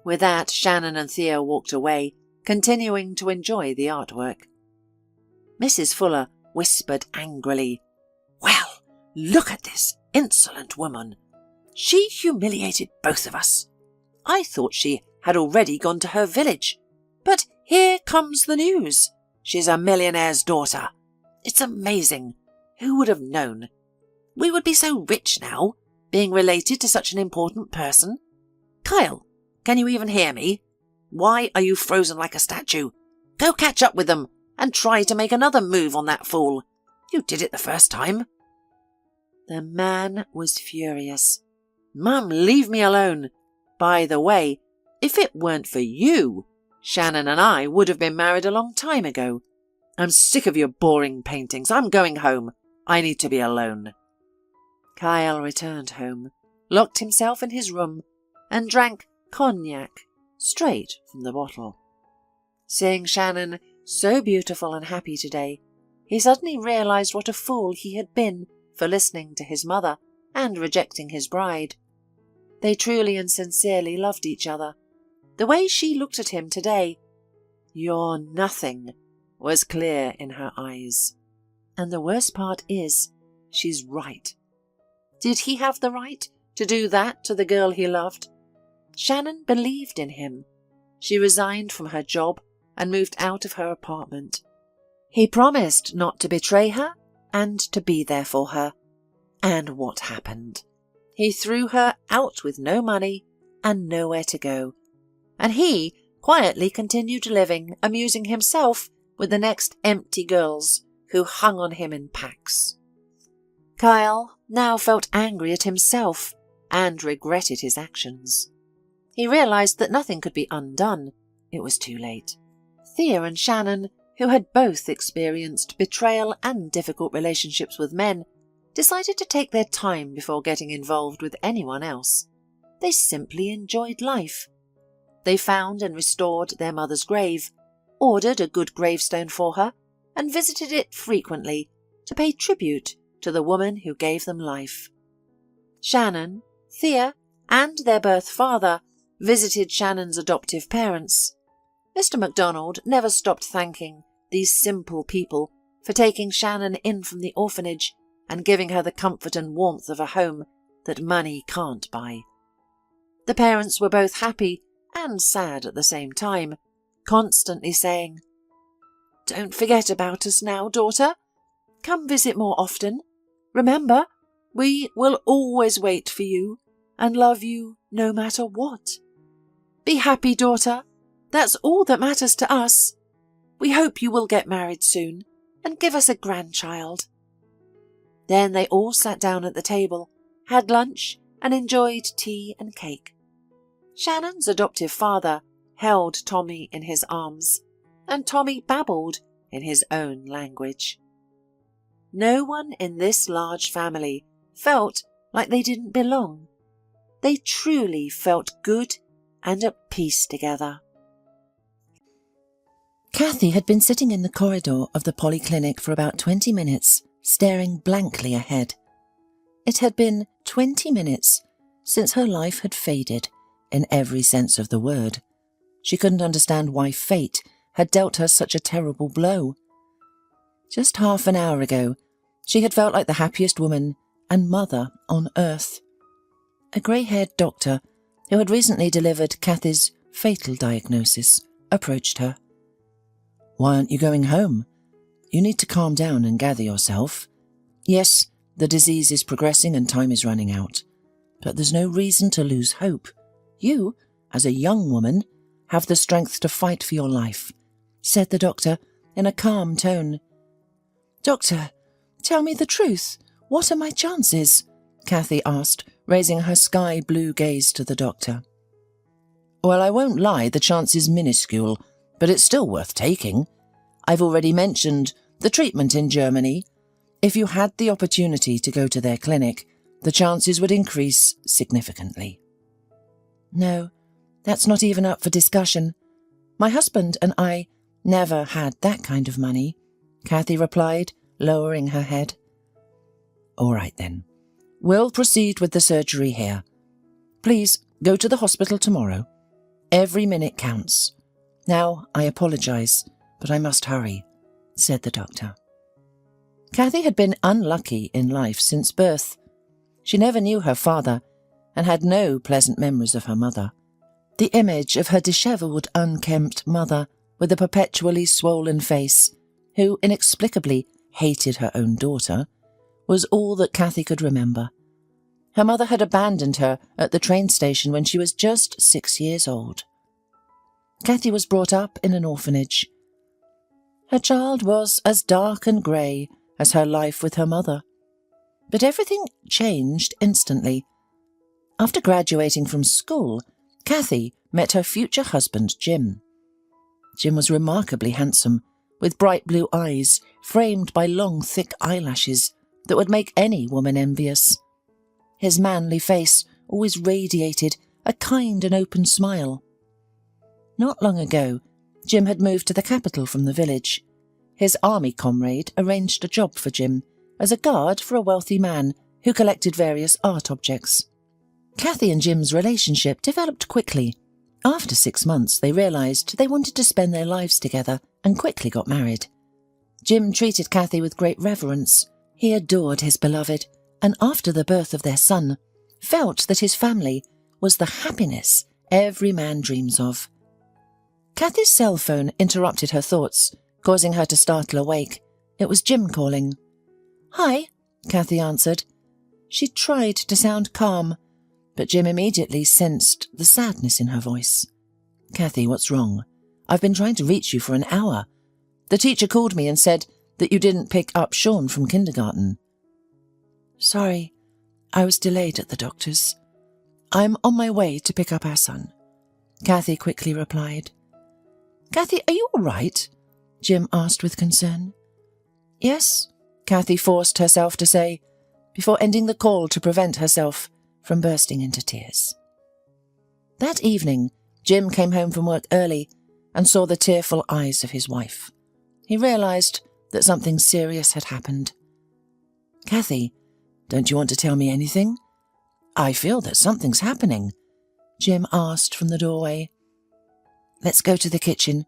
B: With that, Shannon and Thea walked away, continuing to enjoy the artwork. Mrs. Fuller whispered angrily, "Well, look at this insolent woman. She humiliated both of us. I thought she had already gone to her village. But here comes the news. She's a millionaire's daughter. It's amazing. Who would have known? We would be so rich now, being related to such an important person. Kyle, can you even hear me? Why are you frozen like a statue? Go catch up with them and try to make another move on that fool. You did it the first time. The man was furious. Mum, leave me alone. By the way, if it weren't for you, Shannon and I would have been married a long time ago. I'm sick of your boring paintings. I'm going home. I need to be alone. Kyle returned home, locked himself in his room, and drank cognac straight from the bottle. Seeing Shannon so beautiful and happy today, he suddenly realized what a fool he had been for listening to his mother and rejecting his bride. They truly and sincerely loved each other. The way she looked at him today, "You're nothing," was clear in her eyes. And the worst part is, she's right. Did he have the right to do that to the girl he loved? Shannon believed in him. She resigned from her job and moved out of her apartment. He promised not to betray her and to be there for her. And what happened? He threw her out with no money and nowhere to go. And he quietly continued living, amusing himself with the next empty girls who hung on him in packs. Kyle now felt angry at himself and regretted his actions. He realized that nothing could be undone. It was too late. Thea and Shannon, who had both experienced betrayal and difficult relationships with men, decided to take their time before getting involved with anyone else. They simply enjoyed life. They found and restored their mother's grave, ordered a good gravestone for her, and visited it frequently to pay tribute to the woman who gave them life. Shannon, Thea, and their birth father visited Shannon's adoptive parents. Mr. MacDonald never stopped thanking these simple people for taking Shannon in from the orphanage and giving her the comfort and warmth of a home that money can't buy. The parents were both happy and sad at the same time, constantly saying, "Don't forget about us now, daughter. Come visit more often. Remember, we will always wait for you and love you no matter what. Be happy, daughter. That's all that matters to us. We hope you will get married soon and give us a grandchild." Then they all sat down at the table, had lunch, and enjoyed tea and cake. Shannon's adoptive father held Tommy in his arms, and Tommy babbled in his own language. No one in this large family felt like they didn't belong. They truly felt good and at peace together. Kathy had been sitting in the corridor of the polyclinic for about 20 minutes, staring blankly ahead. It had been 20 minutes since her life had faded in every sense of the word. She couldn't understand why fate had dealt her such a terrible blow. Just half an hour ago, she had felt like the happiest woman and mother on earth. A grey-haired doctor, who had recently delivered Kathy's fatal diagnosis, approached her. "Why aren't you going home? You need to calm down and gather yourself. Yes, the disease is progressing and time is running out, but there's no reason to lose hope. You, as a young woman, have the strength to fight for your life," said the doctor in a calm tone. "Doctor, tell me the truth. What are my chances?" Kathy asked, raising her sky-blue gaze to the doctor. "Well, I won't lie, the chance is minuscule, but it's still worth taking. I've already mentioned the treatment in Germany. If you had the opportunity to go to their clinic, the chances would increase significantly." "No, that's not even up for discussion. My husband and I never had that kind of money," Kathy replied, lowering her head. "All right then. We'll proceed with the surgery here. Please go to the hospital tomorrow. Every minute counts. Now, I apologise, but I must hurry," said the doctor. Kathy had been unlucky in life since birth. She never knew her father, and had no pleasant memories of her mother. The image of her dishevelled, unkempt mother with a perpetually swollen face, who inexplicably hated her own daughter, was all that Kathy could remember. Her mother had abandoned her at the train station when she was just 6 years old. Kathy was brought up in an orphanage. Her child was as dark and grey as her life with her mother. But everything changed instantly. After graduating from school, Kathy met her future husband, Jim. Jim was remarkably handsome, with bright blue eyes framed by long, thick eyelashes that would make any woman envious. His manly face always radiated a kind and open smile. Not long ago, Jim had moved to the capital from the village. His army comrade arranged a job for Jim as a guard for a wealthy man who collected various art objects. Kathy and Jim's relationship developed quickly. After 6 months, they realised they wanted to spend their lives together and quickly got married. Jim treated Kathy with great reverence. He adored his beloved, and after the birth of their son, felt that his family was the happiness every man dreams of. Kathy's cell phone interrupted her thoughts, causing her to startle awake. It was Jim calling. "Hi," Kathy answered. She tried to sound calm, but Jim immediately sensed the sadness in her voice. "Kathy, what's wrong? I've been trying to reach you for an hour. The teacher called me and said that you didn't pick up Sean from kindergarten." "Sorry, I was delayed at the doctor's. I'm on my way to pick up our son," Kathy quickly replied. "Kathy, are you all right?" Jim asked with concern. "Yes," Kathy forced herself to say, before ending the call to prevent herself from bursting into tears. That evening, Jim came home from work early and saw the tearful eyes of his wife. He realised that something serious had happened. "Kathy, don't you want to tell me anything? I feel that something's happening," Jim asked from the doorway. "Let's go to the kitchen.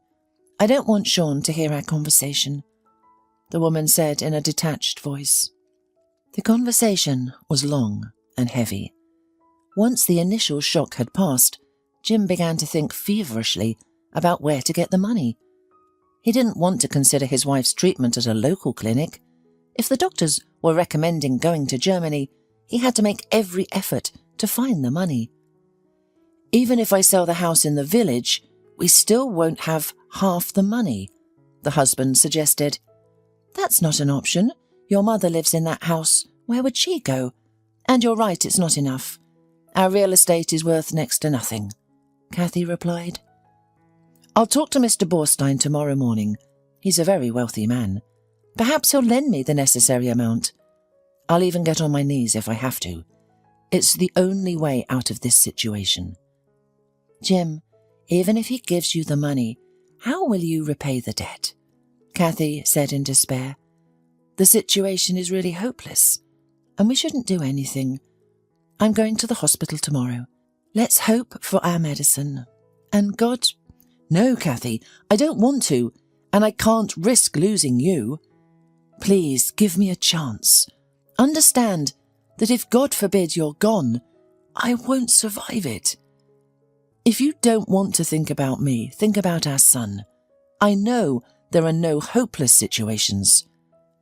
B: I don't want Sean to hear our conversation," the woman said in a detached voice. The conversation was long and heavy. Once the initial shock had passed, Jim began to think feverishly about where to get the money. He didn't want to consider his wife's treatment at a local clinic. If the doctors were recommending going to Germany, he had to make every effort to find the money. "Even if I sell the house in the village, we still won't have half the money," the husband suggested. "That's not an option. Your mother lives in that house. Where would she go? And you're right, it's not enough. Our real estate is worth next to nothing," Kathy replied. "I'll talk to Mr. Borstein tomorrow morning. He's a very wealthy man. Perhaps he'll lend me the necessary amount. I'll even get on my knees if I have to. It's the only way out of this situation." "Jim, even if he gives you the money, how will you repay the debt?" Kathy said in despair. "The situation is really hopeless, and we shouldn't do anything. I'm going to the hospital tomorrow. Let's hope for our medicine. And God—" "No, Kathy, I don't want to, and I can't risk losing you. Please give me a chance. Understand that if God forbid you're gone, I won't survive it. If you don't want to think about me, think about our son. I know there are no hopeless situations.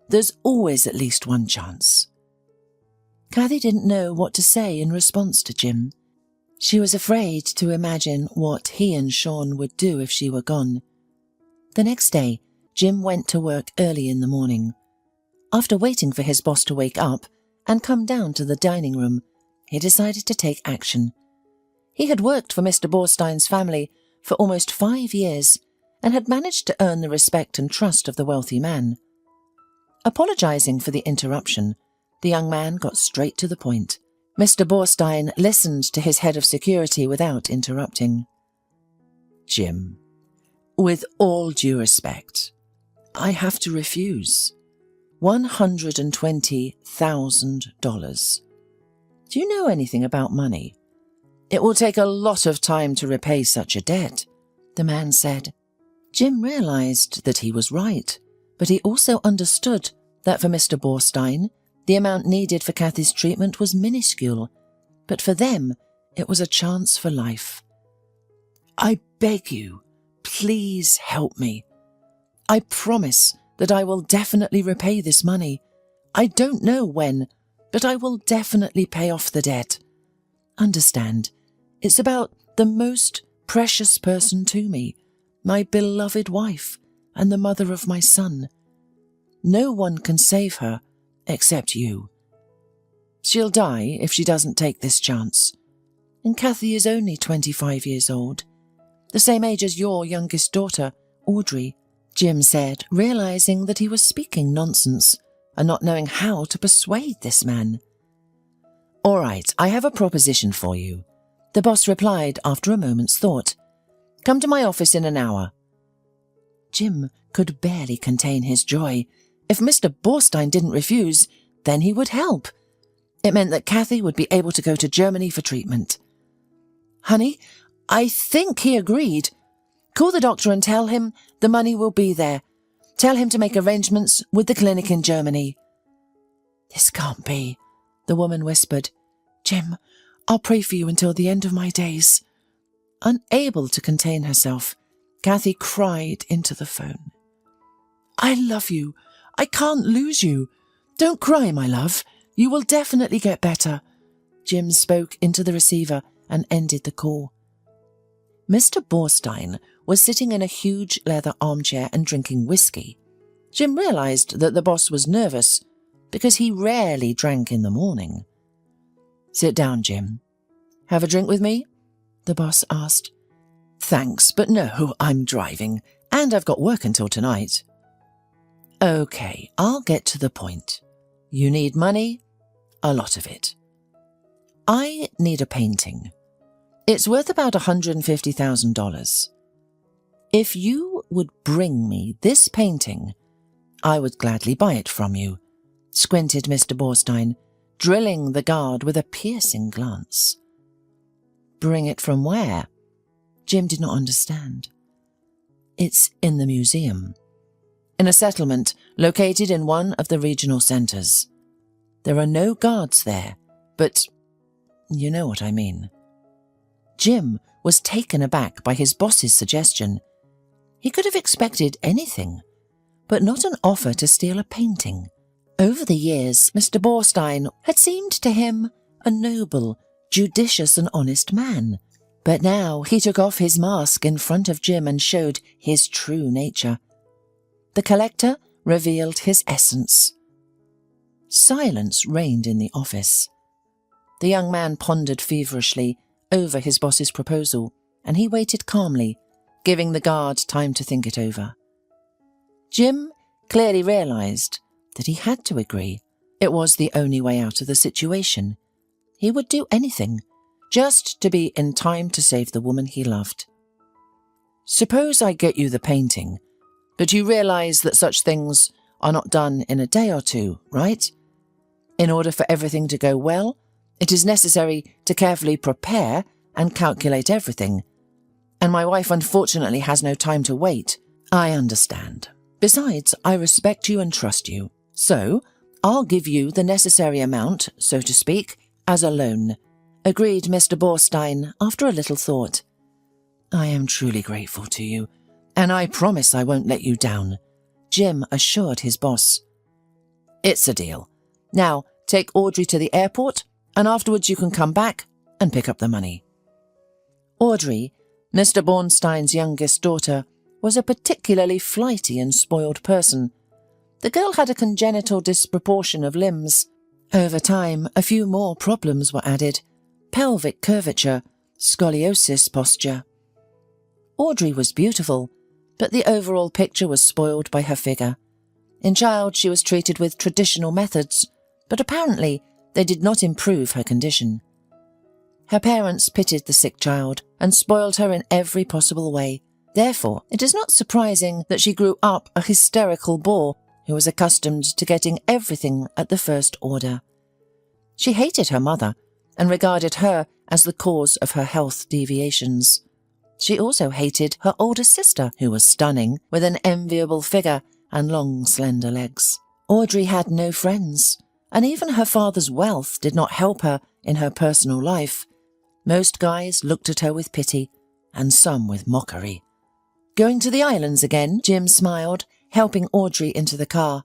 B: There's always at least one chance." Kathy didn't know what to say in response to Jim. She was afraid to imagine what he and Sean would do if she were gone. The next day, Jim went to work early in the morning. After waiting for his boss to wake up and come down to the dining room, he decided to take action. He had worked for Mr. Borstein's family for almost 5 years and had managed to earn the respect and trust of the wealthy man. Apologising for the interruption, the young man got straight to the point. Mr. Borstein listened to his head of security without interrupting. "Jim, with all due respect, I have to refuse. $120,000. Do you know anything about money? It will take a lot of time to repay such a debt," the man said. Jim realised that he was right, but he also understood that for Mr. Borstein, the amount needed for Kathy's treatment was minuscule. but for them it was a chance for life. "I beg you, please help me. I promise that I will definitely repay this money. I don't know when, but I will definitely pay off the debt. Understand, it's about the most precious person to me, my beloved wife and the mother of my son. No one can save her except you. She'll die if she doesn't take this chance. And Kathy is only 25 years old, the same age as your youngest daughter, Audrey," Jim said, realizing that he was speaking nonsense and not knowing how to persuade this man. "All right, I have a proposition for you," the boss replied after a moment's thought. "Come to my office in an hour." Jim could barely contain his joy. If Mr. Borstein didn't refuse, then he would help. It meant that Kathy would be able to go to Germany for treatment. "Honey, I think he agreed. Call the doctor and tell him the money will be there. Tell him to make arrangements with the clinic in Germany." "This can't be," the woman whispered. "Jim, I'll pray for you until the end of my days." Unable to contain herself, Kathy cried into the phone. "I love you. I can't lose you. Don't cry, my love. You will definitely get better." Jim spoke into the receiver and ended the call. Mr. Borstein was sitting in a huge leather armchair and drinking whiskey. Jim realized that the boss was nervous because he rarely drank in the morning. "Sit down, Jim. Have a drink with me?" the boss asked. "Thanks, but no, I'm driving, and I've got work until tonight." "Okay, I'll get to the point. You need money? A lot of it. I need a painting. It's worth about $150,000. If you would bring me this painting, I would gladly buy it from you," squinted Mr. Borstein, drilling the guard with a piercing glance. "Bring it from where?" Jim did not understand. "It's in the museum, in a settlement located in one of the regional centres. There are no guards there, but you know what I mean." Jim was taken aback by his boss's suggestion. He could have expected anything, but not an offer to steal a painting. Over the years, Mr. Borstein had seemed to him a noble, judicious and honest man. But now he took off his mask in front of Jim and showed his true nature. The collector revealed his essence. Silence reigned in the office. The young man pondered feverishly over his boss's proposal, and he waited calmly, giving the guard time to think it over. Jim clearly realized that he had to agree. It was the only way out of the situation. He would do anything, just to be in time to save the woman he loved. "Suppose I get you the painting, but you realize that such things are not done in a day or two, right? In order for everything to go well, it is necessary to carefully prepare and calculate everything. And my wife unfortunately has no time to wait. I understand. Besides, I respect you and trust you. So, I'll give you the necessary amount, so to speak, as a loan," agreed Mr. Borstein after a little thought. "I am truly grateful to you, and I promise I won't let you down," Jim assured his boss. "It's a deal. Now, take Audrey to the airport, and afterwards you can come back and pick up the money." Audrey, Mr. Bornstein's youngest daughter, was a particularly flighty and spoiled person. The girl had a congenital disproportion of limbs. Over time, a few more problems were added: pelvic curvature, scoliosis posture. Audrey was beautiful, but the overall picture was spoiled by her figure. In child, she was treated with traditional methods, but apparently they did not improve her condition. Her parents pitied the sick child and spoiled her in every possible way. Therefore, it is not surprising that she grew up a hysterical bore who was accustomed to getting everything at the first order. She hated her mother and regarded her as the cause of her health deviations. She also hated her older sister, who was stunning, with an enviable figure and long, slender legs. Audrey had no friends, and even her father's wealth did not help her in her personal life. Most guys looked at her with pity, and some with mockery. "Going to the islands again?" Jim smiled, helping Audrey into the car.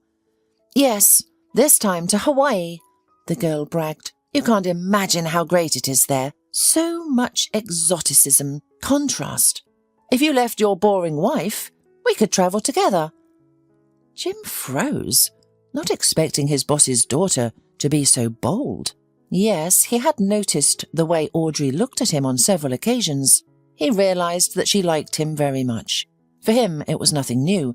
B: "Yes, this time to Hawaii," the girl bragged. "You can't imagine how great it is there. So much exoticism, contrast. If you left your boring wife, we could travel together." Jim froze, not expecting his boss's daughter to be so bold. Yes, he had noticed the way Audrey looked at him on several occasions. He realized that she liked him very much. For him, it was nothing new.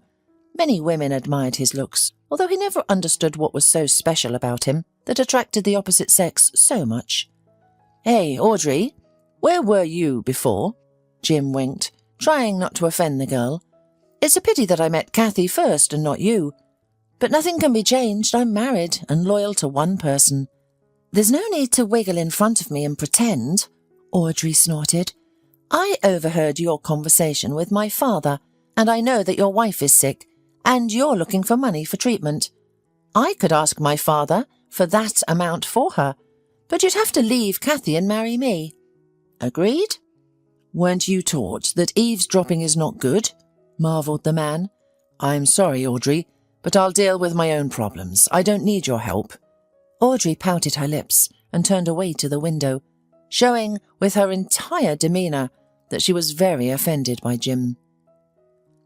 B: Many women admired his looks, although he never understood what was so special about him that attracted the opposite sex so much. "Hey, Audrey, where were you before?" Jim winked, trying not to offend the girl. "It's a pity that I met Kathy first and not you. But nothing can be changed. I'm married and loyal to one person." "There's no need to wiggle in front of me and pretend," Audrey snorted. "I overheard your conversation with my father, and I know that your wife is sick, and you're looking for money for treatment. I could ask my father for that amount for her, but you'd have to leave Kathy and marry me. Agreed?" "Weren't you taught that eavesdropping is not good?" marvelled the man. "I'm sorry, Audrey, but I'll deal with my own problems. I don't need your help." Audrey pouted her lips and turned away to the window, showing with her entire demeanour that she was very offended by Jim.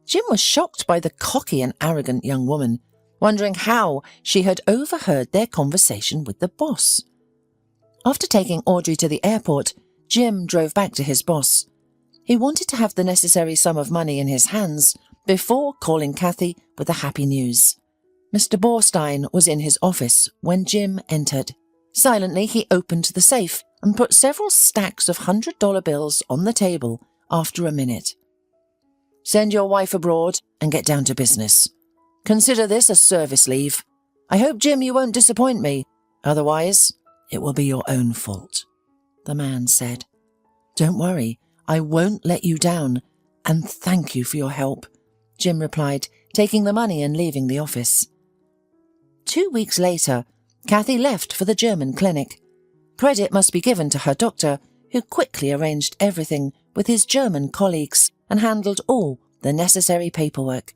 B: Jim was shocked by the cocky and arrogant young woman, wondering how she had overheard their conversation with the boss. After taking Audrey to the airport, Jim drove back to his boss. He wanted to have the necessary sum of money in his hands before calling Kathy with the happy news. Mr. Borstein was in his office when Jim entered. Silently, he opened the safe and put several stacks of $100 bills on the table after a minute. "Send your wife abroad and get down to business. Consider this a service leave. I hope, Jim, you won't disappoint me. Otherwise, it will be your own fault," the man said. "Don't worry, I won't let you down, and thank you for your help," Jim replied, taking the money and leaving the office. 2 weeks later, Kathy left for the German clinic. Credit must be given to her doctor, who quickly arranged everything with his German colleagues and handled all the necessary paperwork.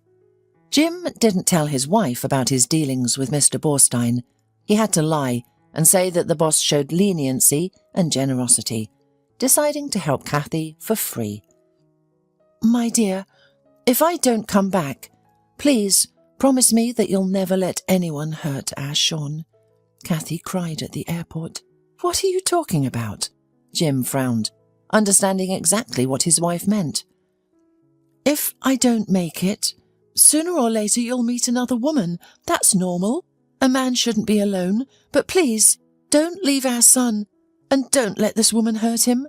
B: Jim didn't tell his wife about his dealings with Mr. Borstein. He had to lie and say that the boss showed leniency and generosity, deciding to help Kathy for free. "My dear, if I don't come back, please promise me that you'll never let anyone hurt our Sean," Kathy cried at the airport. "What are you talking about?" Jim frowned, understanding exactly what his wife meant. "If I don't make it, sooner or later you'll meet another woman. That's normal. A man shouldn't be alone. But please, don't leave our son, and don't let this woman hurt him."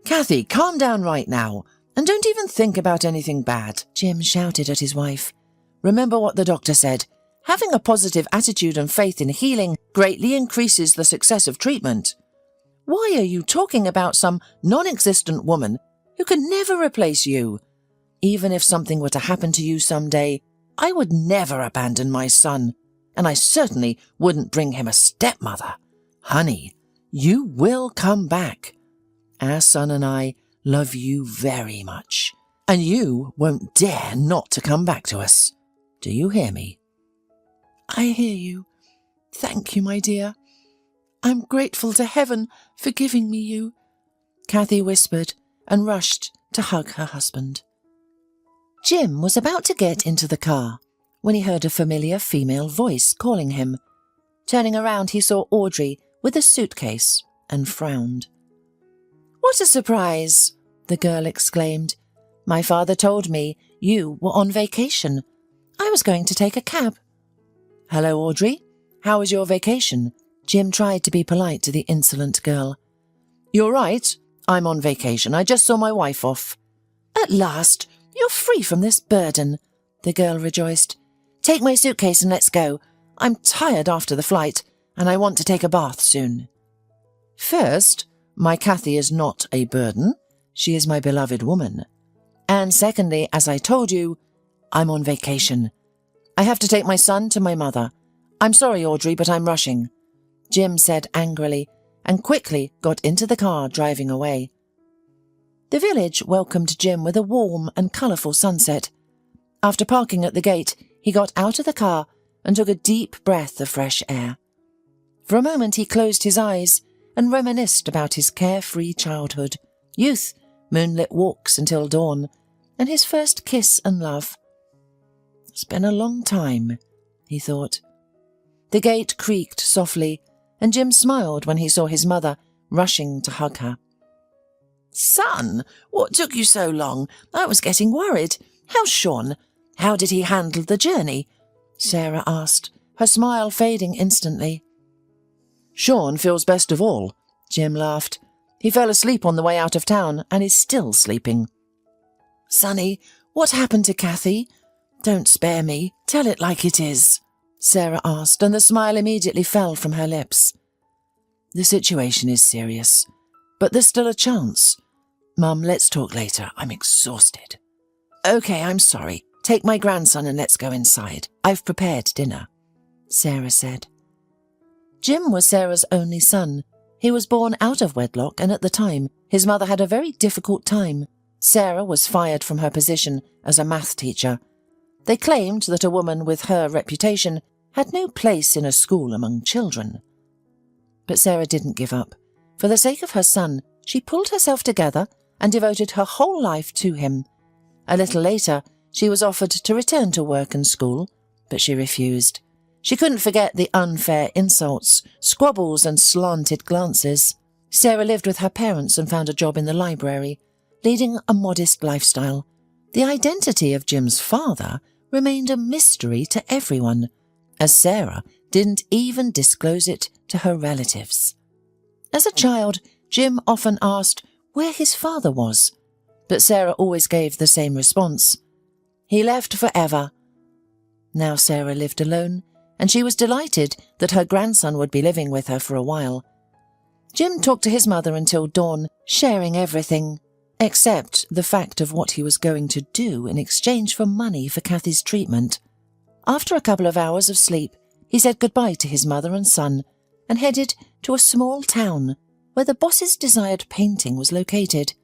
B: "Kathy, calm down right now, and don't even think about anything bad," Jim shouted at his wife. "Remember what the doctor said. Having a positive attitude and faith in healing greatly increases the success of treatment. Why are you talking about some non-existent woman who can never replace you? Even if something were to happen to you someday, I would never abandon my son, and I certainly wouldn't bring him a stepmother. Honey, you will come back. Our son and I love you very much, and you won't dare not to come back to us. Do you hear me?" "I hear you. Thank you, my dear. I'm grateful to heaven for giving me you," Kathy whispered and rushed to hug her husband. Jim was about to get into the car when he heard a familiar female voice calling him. Turning around, he saw Audrey with a suitcase and frowned. "What a surprise!" the girl exclaimed. "My father told me you were on vacation. I was going to take a cab." "Hello, Audrey. How was your vacation?" Jim tried to be polite to the insolent girl. "You're right. I'm on vacation. I just saw my wife off." "At last, you're free from this burden," the girl rejoiced. "Take my suitcase and let's go. I'm tired after the flight, and I want to take a bath soon." "First, my Kathy is not a burden. She is my beloved woman. And secondly, as I told you, I'm on vacation. I have to take my son to my mother. I'm sorry, Audrey, but I'm rushing," Jim said angrily, and quickly got into the car driving away. The village welcomed Jim with a warm and colourful sunset. After parking at the gate, he got out of the car and took a deep breath of fresh air. For a moment he closed his eyes and reminisced about his carefree childhood, youth, moonlit walks until dawn, and his first kiss and love. It's been a long time, he thought. The gate creaked softly, and Jim smiled when he saw his mother rushing to hug her. "Son, what took you so long? I was getting worried. How's Sean? How did he handle the journey?" Sarah asked, her smile fading instantly. "Sean feels best of all," Jim laughed. "He fell asleep on the way out of town and is still sleeping." "Sonny, what happened to Kathy? Don't spare me. Tell it like it is," Sarah asked, and the smile immediately fell from her lips. "The situation is serious, but there's still a chance. Mum, let's talk later. I'm exhausted." "Okay, I'm sorry. Take my grandson and let's go inside. I've prepared dinner," Sarah said. Jim was Sarah's only son. He was born out of wedlock, and at the time, his mother had a very difficult time. Sarah was fired from her position as a math teacher. They claimed that a woman with her reputation had no place in a school among children. But Sarah didn't give up. For the sake of her son, she pulled herself together and devoted her whole life to him. A little later, she was offered to return to work and school, but she refused. She couldn't forget the unfair insults, squabbles and slanted glances. Sarah lived with her parents and found a job in the library, leading a modest lifestyle. The identity of Jim's father remained a mystery to everyone, as Sarah didn't even disclose it to her relatives. As a child, Jim often asked where his father was, but Sarah always gave the same response: "He left forever." Now Sarah lived alone, and she was delighted that her grandson would be living with her for a while. Jim talked to his mother until dawn, sharing everything, except the fact of what he was going to do in exchange for money for Kathy's treatment. After a couple of hours of sleep, he said goodbye to his mother and son and headed to a small town where the boss's desired painting was located.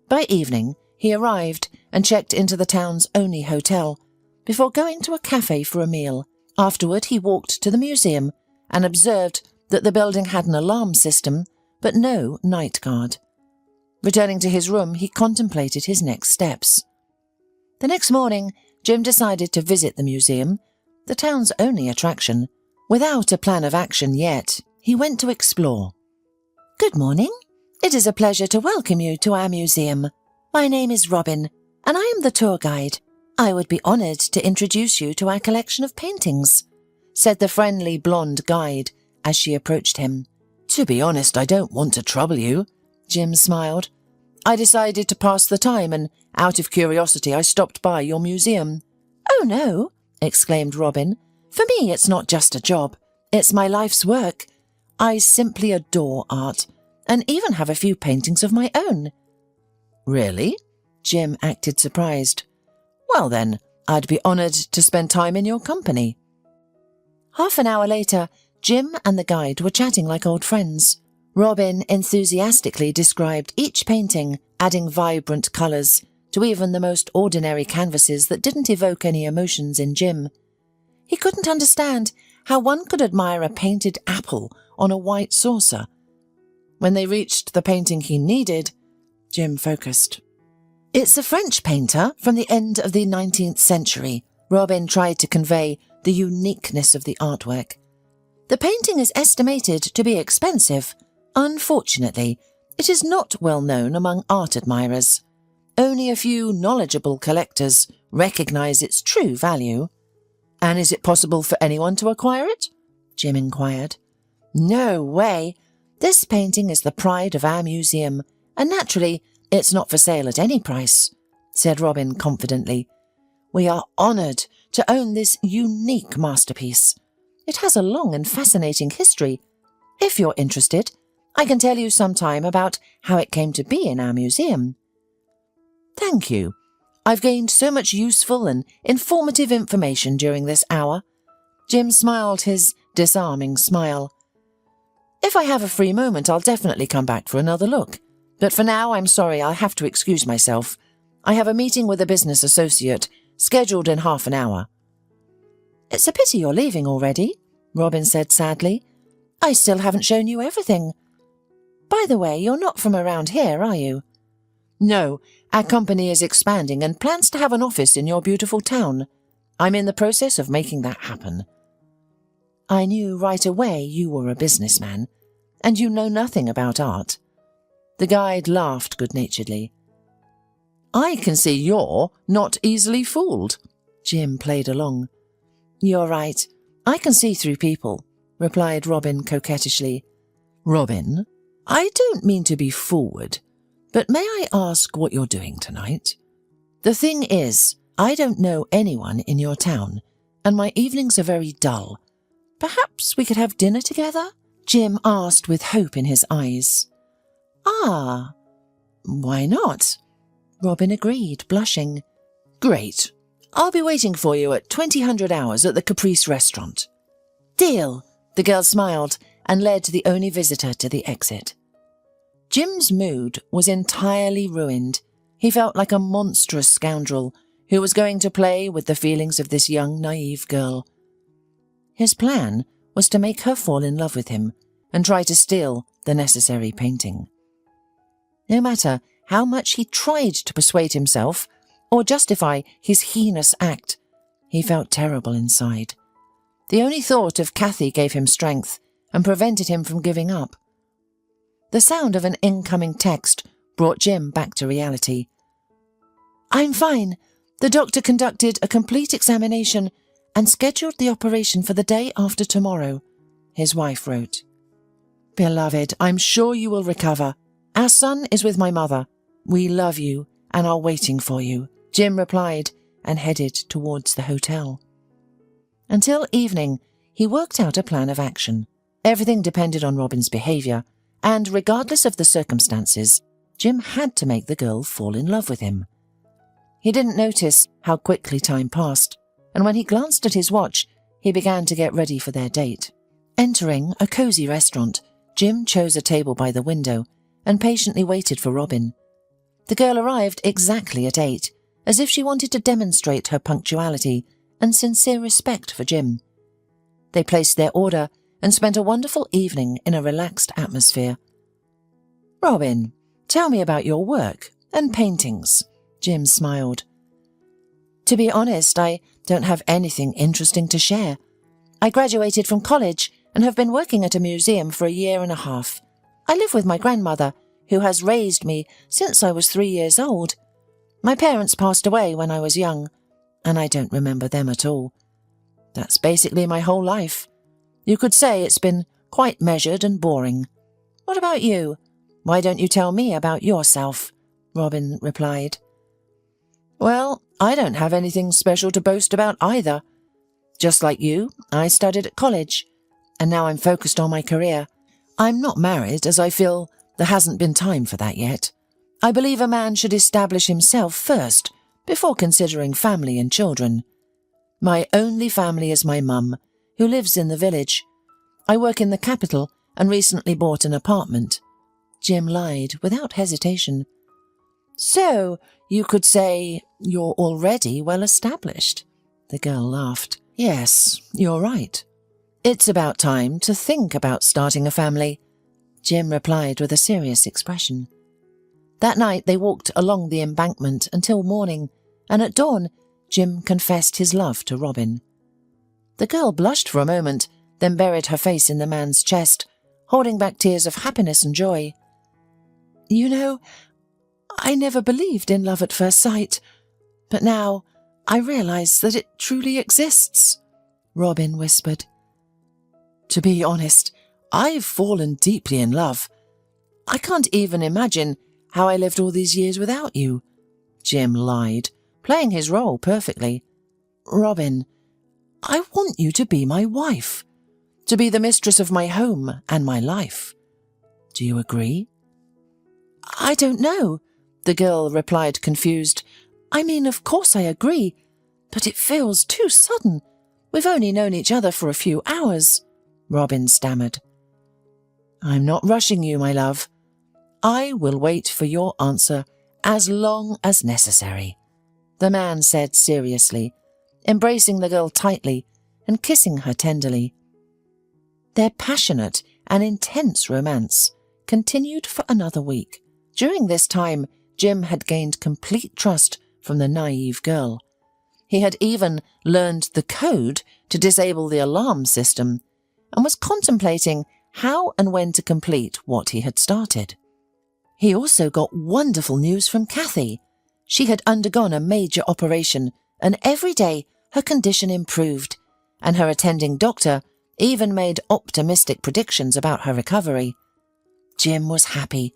B: By evening, he arrived and checked into the town's only hotel before going to a cafe for a meal. Afterward, he walked to the museum and observed that the building had an alarm system, but no night guard. Returning to his room, he contemplated his next steps. The next morning, Jim decided to visit the museum, the town's only attraction. Without a plan of action yet, he went to explore. "Good morning. It is a pleasure to welcome you to our museum. My name is Robin, and I am the tour guide. I would be honoured to introduce you to our collection of paintings," said the friendly blonde guide as she approached him. "To be honest, I don't want to trouble you," Jim smiled. "I decided to pass the time and, out of curiosity, I stopped by your museum." "Oh no," exclaimed Robin. "For me it's not just a job. It's my life's work. I simply adore art, and even have a few paintings of my own." "Really?" Jim acted surprised. "Well then, I'd be honoured to spend time in your company." Half an hour later, Jim and the guide were chatting like old friends. Robin enthusiastically described each painting, adding vibrant colours to even the most ordinary canvases that didn't evoke any emotions in Jim. He couldn't understand how one could admire a painted apple on a white saucer. When they reached the painting he needed, Jim focused. "It's a French painter from the end of the 19th century. Robin tried to convey the uniqueness of the artwork. "The painting is estimated to be expensive. Unfortunately, it is not well known among art admirers. Only a few knowledgeable collectors recognise its true value." "And is it possible for anyone to acquire it?" Jim inquired. "No way. This painting is the pride of our museum, and naturally, it's not for sale at any price," said Robin confidently. "We are honoured to own this unique masterpiece. It has a long and fascinating history. If you're interested, I can tell you sometime about how it came to be in our museum." "Thank you. I've gained so much useful and informative information during this hour." Jim smiled his disarming smile. If I have a free moment, I'll definitely come back for another look. But for now, I'm sorry, I'll have to excuse myself. I have a meeting with a business associate, scheduled in half an hour." "It's a pity you're leaving already," Robin said sadly. "I still haven't shown you everything. By the way, you're not from around here, are you?" "No, our company is expanding and plans to have an office in your beautiful town. I'm in the process of making that happen." "I knew right away you were a businessman, and you know nothing about art." The guide laughed good-naturedly. "I can see you're not easily fooled." Jim played along. "You're right. I can see through people," replied Robin coquettishly. "Robin, I don't mean to be forward, but may I ask what you're doing tonight? The thing is, I don't know anyone in your town, and my evenings are very dull. Perhaps we could have dinner together?" Jim asked with hope in his eyes. "Ah, why not?" Robin agreed, blushing. "Great. I'll be waiting for you at 2000 hours at the Caprice restaurant." "Deal." The girl smiled and led the only visitor to the exit. Jim's mood was entirely ruined. He felt like a monstrous scoundrel who was going to play with the feelings of this young, naive girl. His plan was to make her fall in love with him and try to steal the necessary painting. No matter how much he tried to persuade himself or justify his heinous act, he felt terrible inside. The only thought of Kathy gave him strength and prevented him from giving up. The sound of an incoming text brought Jim back to reality. "I'm fine. The doctor conducted a complete examination and scheduled the operation for the day after tomorrow," his wife wrote. "Beloved, I'm sure you will recover. Our son is with my mother. We love you and are waiting for you," Jim replied and headed towards the hotel. Until evening, he worked out a plan of action. Everything depended on Robin's behaviour, and regardless of the circumstances, Jim had to make the girl fall in love with him. He didn't notice how quickly time passed, and when he glanced at his watch, he began to get ready for their date. Entering a cosy restaurant, Jim chose a table by the window and patiently waited for Robin. The girl arrived exactly at 8, as if she wanted to demonstrate her punctuality and sincere respect for Jim. They placed their order and spent a wonderful evening in a relaxed atmosphere. "Robin, tell me about your work and paintings," Jim smiled. "To be honest, I don't have anything interesting to share. I graduated from college and have been working at a museum for a year and a half. I live with my grandmother, who has raised me since I was 3 years old. My parents passed away when I was young, and I don't remember them at all. That's basically my whole life. You could say it's been quite measured and boring. What about you? Why don't you tell me about yourself?" Robin replied. "Well, I don't have anything special to boast about either. Just like you, I studied at college, and now I'm focused on my career. I'm not married, as I feel there hasn't been time for that yet. I believe a man should establish himself first, before considering family and children. My only family is my mum, who lives in the village. I work in the capital and recently bought an apartment." Jim lied without hesitation. "So, you could say you're already well established." The girl laughed. "Yes, you're right. It's about time to think about starting a family," Jim replied with a serious expression. That night they walked along the embankment until morning, and at dawn Jim confessed his love to Robin. The girl blushed for a moment, then buried her face in the man's chest, holding back tears of happiness and joy. "You know, I never believed in love at first sight, but now I realize that it truly exists," Robin whispered. "To be honest, I've fallen deeply in love. I can't even imagine how I lived all these years without you," Jim lied, playing his role perfectly. "Robin, I want you to be my wife, to be the mistress of my home and my life. Do you agree?" "I don't know," the girl replied confused. "I mean, of course I agree, but it feels too sudden. We've only known each other for a few hours," Robin stammered. I'm not rushing you, my love. I will wait for your answer as long as necessary, the man said seriously, embracing the girl tightly and kissing her tenderly. Their passionate and intense romance continued for another week. During this time, Jim had gained complete trust from the naive girl. He had even learned the code to disable the alarm system and was contemplating how and when to complete what he had started. He also got wonderful news from Kathy. She had undergone a major operation, and every day her condition improved, and her attending doctor even made optimistic predictions about her recovery. Jim was happy.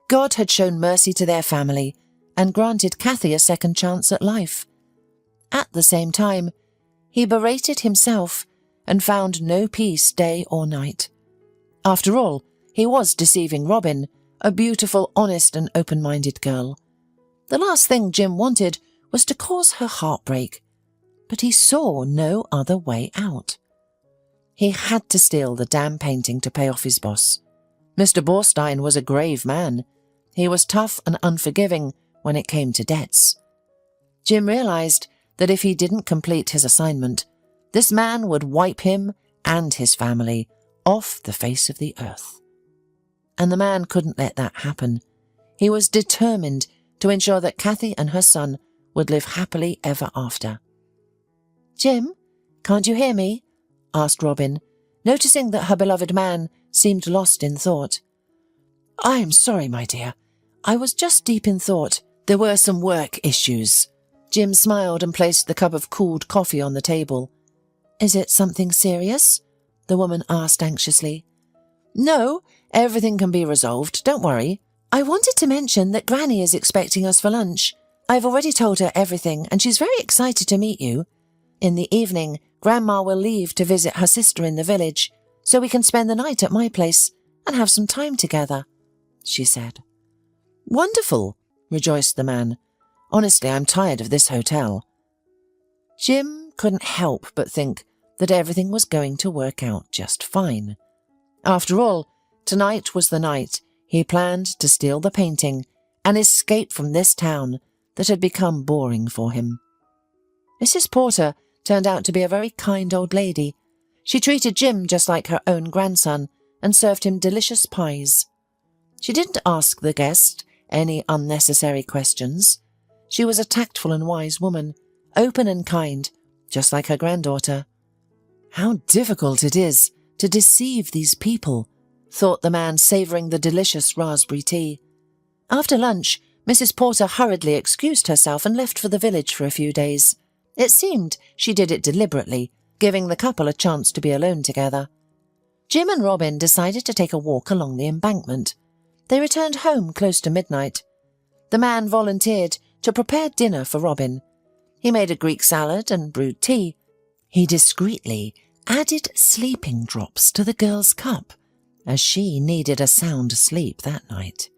B: God had shown mercy to their family and granted Kathy a second chance at life. At the same time, he berated himself and found no peace day or night. After all, he was deceiving Robin, a beautiful, honest and open-minded girl. The last thing Jim wanted was to cause her heartbreak, but he saw no other way out. He had to steal the damn painting to pay off his boss. Mr. Borstein was a grave man. He was tough and unforgiving when it came to debts. Jim realized that if he didn't complete his assignment, this man would wipe him and his family off the face of the earth. And the man couldn't let that happen. He was determined to ensure that Kathy and her son would live happily ever after. "Jim, can't you hear me?" asked Robin, noticing that her beloved man seemed lost in thought. "I am sorry, my dear. I was just deep in thought. There were some work issues." Jim smiled and placed the cup of cooled coffee on the table. "Is it something serious?" the woman asked anxiously. "No, everything can be resolved, don't worry. I wanted to mention that Granny is expecting us for lunch. I've already told her everything and she's very excited to meet you. In the evening, Grandma will leave to visit her sister in the village, so we can spend the night at my place and have some time together," she said. "Wonderful," rejoiced the man. "Honestly, I'm tired of this hotel." Jim couldn't help but think that everything was going to work out just fine. After all, tonight was the night he planned to steal the painting and escape from this town that had become boring for him. Mrs. Porter turned out to be a very kind old lady. She treated Jim just like her own grandson and served him delicious pies. She didn't ask the guest any unnecessary questions. She was a tactful and wise woman, open and kind, just like her granddaughter. "How difficult it is to deceive these people," thought the man, savouring the delicious raspberry tea. After lunch, Mrs. Porter hurriedly excused herself and left for the village for a few days. It seemed she did it deliberately, giving the couple a chance to be alone together. Jim and Robin decided to take a walk along the embankment. They returned home close to midnight. The man volunteered to prepare dinner for Robin. He made a Greek salad and brewed tea. He discreetly added sleeping drops to the girl's cup, as she needed a sound sleep that night.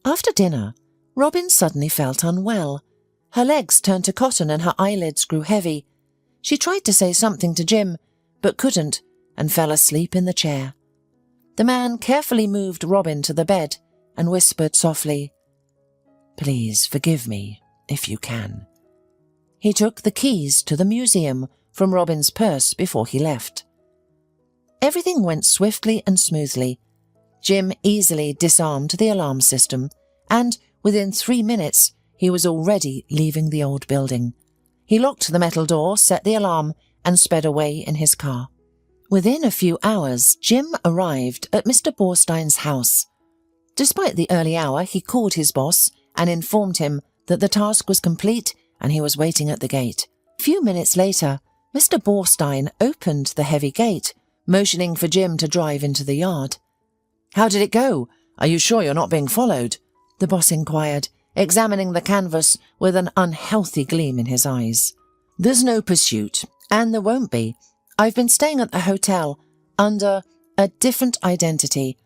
B: After dinner, Robin suddenly felt unwell. Her legs turned to cotton and her eyelids grew heavy. She tried to say something to Jim, but couldn't, and fell asleep in the chair. The man carefully moved Robin to the bed and whispered softly, "Please forgive me, if you can." He took the keys to the museum from Robin's purse before he left. Everything went swiftly and smoothly. Jim easily disarmed the alarm system, and within 3 minutes he was already leaving the old building. He locked the metal door, set the alarm, and sped away in his car. Within a few hours, Jim arrived at Mr. Borstein's house. Despite the early hour, he called his boss and informed him that the task was complete and he was waiting at the gate. A few minutes later, Mr. Borstein opened the heavy gate, motioning for Jim to drive into the yard. "How did it go? Are you sure you're not being followed?" the boss inquired, examining the canvas with an unhealthy gleam in his eyes. "There's no pursuit, and there won't be. I've been staying at the hotel under a different identity.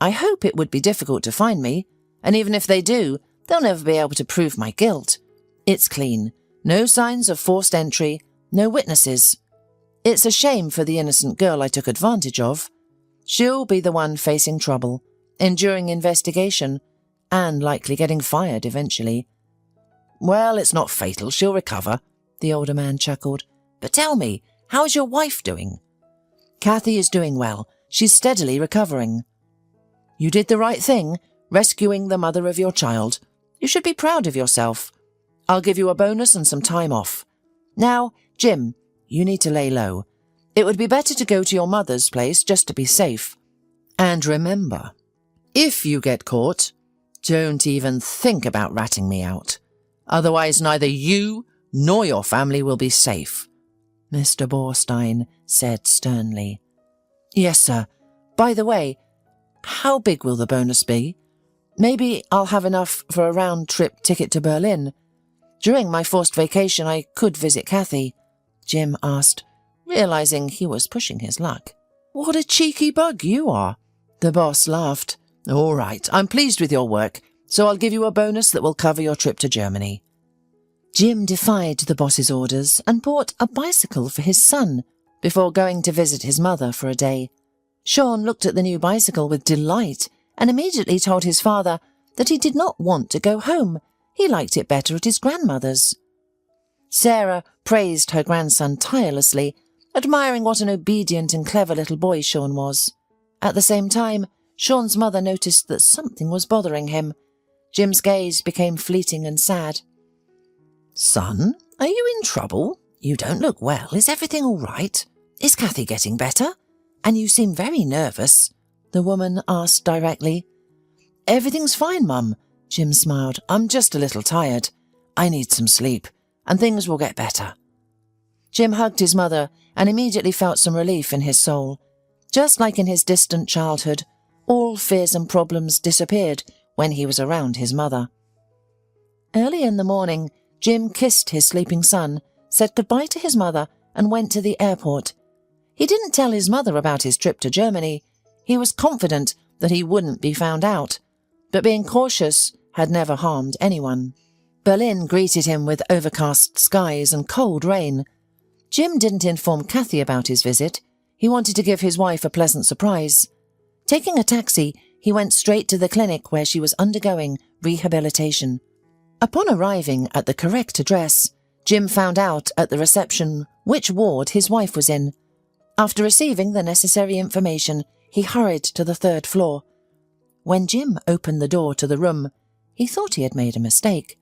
B: I hope it would be difficult to find me, and even if they do, they'll never be able to prove my guilt. It's clean. No signs of forced entry, no witnesses. It's a shame for the innocent girl I took advantage of. She'll be the one facing trouble, enduring investigation, and likely getting fired eventually. Well, it's not fatal. She'll recover, the older man chuckled. But tell me, how is your wife doing? Kathy is doing well. She's steadily recovering. You did the right thing, rescuing the mother of your child. You should be proud of yourself. I'll give you a bonus and some time off. Now, Jim, you need to lay low. It would be better to go to your mother's place just to be safe. And remember, if you get caught, don't even think about ratting me out. Otherwise neither you nor your family will be safe, Mr. Borstein said sternly. Yes, sir. By the way, how big will the bonus be? Maybe I'll have enough for a round-trip ticket to Berlin. During my forced vacation I could visit Kathy, Jim asked, realizing he was pushing his luck. What a cheeky bug you are, the boss laughed. All right, I'm pleased with your work, so I'll give you a bonus that will cover your trip to Germany. Jim defied the boss's orders and bought a bicycle for his son before going to visit his mother for a day. Sean looked at the new bicycle with delight and immediately told his father that he did not want to go home. He liked it better at his grandmother's. Sarah praised her grandson tirelessly, admiring what an obedient and clever little boy Sean was. At the same time, Sean's mother noticed that something was bothering him. Jim's gaze became fleeting and sad. Son, are you in trouble? You don't look well. Is everything all right? Is Kathy getting better? And you seem very nervous, the woman asked directly. Everything's fine, Mum, Jim smiled. I'm just a little tired. I need some sleep, and things will get better. Jim hugged his mother and immediately felt some relief in his soul. Just like in his distant childhood, all fears and problems disappeared when he was around his mother. Early in the morning, Jim kissed his sleeping son, said goodbye to his mother, and went to the airport. He didn't tell his mother about his trip to Germany. He was confident that he wouldn't be found out, but being cautious had never harmed anyone. Berlin greeted him with overcast skies and cold rain. Jim didn't inform Kathy about his visit. He wanted to give his wife a pleasant surprise. Taking a taxi, he went straight to the clinic where she was undergoing rehabilitation. Upon arriving at the correct address, Jim found out at the reception which ward his wife was in. After receiving the necessary information, he hurried to the 3rd floor. When Jim opened the door to the room, he thought he had made a mistake.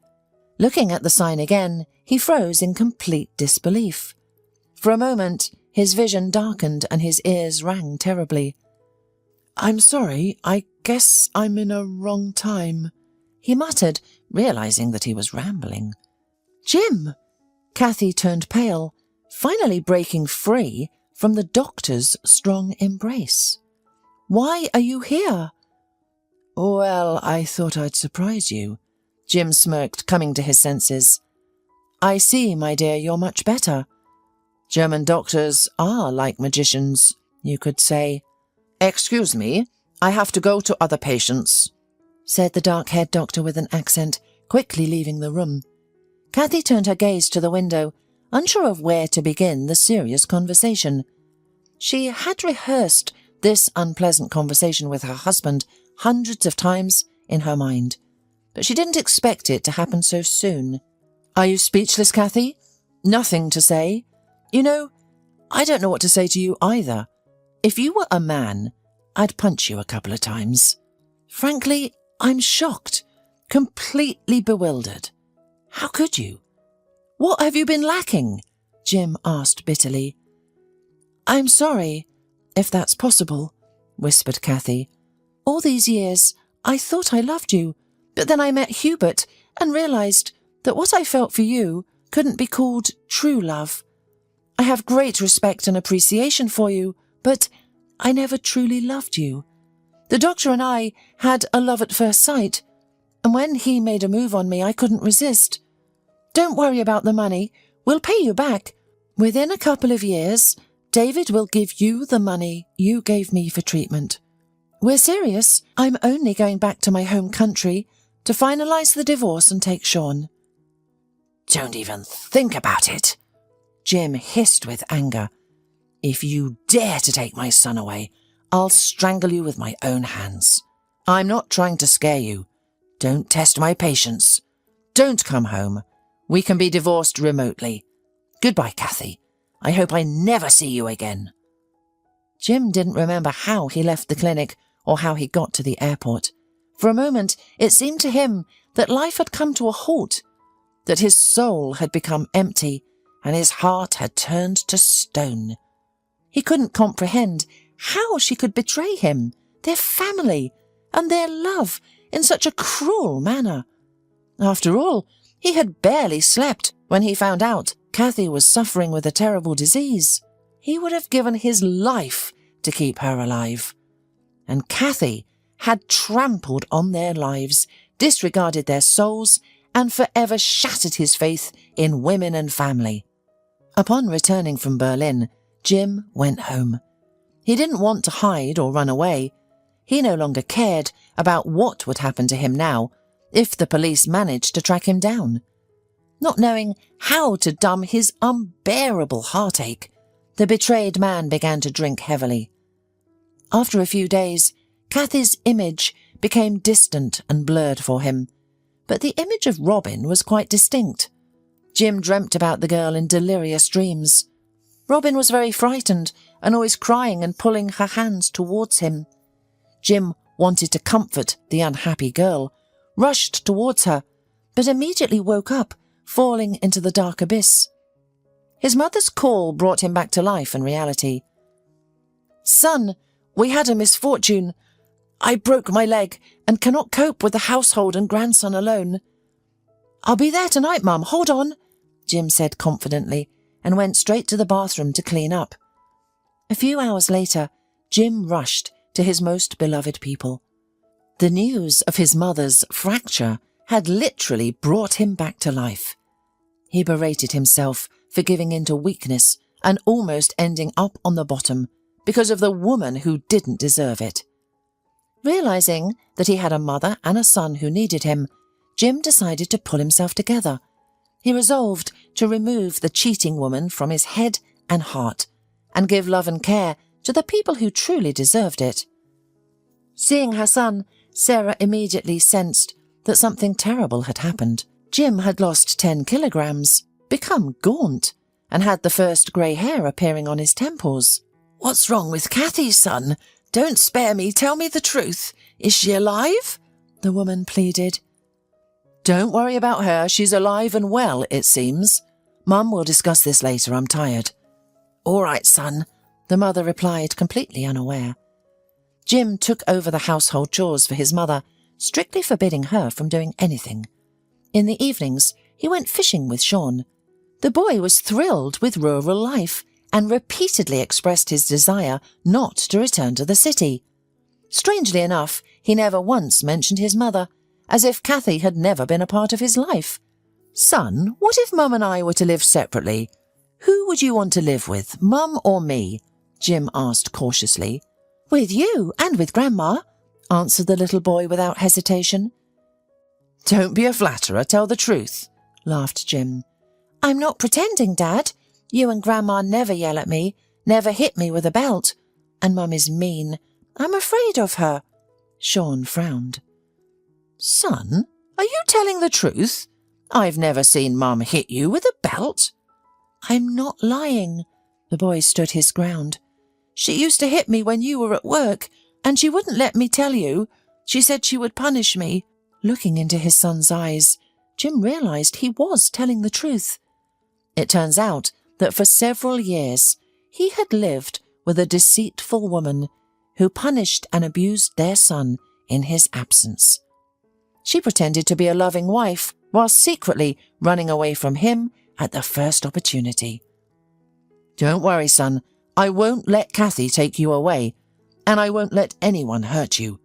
B: Looking at the sign again, he froze in complete disbelief. For a moment, his vision darkened and his ears rang terribly. I'm sorry, I guess I'm in a wrong time, he muttered, realizing that he was rambling. Jim! Kathy turned pale, finally breaking free from the doctor's strong embrace. Why are you here? Well, I thought I'd surprise you, Jim smirked, coming to his senses. I see, my dear, you're much better. German doctors are like magicians, you could say. Excuse me, I have to go to other patients, said the dark-haired doctor with an accent, quickly leaving the room. Kathy turned her gaze to the window, unsure of where to begin the serious conversation. She had rehearsed this unpleasant conversation with her husband hundreds of times in her mind, but she didn't expect it to happen so soon. Are you speechless, Kathy? Nothing to say? You know, I don't know what to say to you either. If you were a man, I'd punch you a couple of times. Frankly, I'm shocked, completely bewildered. How could you? What have you been lacking? Jim asked bitterly. I'm sorry, if that's possible, whispered Kathy. All these years, I thought I loved you, but then I met Hubert and realized that what I felt for you couldn't be called true love. I have great respect and appreciation for you, but I never truly loved you. The doctor and I had a love at first sight, and when he made a move on me, I couldn't resist. Don't worry about the money. We'll pay you back. Within a couple of years, David will give you the money you gave me for treatment. We're serious. I'm only going back to my home country to finalize the divorce and take Sean. Don't even think about it, Jim hissed with anger. If you dare to take my son away, I'll strangle you with my own hands. I'm not trying to scare you. Don't test my patience. Don't come home. We can be divorced remotely. Goodbye, Kathy. I hope I never see you again." Jim didn't remember how he left the clinic or how he got to the airport. For a moment, it seemed to him that life had come to a halt, that his soul had become empty and his heart had turned to stone. He couldn't comprehend how she could betray him, their family, and their love in such a cruel manner. After all, he had barely slept when he found out Kathy was suffering with a terrible disease. He would have given his life to keep her alive. And Kathy had trampled on their lives, disregarded their souls, and forever shattered his faith in women and family. Upon returning from Berlin, Jim went home. He didn't want to hide or run away. He no longer cared about what would happen to him now if the police managed to track him down. Not knowing how to numb his unbearable heartache, the betrayed man began to drink heavily. After a few days, Kathy's image became distant and blurred for him, but the image of Robin was quite distinct. Jim dreamt about the girl in delirious dreams. Robin was very frightened and always crying and pulling her hands towards him. Jim wanted to comfort the unhappy girl, rushed towards her, but immediately woke up, falling into the dark abyss. His mother's call brought him back to life and reality. "Son, we had a misfortune. I broke my leg and cannot cope with the household and grandson alone." "I'll be there tonight, Mum. Hold on," Jim said confidently, and went straight to the bathroom to clean up. A few hours later, Jim rushed to his most beloved people. The news of his mother's fracture had literally brought him back to life. He berated himself for giving in to weakness and almost ending up on the bottom because of the woman who didn't deserve it. Realizing that he had a mother and a son who needed him, Jim decided to pull himself together. He resolved to remove the cheating woman from his head and heart and give love and care to the people who truly deserved it. Seeing her son, Sarah immediately sensed that something terrible had happened. Jim had lost 10 kilograms, become gaunt, and had the first grey hair appearing on his temples. "What's wrong with Kathy, son? Don't spare me, tell me the truth. Is she alive?" the woman pleaded. "Don't worry about her, she's alive and well, it seems. Mum will discuss this later, I'm tired." "All right, son," the mother replied, completely unaware. Jim took over the household chores for his mother, strictly forbidding her from doing anything. In the evenings, he went fishing with Sean. The boy was thrilled with rural life and repeatedly expressed his desire not to return to the city. Strangely enough, he never once mentioned his mother, as if Kathy had never been a part of his life. "Son, what if Mum and I were to live separately? Who would you want to live with, Mum or me?" Jim asked cautiously. "With you and with Grandma," answered the little boy without hesitation. "Don't be a flatterer, tell the truth," laughed Jim. "I'm not pretending, Dad. You and Grandma never yell at me, never hit me with a belt. And Mum is mean. I'm afraid of her." Sean frowned. "Son, are you telling the truth? I've never seen Mum hit you with a belt." "I'm not lying." The boy stood his ground. "She used to hit me when you were at work, and she wouldn't let me tell you. She said she would punish me." Looking into his son's eyes, Jim realized he was telling the truth. It turns out that for several years he had lived with a deceitful woman who punished and abused their son in his absence. She pretended to be a loving wife while secretly running away from him at the first opportunity. "Don't worry, son. I won't let Kathy take you away, and I won't let anyone hurt you,"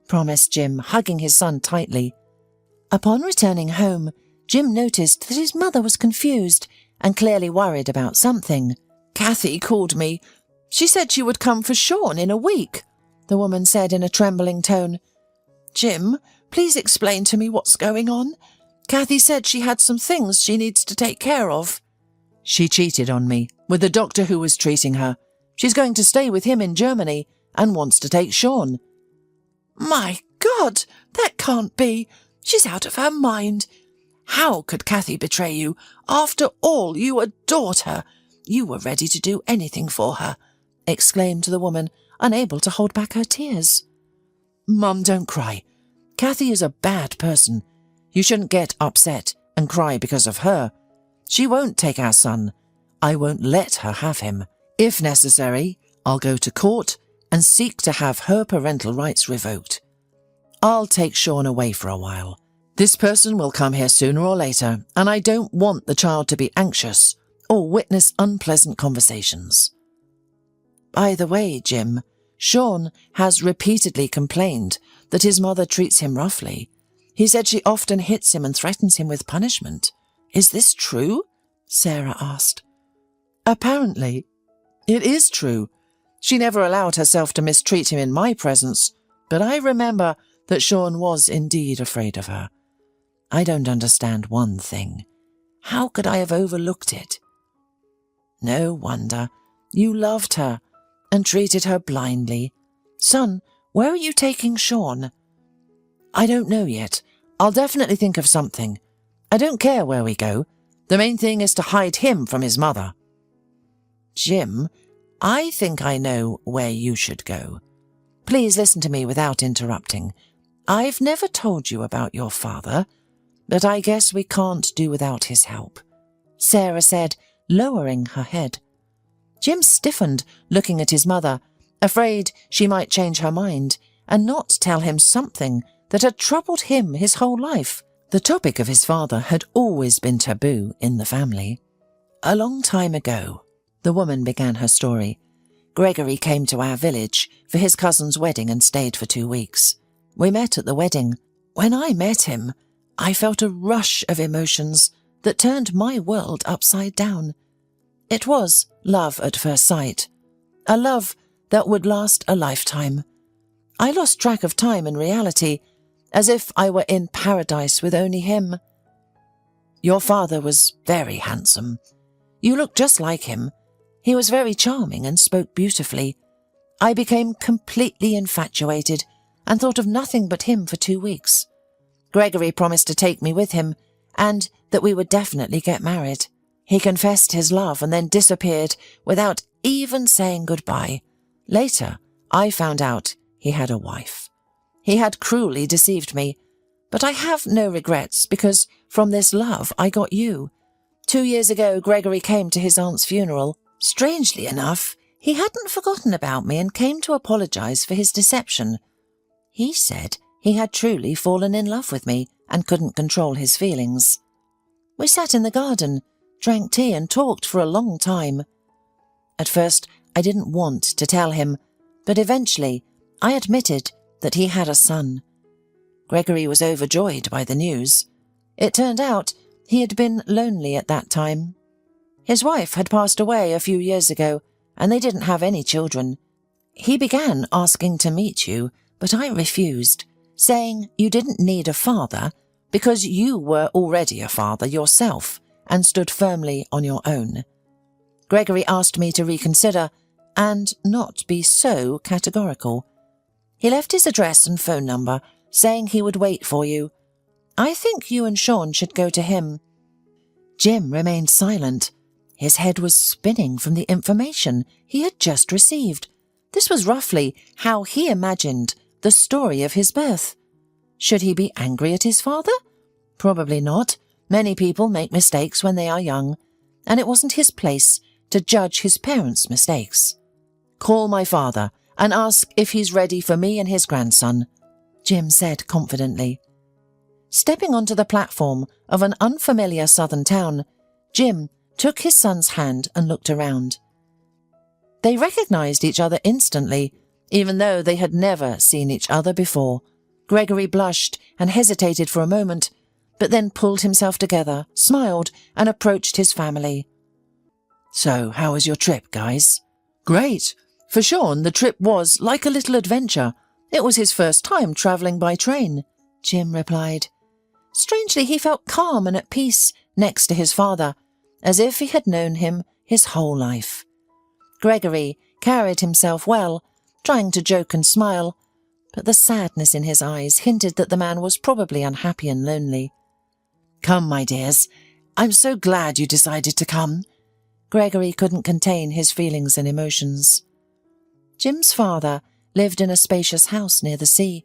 B: promised Jim, hugging his son tightly. Upon returning home, Jim noticed that his mother was confused and clearly worried about something. "Kathy called me. She said she would come for Sean in a week," the woman said in a trembling tone. "Jim, please explain to me what's going on. Kathy said she had some things she needs to take care of." "She cheated on me with the doctor who was treating her. She's going to stay with him in Germany, and wants to take Sean." "My God, that can't be. She's out of her mind. How could Kathy betray you? After all, you adored her. You were ready to do anything for her," exclaimed the woman, unable to hold back her tears. "Mum, don't cry. Kathy is a bad person. You shouldn't get upset and cry because of her. She won't take our son. I won't let her have him. If necessary, I'll go to court and seek to have her parental rights revoked. I'll take Sean away for a while. This person will come here sooner or later, and I don't want the child to be anxious or witness unpleasant conversations." "By the way, Jim, Sean has repeatedly complained that his mother treats him roughly. He said she often hits him and threatens him with punishment. Is this true?" Sarah asked. "Apparently, it is true. She never allowed herself to mistreat him in my presence, but I remember that Sean was indeed afraid of her. I don't understand one thing. How could I have overlooked it?" "No wonder. You loved her and treated her blindly. Son, where are you taking Sean?" "I don't know yet. I'll definitely think of something. I don't care where we go. The main thing is to hide him from his mother." "Jim, I think I know where you should go. Please listen to me without interrupting. I've never told you about your father, but I guess we can't do without his help," Sarah said, lowering her head. Jim stiffened, looking at his mother, afraid she might change her mind and not tell him something that had troubled him his whole life. The topic of his father had always been taboo in the family. "A long time ago," the woman began her story, "Gregory came to our village for his cousin's wedding and stayed for 2 weeks. We met at the wedding. When I met him, I felt a rush of emotions that turned my world upside down. It was love at first sight, a love that would last a lifetime. I lost track of time and reality, as if I were in paradise with only him. Your father was very handsome. You looked just like him. He was very charming and spoke beautifully. I became completely infatuated and thought of nothing but him for 2 weeks. Gregory promised to take me with him and that we would definitely get married. He confessed his love and then disappeared without even saying goodbye. Later, I found out he had a wife. He had cruelly deceived me, but I have no regrets because from this love I got you. 2 years ago, Gregory came to his aunt's funeral. Strangely enough, he hadn't forgotten about me and came to apologize for his deception. He said he had truly fallen in love with me and couldn't control his feelings. We sat in the garden, drank tea and talked for a long time. At first, I didn't want to tell him, but eventually I admitted that he had a son. Gregory was overjoyed by the news. It turned out he had been lonely at that time. His wife had passed away a few years ago, and they didn't have any children. He began asking to meet you, but I refused, saying you didn't need a father because you were already a father yourself and stood firmly on your own. Gregory asked me to reconsider and not be so categorical. He left his address and phone number, saying he would wait for you. I think you and Sean should go to him. Jim remained silent. His head was spinning from the information he had just received. This was roughly how he imagined the story of his birth. Should he be angry at his father? Probably not. Many people make mistakes when they are young, and it wasn't his place to judge his parents' mistakes. Call my father and ask if he's ready for me and his grandson, Jim said confidently. Stepping onto the platform of an unfamiliar southern town, Jim took his son's hand and looked around. They recognized each other instantly, even though they had never seen each other before. Gregory blushed and hesitated for a moment, but then pulled himself together, smiled, and approached his family. So, how was your trip, guys? Great. For Sean, the trip was like a little adventure. It was his first time travelling by train, Jim replied. Strangely, he felt calm and at peace next to his father, as if he had known him his whole life. Gregory carried himself well trying to joke and smile, but the sadness in his eyes hinted that the man was probably unhappy and lonely. "Come, my dears. I'm so glad you decided to come." Gregory couldn't contain his feelings and emotions. Jim's father lived in a spacious house near the sea.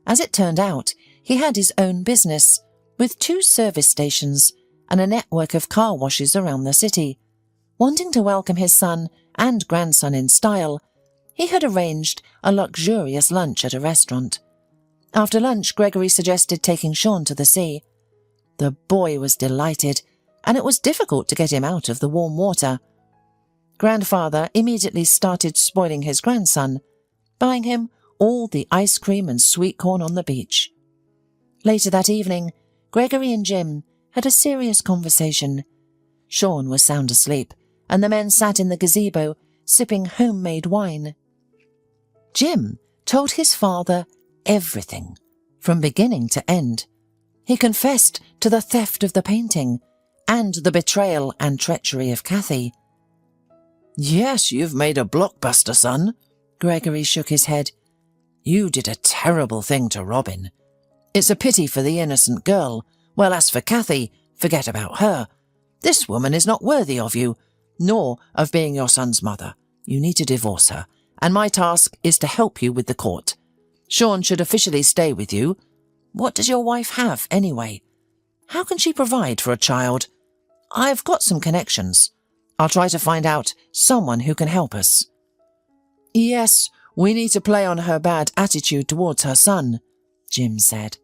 B: As it turned out, he had his own business, with 2 service stations and a network of car washes around the city. Wanting to welcome his son and grandson in style, he had arranged a luxurious lunch at a restaurant. After lunch, Gregory suggested taking Sean to the sea. The boy was delighted, and it was difficult to get him out of the warm water. Grandfather immediately started spoiling his grandson, buying him all the ice cream and sweet corn on the beach. Later that evening, Gregory and Jim had a serious conversation. Sean was sound asleep, and the men sat in the gazebo, sipping homemade wine. Jim told his father everything, from beginning to end. He confessed to the theft of the painting, and the betrayal and treachery of Kathy. "Yes, you've made a blockbuster, son." Gregory shook his head. "You did a terrible thing to Robin. It's a pity for the innocent girl. Well, as for Kathy, forget about her. This woman is not worthy of you, nor of being your son's mother. You need to divorce her, and my task is to help you with the court. Sean should officially stay with you. What does your wife have, anyway? How can she provide for a child? I've got some connections. I'll try to find out someone who can help us." "Yes, we need to play on her bad attitude towards her son," Jim said.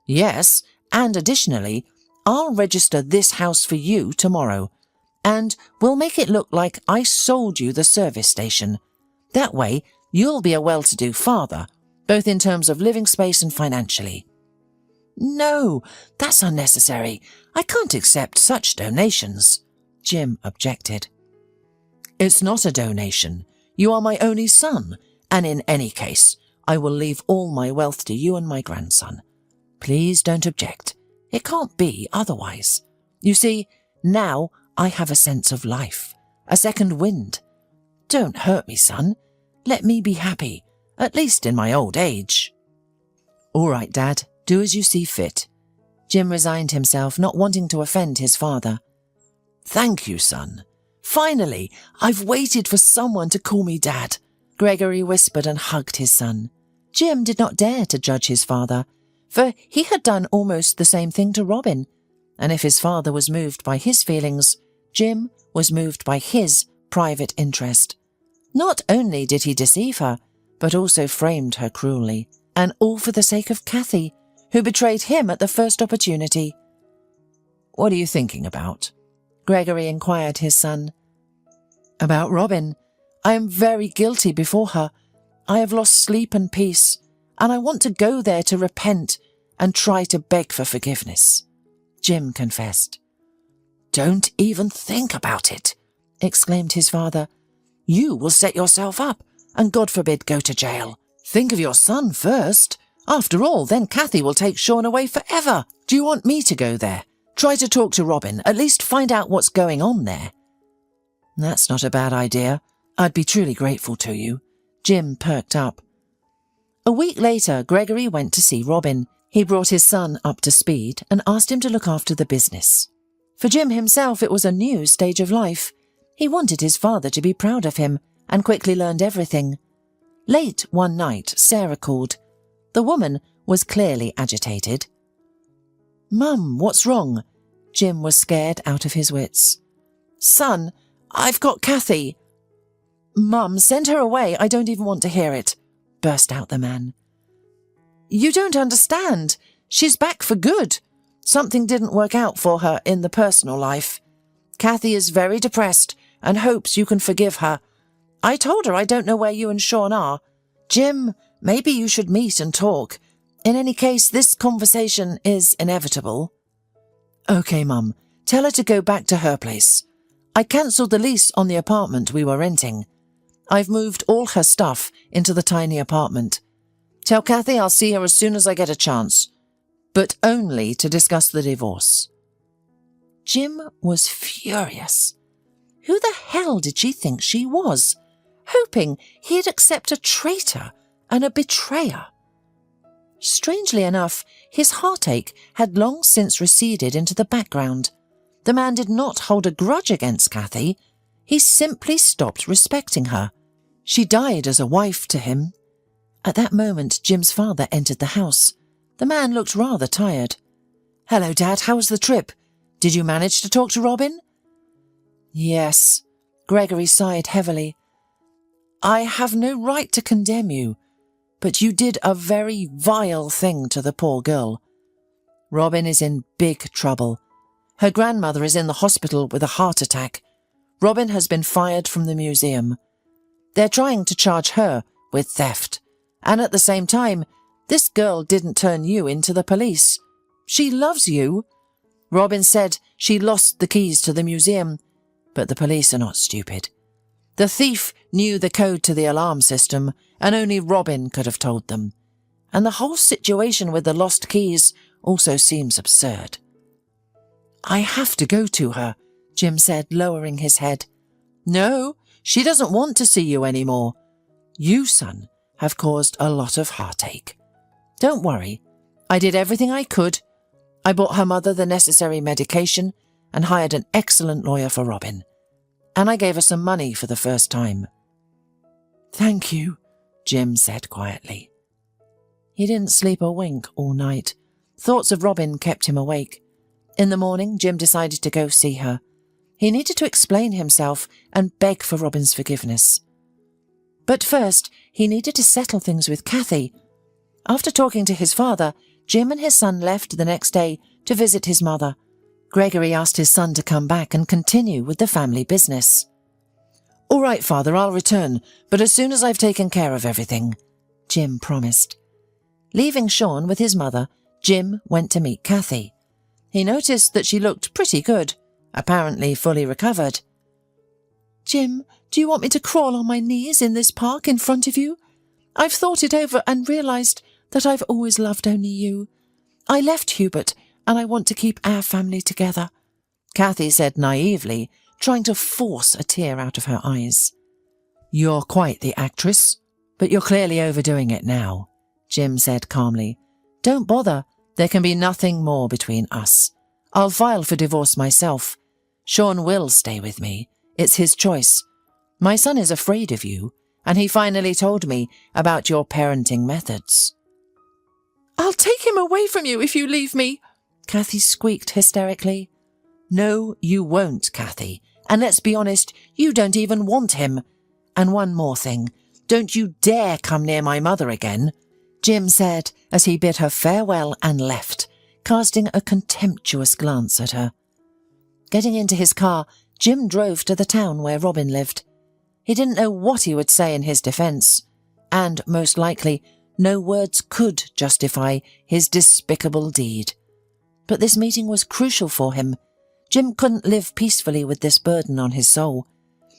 B: "Yes, and additionally, I'll register this house for you tomorrow, and we'll make it look like I sold you the service station. That way, you'll be a well-to-do father, both in terms of living space and financially." "No, that's unnecessary. I can't accept such donations," Jim objected. "It's not a donation. You are my only son, and in any case, I will leave all my wealth to you and my grandson. Please don't object. It can't be otherwise. You see, now I have a sense of life, a second wind. Don't hurt me, son. Let me be happy, at least in my old age." "All right, Dad. Do as you see fit." Jim resigned himself, not wanting to offend his father. "Thank you, son. Finally, I've waited for someone to call me Dad," Gregory whispered and hugged his son. Jim did not dare to judge his father, for he had done almost the same thing to Robin, and if his father was moved by his feelings, Jim was moved by his private interest. Not only did he deceive her, but also framed her cruelly, and all for the sake of Kathy, who betrayed him at the first opportunity. "What are you thinking about?" Gregory inquired his son. "About Robin. I am very guilty before her. I have lost sleep and peace, and I want to go there to repent and try to beg for forgiveness," Jim confessed. "Don't even think about it," exclaimed his father. "You will set yourself up, and God forbid go to jail. Think of your son first. After all, then Kathy will take Sean away forever. Do you want me to go there? Try to talk to Robin, at least find out what's going on there." "That's not a bad idea. I'd be truly grateful to you." Jim perked up. A week later, Gregory went to see Robin. He brought his son up to speed and asked him to look after the business. For Jim himself, it was a new stage of life. He wanted his father to be proud of him and quickly learned everything. Late one night, Sarah called. The woman was clearly agitated. "Mum, what's wrong?" Jim was scared out of his wits. "Son, I've got Kathy." "Mum, send her away. I don't even want to hear it," burst out the man. "You don't understand. She's back for good. Something didn't work out for her in the personal life. Kathy is very depressed and hopes you can forgive her. I told her I don't know where you and Sean are. Jim, maybe you should meet and talk. In any case, this conversation is inevitable." "Okay, Mum. Tell her to go back to her place. I cancelled the lease on the apartment we were renting. I've moved all her stuff into the tiny apartment. Tell Kathy I'll see her as soon as I get a chance, but only to discuss the divorce." Jim was furious. Who the hell did she think she was? hoping he'd accept a traitor and a betrayer. Strangely enough, his heartache had long since receded into the background. The man did not hold a grudge against Kathy. He simply stopped respecting her. She died as a wife to him. At that moment, Jim's father entered the house. The man looked rather tired. "Hello, Dad, how was the trip? Did you manage to talk to Robin?" "Yes." Gregory sighed heavily. "I have no right to condemn you, but you did a very vile thing to the poor girl. Robin is in big trouble. Her grandmother is in the hospital with a heart attack. Robin has been fired from the museum. They're trying to charge her with theft. And at the same time, this girl didn't turn you into the police. She loves you. Robin said she lost the keys to the museum, but the police are not stupid. The thief knew the code to the alarm system, and only Robin could have told them. And the whole situation with the lost keys also seems absurd." "I have to go to her," Jim said, lowering his head. "No, she doesn't want to see you anymore. You, son, have caused a lot of heartache. Don't worry, I did everything I could. I bought her mother the necessary medication and hired an excellent lawyer for Robin. And I gave her some money for the first time." "Thank you," Jim said quietly. He didn't sleep a wink all night. Thoughts of Robin kept him awake. In the morning, Jim decided to go see her. He needed to explain himself and beg for Robin's forgiveness. But first, he needed to settle things with Kathy. After talking to his father, Jim and his son left the next day to visit his mother. Gregory asked his son to come back and continue with the family business. "All right, Father, I'll return, but as soon as I've taken care of everything," Jim promised. Leaving Sean with his mother, Jim went to meet Kathy. He noticed that she looked pretty good, apparently fully recovered. "Jim, do you want me to crawl on my knees in this park in front of you? I've thought it over and realised that I've always loved only you. I left Hubert, and I want to keep our family together," Kathy said naively, trying to force a tear out of her eyes. "You're quite the actress, but you're clearly overdoing it now," Jim said calmly. "Don't bother. There can be nothing more between us. I'll file for divorce myself. Sean will stay with me. It's his choice. My son is afraid of you, and he finally told me about your parenting methods." "I'll take him away from you if you leave me," Kathy squeaked hysterically. "No, you won't, Kathy. And let's be honest, you don't even want him. And one more thing, don't you dare come near my mother again," Jim said as he bid her farewell and left, casting a contemptuous glance at her. Getting into his car, Jim drove to the town where Robin lived. He didn't know what he would say in his defence, and, most likely, no words could justify his despicable deed. But this meeting was crucial for him. Jim couldn't live peacefully with this burden on his soul.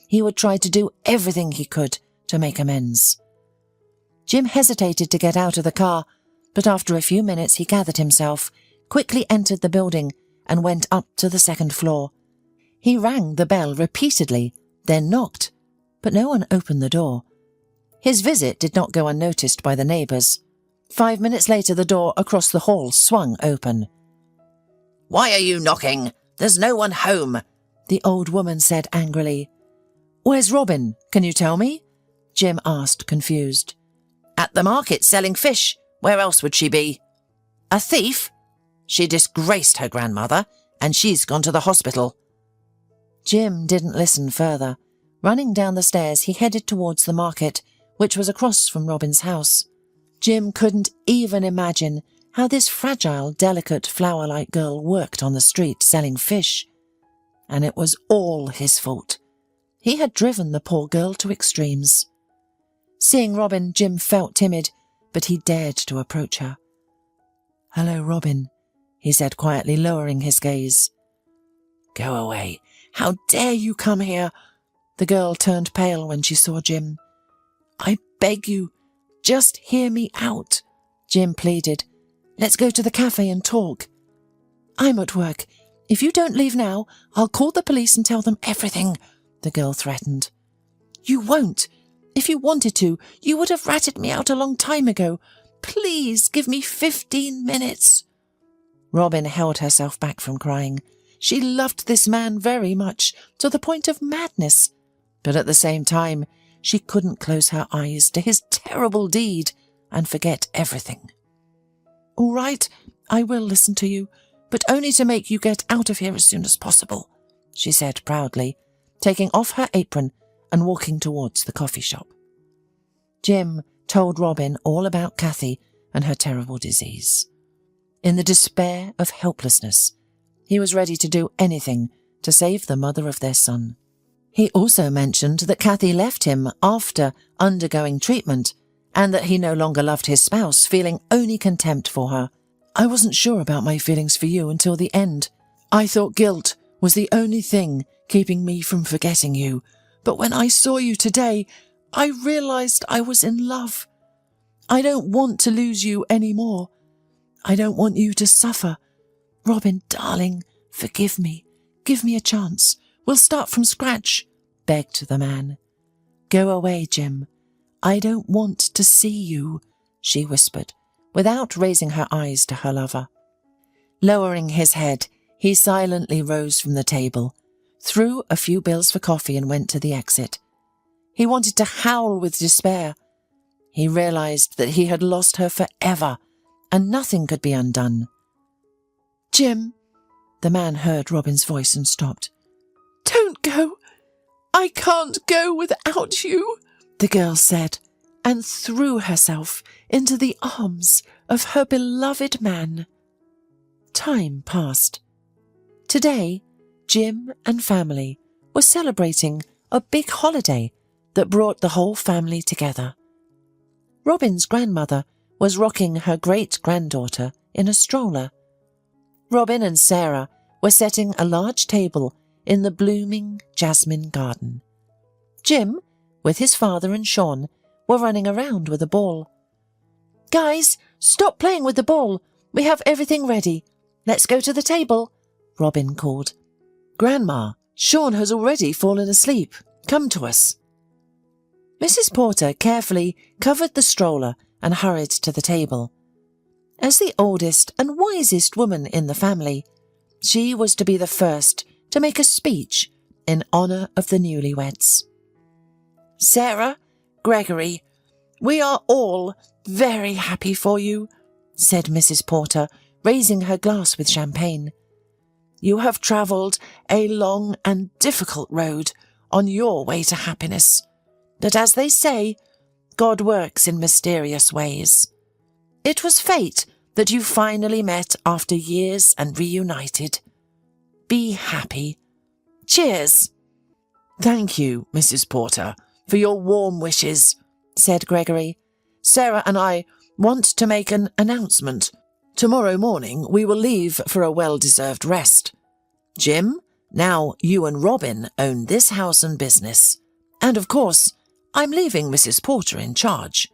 B: He would try to do everything he could to make amends. Jim hesitated to get out of the car, but after a few minutes he gathered himself, quickly entered the building, and went up to the second floor. He rang the bell repeatedly, then knocked, but no one opened the door. His visit did not go unnoticed by the neighbours. 5 minutes later the door across the hall swung open. "Why are you knocking? There's no one home," the old woman said angrily. "Where's Robin? Can you tell me?" Jim asked, confused. "At the market selling fish. Where else would she be?" "A thief? She disgraced her grandmother, and she's gone to the hospital." Jim didn't listen further. Running down the stairs, he headed towards the market, which was across from Robin's house. Jim couldn't even imagine how this fragile, delicate, flower-like girl worked on the street selling fish. And it was all his fault. He had driven the poor girl to extremes. Seeing Robin, Jim felt timid, but he dared to approach her. "Hello, Robin," he said quietly, lowering his gaze. "Go away. How dare you come here?" The girl turned pale when she saw Jim. "I beg you, just hear me out," Jim pleaded. "Let's go to the cafe and talk." "I'm at work. If you don't leave now, I'll call the police and tell them everything," the girl threatened. "You won't. If you wanted to, you would have ratted me out a long time ago. Please give me 15 minutes. Robin held herself back from crying. She loved this man very much, to the point of madness. But at the same time, she couldn't close her eyes to his terrible deed and forget everything. All right, I will listen to you, but only to make you get out of here as soon as possible, she said proudly, taking off her apron and walking towards the coffee shop. Jim told Robin all about Kathy and her terrible disease. In the despair of helplessness, he was ready to do anything to save the mother of their son. He also mentioned that Kathy left him after undergoing treatment and that he no longer loved his spouse, feeling only contempt for her. I wasn't sure about my feelings for you until the end. I thought guilt was the only thing keeping me from forgetting you, but when I saw you today, I realized I was in love. I don't want to lose you anymore. I don't want you to suffer. Robin, darling, forgive me. Give me a chance. We'll start from scratch, begged the man. Go away, Jim. I don't want to see you, she whispered, without raising her eyes to her lover. Lowering his head, he silently rose from the table, threw a few bills for coffee and went to the exit. He wanted to howl with despair. He realized that he had lost her forever, and nothing could be undone. Jim, the man heard Robin's voice and stopped. Don't go. I can't go without you, the girl said, and threw herself into the arms of her beloved man. Time passed. Today, Jim and family were celebrating a big holiday that brought the whole family together. Robin's grandmother was rocking her great-granddaughter in a stroller. Robin and Sarah were setting a large table in the blooming jasmine garden. Jim, with his father and Sean, were running around with a ball. Guys, stop playing with the ball. We have everything ready. Let's go to the table, Robin called. Grandma, Sean has already fallen asleep. Come to us. Mrs. Porter carefully covered the stroller and hurried to the table. As the oldest and wisest woman in the family, she was to be the first to make a speech in honour of the newlyweds. Sarah, Gregory, we are all very happy for you, said Mrs. Porter, raising her glass with champagne. You have travelled a long and difficult road on your way to happiness, but as they say, God works in mysterious ways. It was fate that you finally met after years and reunited. Be happy. Cheers. Thank you, Mrs. Porter, for your warm wishes, said Gregory. Sarah and I want to make an announcement. Tomorrow morning we will leave for a well-deserved rest. Jim, now you and Robin own this house and business. And of course, I'm leaving Mrs. Porter in charge.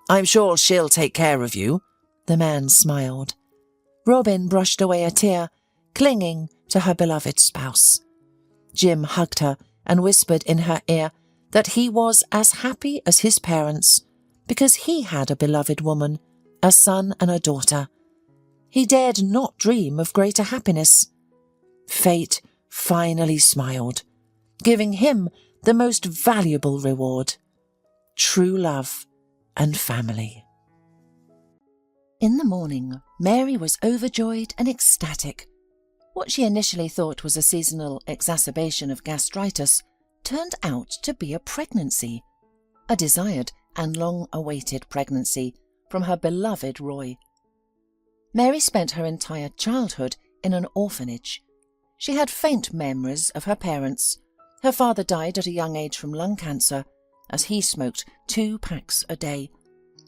B: I'm sure she'll take care of you. The man smiled. Robin brushed away a tear, clinging to her beloved spouse. Jim hugged her and whispered in her ear that he was as happy as his parents because he had a beloved woman, a son and a daughter. He dared not dream of greater happiness. Fate finally smiled, giving him the most valuable reward: true love and family. In the morning, Mary was overjoyed and ecstatic. What she initially thought was a seasonal exacerbation of gastritis turned out to be a pregnancy, a desired and long-awaited pregnancy from her beloved Roy. Mary spent her entire childhood in an orphanage. She had faint memories of her parents. Her father died at a young age from lung cancer, as he smoked 2 packs a day.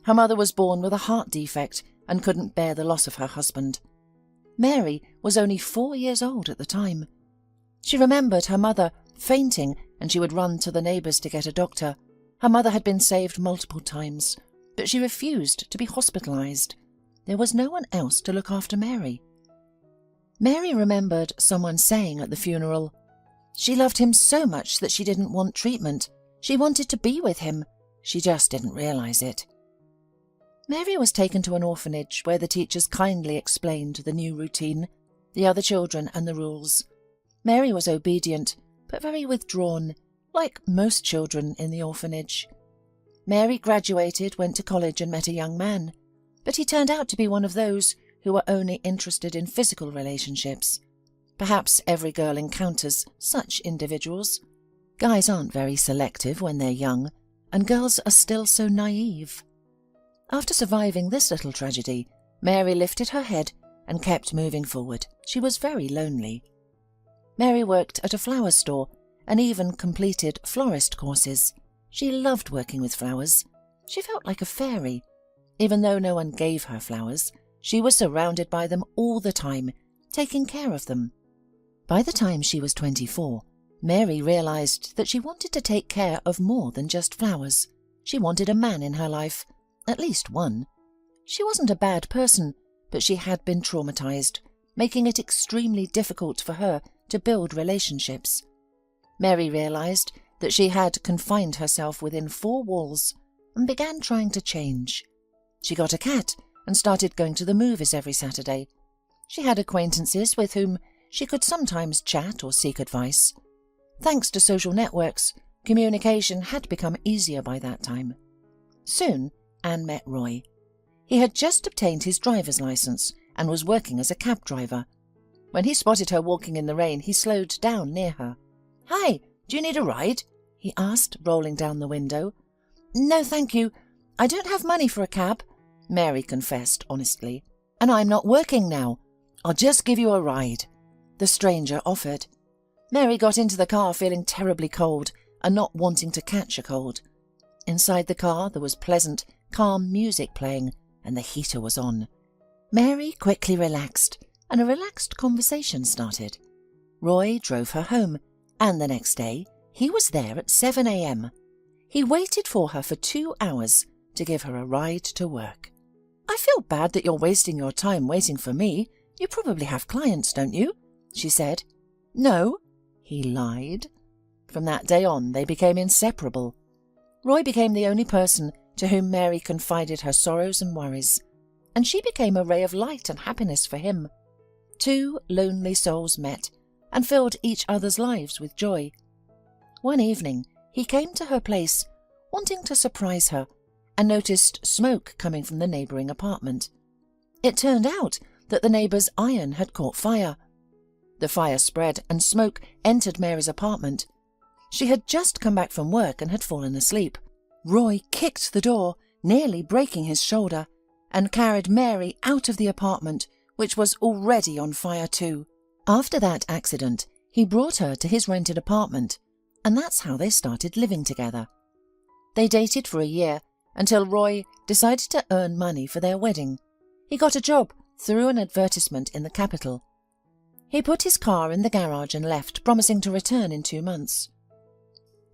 B: Her mother was born with a heart defect and couldn't bear the loss of her husband. Mary was only 4 years old at the time. She remembered her mother fainting and she would run to the neighbours to get a doctor. Her mother had been saved multiple times, but she refused to be hospitalised. There was no one else to look after Mary. Mary remembered someone saying at the funeral, she loved him so much that she didn't want treatment. She wanted to be with him. She just didn't realise it. Mary was taken to an orphanage where the teachers kindly explained the new routine, the other children and the rules. Mary was obedient, but very withdrawn, like most children in the orphanage. Mary graduated, went to college and met a young man, but he turned out to be one of those who were only interested in physical relationships. Perhaps every girl encounters such individuals. Guys aren't very selective when they're young, and girls are still so naive. After surviving this little tragedy, Mary lifted her head and kept moving forward. She was very lonely. Mary worked at a flower store and even completed florist courses. She loved working with flowers. She felt like a fairy. Even though no one gave her flowers, she was surrounded by them all the time, taking care of them. By the time she was 24, Mary realized that she wanted to take care of more than just flowers. She wanted a man in her life, at least one. She wasn't a bad person, but she had been traumatized, making it extremely difficult for her to build relationships. Mary realized that she had confined herself within 4 walls and began trying to change. She got a cat and started going to the movies every Saturday. She had acquaintances with whom she could sometimes chat or seek advice. Thanks to social networks, communication had become easier by that time. Soon, Anne met Roy. He had just obtained his driver's license and was working as a cab driver. When he spotted her walking in the rain, he slowed down near her. "Hi, do you need a ride?" he asked, rolling down the window. "No, thank you. I don't have money for a cab," Mary confessed honestly. "And I'm not working now. I'll just give you a ride," the stranger offered. Mary got into the car feeling terribly cold and not wanting to catch a cold. Inside the car there was pleasant, calm music playing and the heater was on. Mary quickly relaxed and a relaxed conversation started. Roy drove her home, and the next day he was there at 7 a.m. He waited for her for 2 hours to give her a ride to work. "I feel bad that you're wasting your time waiting for me. You probably have clients, don't you?" she said. "No," he lied. From that day on, they became inseparable. Roy became the only person to whom Mary confided her sorrows and worries, and she became a ray of light and happiness for him. 2 lonely souls met and filled each other's lives with joy. One evening, he came to her place, wanting to surprise her, and noticed smoke coming from the neighbouring apartment. It turned out that the neighbour's iron had caught fire. The fire spread and smoke entered Mary's apartment. She had just come back from work and had fallen asleep. Roy kicked the door, nearly breaking his shoulder, and carried Mary out of the apartment, which was already on fire too. After that accident, he brought her to his rented apartment, and that's how they started living together. They dated for a year until Roy decided to earn money for their wedding. He got a job through an advertisement in the capital. He put his car in the garage and left, promising to return in 2 months.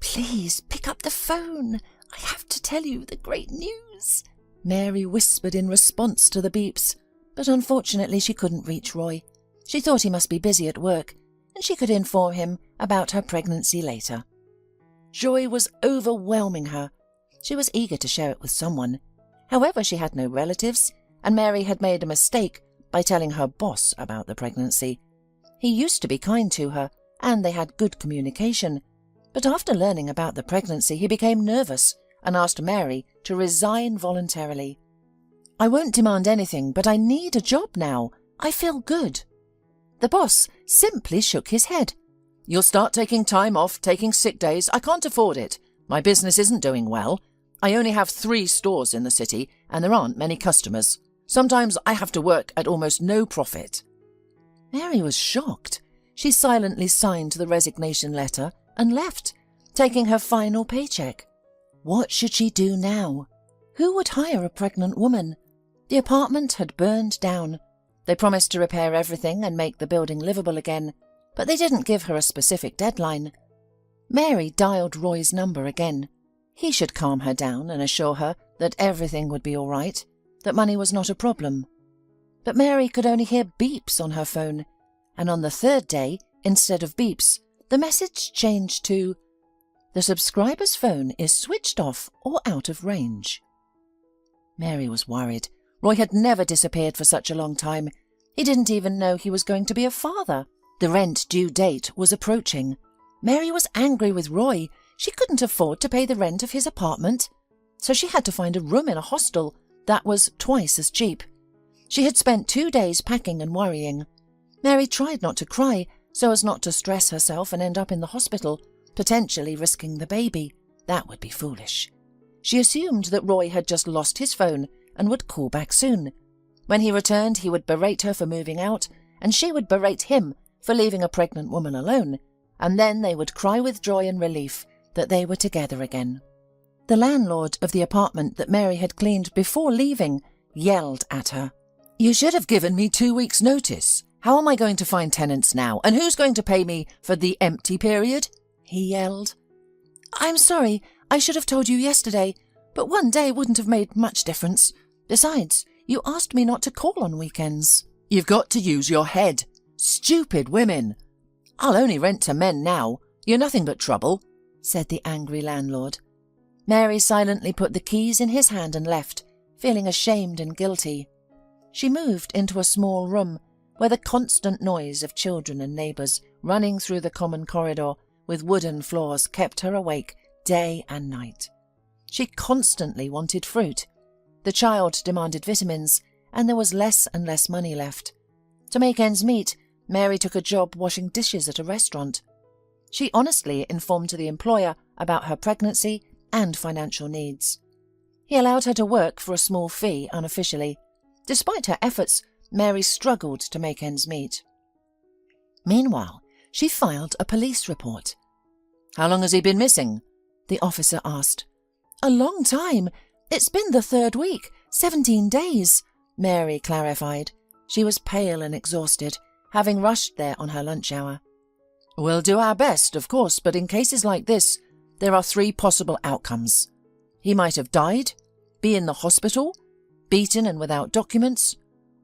B: "Please pick up the phone. I have to tell you the great news," Mary whispered in response to the beeps, but unfortunately she couldn't reach Roy. She thought he must be busy at work, and she could inform him about her pregnancy later. Joy was overwhelming her. She was eager to share it with someone. However, she had no relatives, and Mary had made a mistake by telling her boss about the pregnancy. He used to be kind to her, and they had good communication. But after learning about the pregnancy, he became nervous and asked Mary to resign voluntarily. "I won't demand anything, but I need a job now. I feel good." The boss simply shook his head. "You'll start taking time off, taking sick days. I can't afford it. My business isn't doing well. I only have 3 stores in the city, and there aren't many customers. Sometimes I have to work at almost no profit." Mary was shocked. She silently signed the resignation letter and left, taking her final paycheck. What should she do now? Who would hire a pregnant woman? The apartment had burned down. They promised to repair everything and make the building livable again, but they didn't give her a specific deadline. Mary dialed Roy's number again. He should calm her down and assure her that everything would be all right, that money was not a problem. But Mary could only hear beeps on her phone, and on the 3rd day, instead of beeps, the message changed to, The subscriber's phone is switched off or out of range. Mary was worried. Roy had never disappeared for such a long time. He didn't even know he was going to be a father. The rent due date was approaching. Mary was angry with Roy. She couldn't afford to pay the rent of his apartment, so she had to find a room in a hostel that was twice as cheap. She had spent 2 days packing and worrying. Mary tried not to cry so as not to stress herself and end up in the hospital, potentially risking the baby. That would be foolish. She assumed that Roy had just lost his phone and would call back soon. When he returned, he would berate her for moving out, and she would berate him for leaving a pregnant woman alone, and then they would cry with joy and relief that they were together again. The landlord of the apartment that Mary had cleaned before leaving yelled at her. "You should have given me 2 weeks' notice. How am I going to find tenants now? And who's going to pay me for the empty period?" he yelled. "I'm sorry, I should have told you yesterday, but 1 day wouldn't have made much difference. Besides, you asked me not to call on weekends." "You've got to use your head. Stupid women. I'll only rent to men now. You're nothing but trouble," said the angry landlord. Mary silently put the keys in his hand and left, feeling ashamed and guilty. She moved into a small room where the constant noise of children and neighbours running through the common corridor with wooden floors kept her awake day and night. She constantly wanted fruit. The child demanded vitamins, and there was less and less money left. To make ends meet, Mary took a job washing dishes at a restaurant. She honestly informed the employer about her pregnancy and financial needs. He allowed her to work for a small fee unofficially. Despite her efforts, Mary struggled to make ends meet. Meanwhile, she filed a police report. "How long has he been missing?" the officer asked. "A long time. It's been the 3rd week, 17 days, Mary clarified. She was pale and exhausted, having rushed there on her lunch hour. "We'll do our best, of course, but in cases like this, there are 3 possible outcomes. He might have died, be in the hospital, beaten and without documents,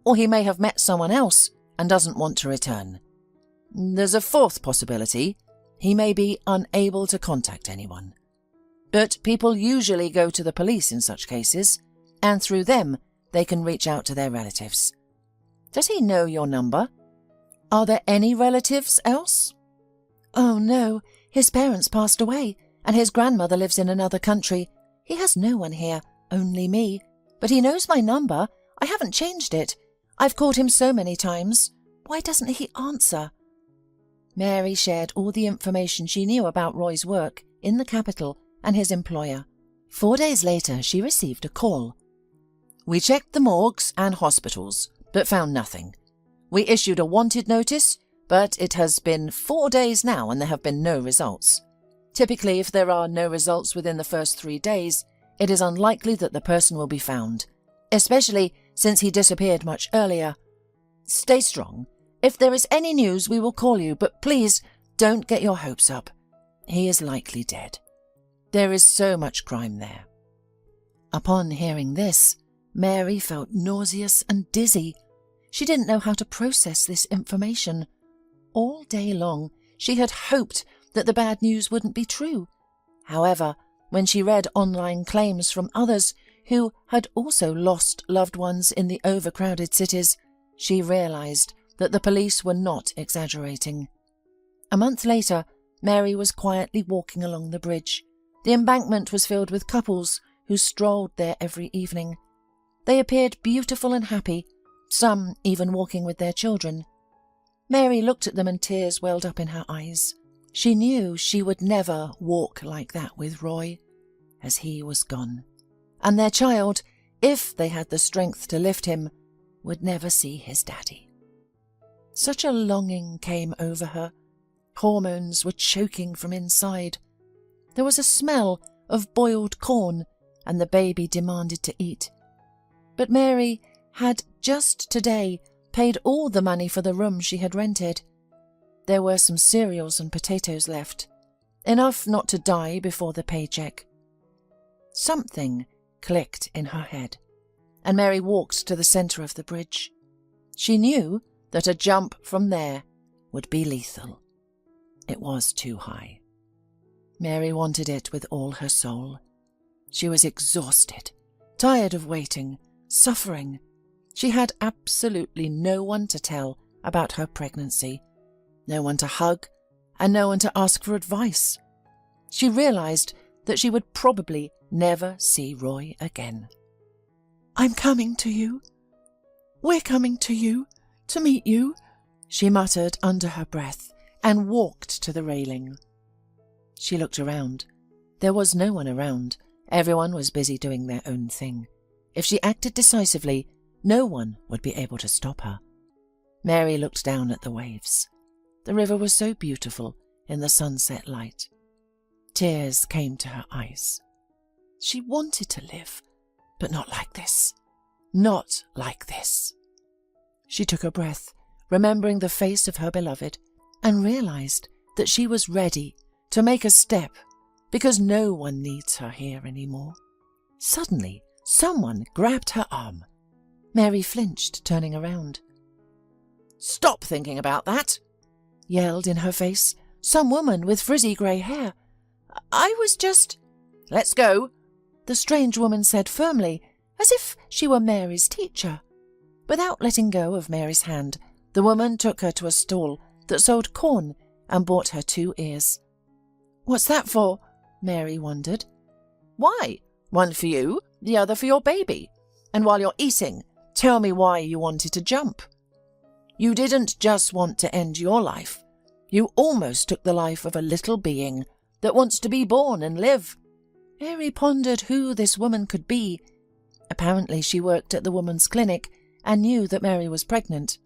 B: or he may have met someone else and doesn't want to return. There's a 4th possibility. He may be unable to contact anyone. But people usually go to the police in such cases, and through them they can reach out to their relatives. Does he know your number? Are there any relatives else?" "Oh no, his parents passed away, and his grandmother lives in another country. He has no one here, only me. But he knows my number. I haven't changed it. I've called him so many times. Why doesn't he answer?" Mary shared all the information she knew about Roy's work in the capital and his employer. 4 days later, she received a call. "We checked the morgues and hospitals, but found nothing. We issued a wanted notice, but it has been 4 days now and there have been no results. Typically, if there are no results within the first 3 days, it is unlikely that the person will be found, especially since he disappeared much earlier. Stay strong. If there is any news, we will call you, but please don't get your hopes up. He is likely dead. There is so much crime there." Upon hearing this, Mary felt nauseous and dizzy. She didn't know how to process this information. All day long, she had hoped that the bad news wouldn't be true. However, when she read online claims from others who had also lost loved ones in the overcrowded cities, she realized that the police were not exaggerating. A month later, Mary was quietly walking along the bridge. The embankment was filled with couples who strolled there every evening. They appeared beautiful and happy, some even walking with their children. Mary looked at them and tears welled up in her eyes. She knew she would never walk like that with Roy, as he was gone. And their child, if they had the strength to lift him, would never see his daddy. Such a longing came over her. Hormones were choking from inside. There was a smell of boiled corn, and the baby demanded to eat. But Mary had just today paid all the money for the room she had rented. There were some cereals and potatoes left, enough not to die before the paycheck. Something clicked in her head, and Mary walked to the centre of the bridge. She knew that a jump from there would be lethal. It was too high. Mary wanted it with all her soul. She was exhausted, tired of waiting, suffering. She had absolutely no one to tell about her pregnancy, no one to hug, and no one to ask for advice. She realized that she would probably never see Roy again. "I'm coming to you. We're coming to you, to meet you," she muttered under her breath and walked to the railing. She looked around. There was no one around. Everyone was busy doing their own thing. If she acted decisively, no one would be able to stop her. Mary looked down at the waves. The river was so beautiful in the sunset light. Tears came to her eyes. She wanted to live, but not like this. Not like this. She took a breath, remembering the face of her beloved, and realized that she was ready to make a step because no one needs her here anymore. Suddenly, someone grabbed her arm. Mary flinched, turning around. "Stop thinking about that," yelled in her face some woman with frizzy grey hair. "I was just—" "Let's go," the strange woman said firmly, as if she were Mary's teacher. Without letting go of Mary's hand, the woman took her to a stall that sold corn and bought her 2 ears. "What's that for?" Mary wondered. "Why? One for you, the other for your baby. And while you're eating, tell me why you wanted to jump. You didn't just want to end your life. You almost took the life of a little being that wants to be born and live." Mary pondered who this woman could be. Apparently she worked at the woman's clinic and knew that Mary was pregnant.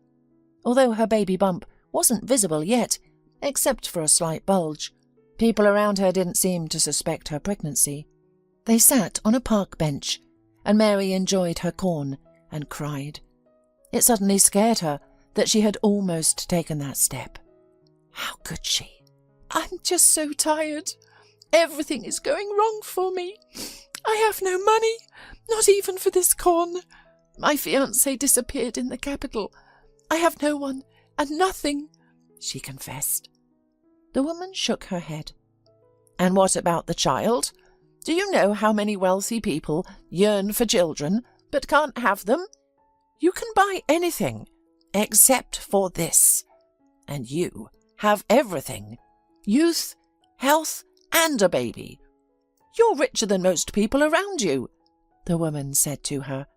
B: Although her baby bump wasn't visible yet, except for a slight bulge, people around her didn't seem to suspect her pregnancy. They sat on a park bench, and Mary enjoyed her corn and cried. It suddenly scared her that she had almost taken that step. How could she? "I'm just so tired. Everything is going wrong for me. I have no money, not even for this corn. My fiancé disappeared in the capital. I have no one and nothing," she confessed. The woman shook her head. "And what about the child? Do you know how many wealthy people yearn for children but can't have them? You can buy anything except for this. And you have everything: youth, health, and a baby. You're richer than most people around you," the woman said to her.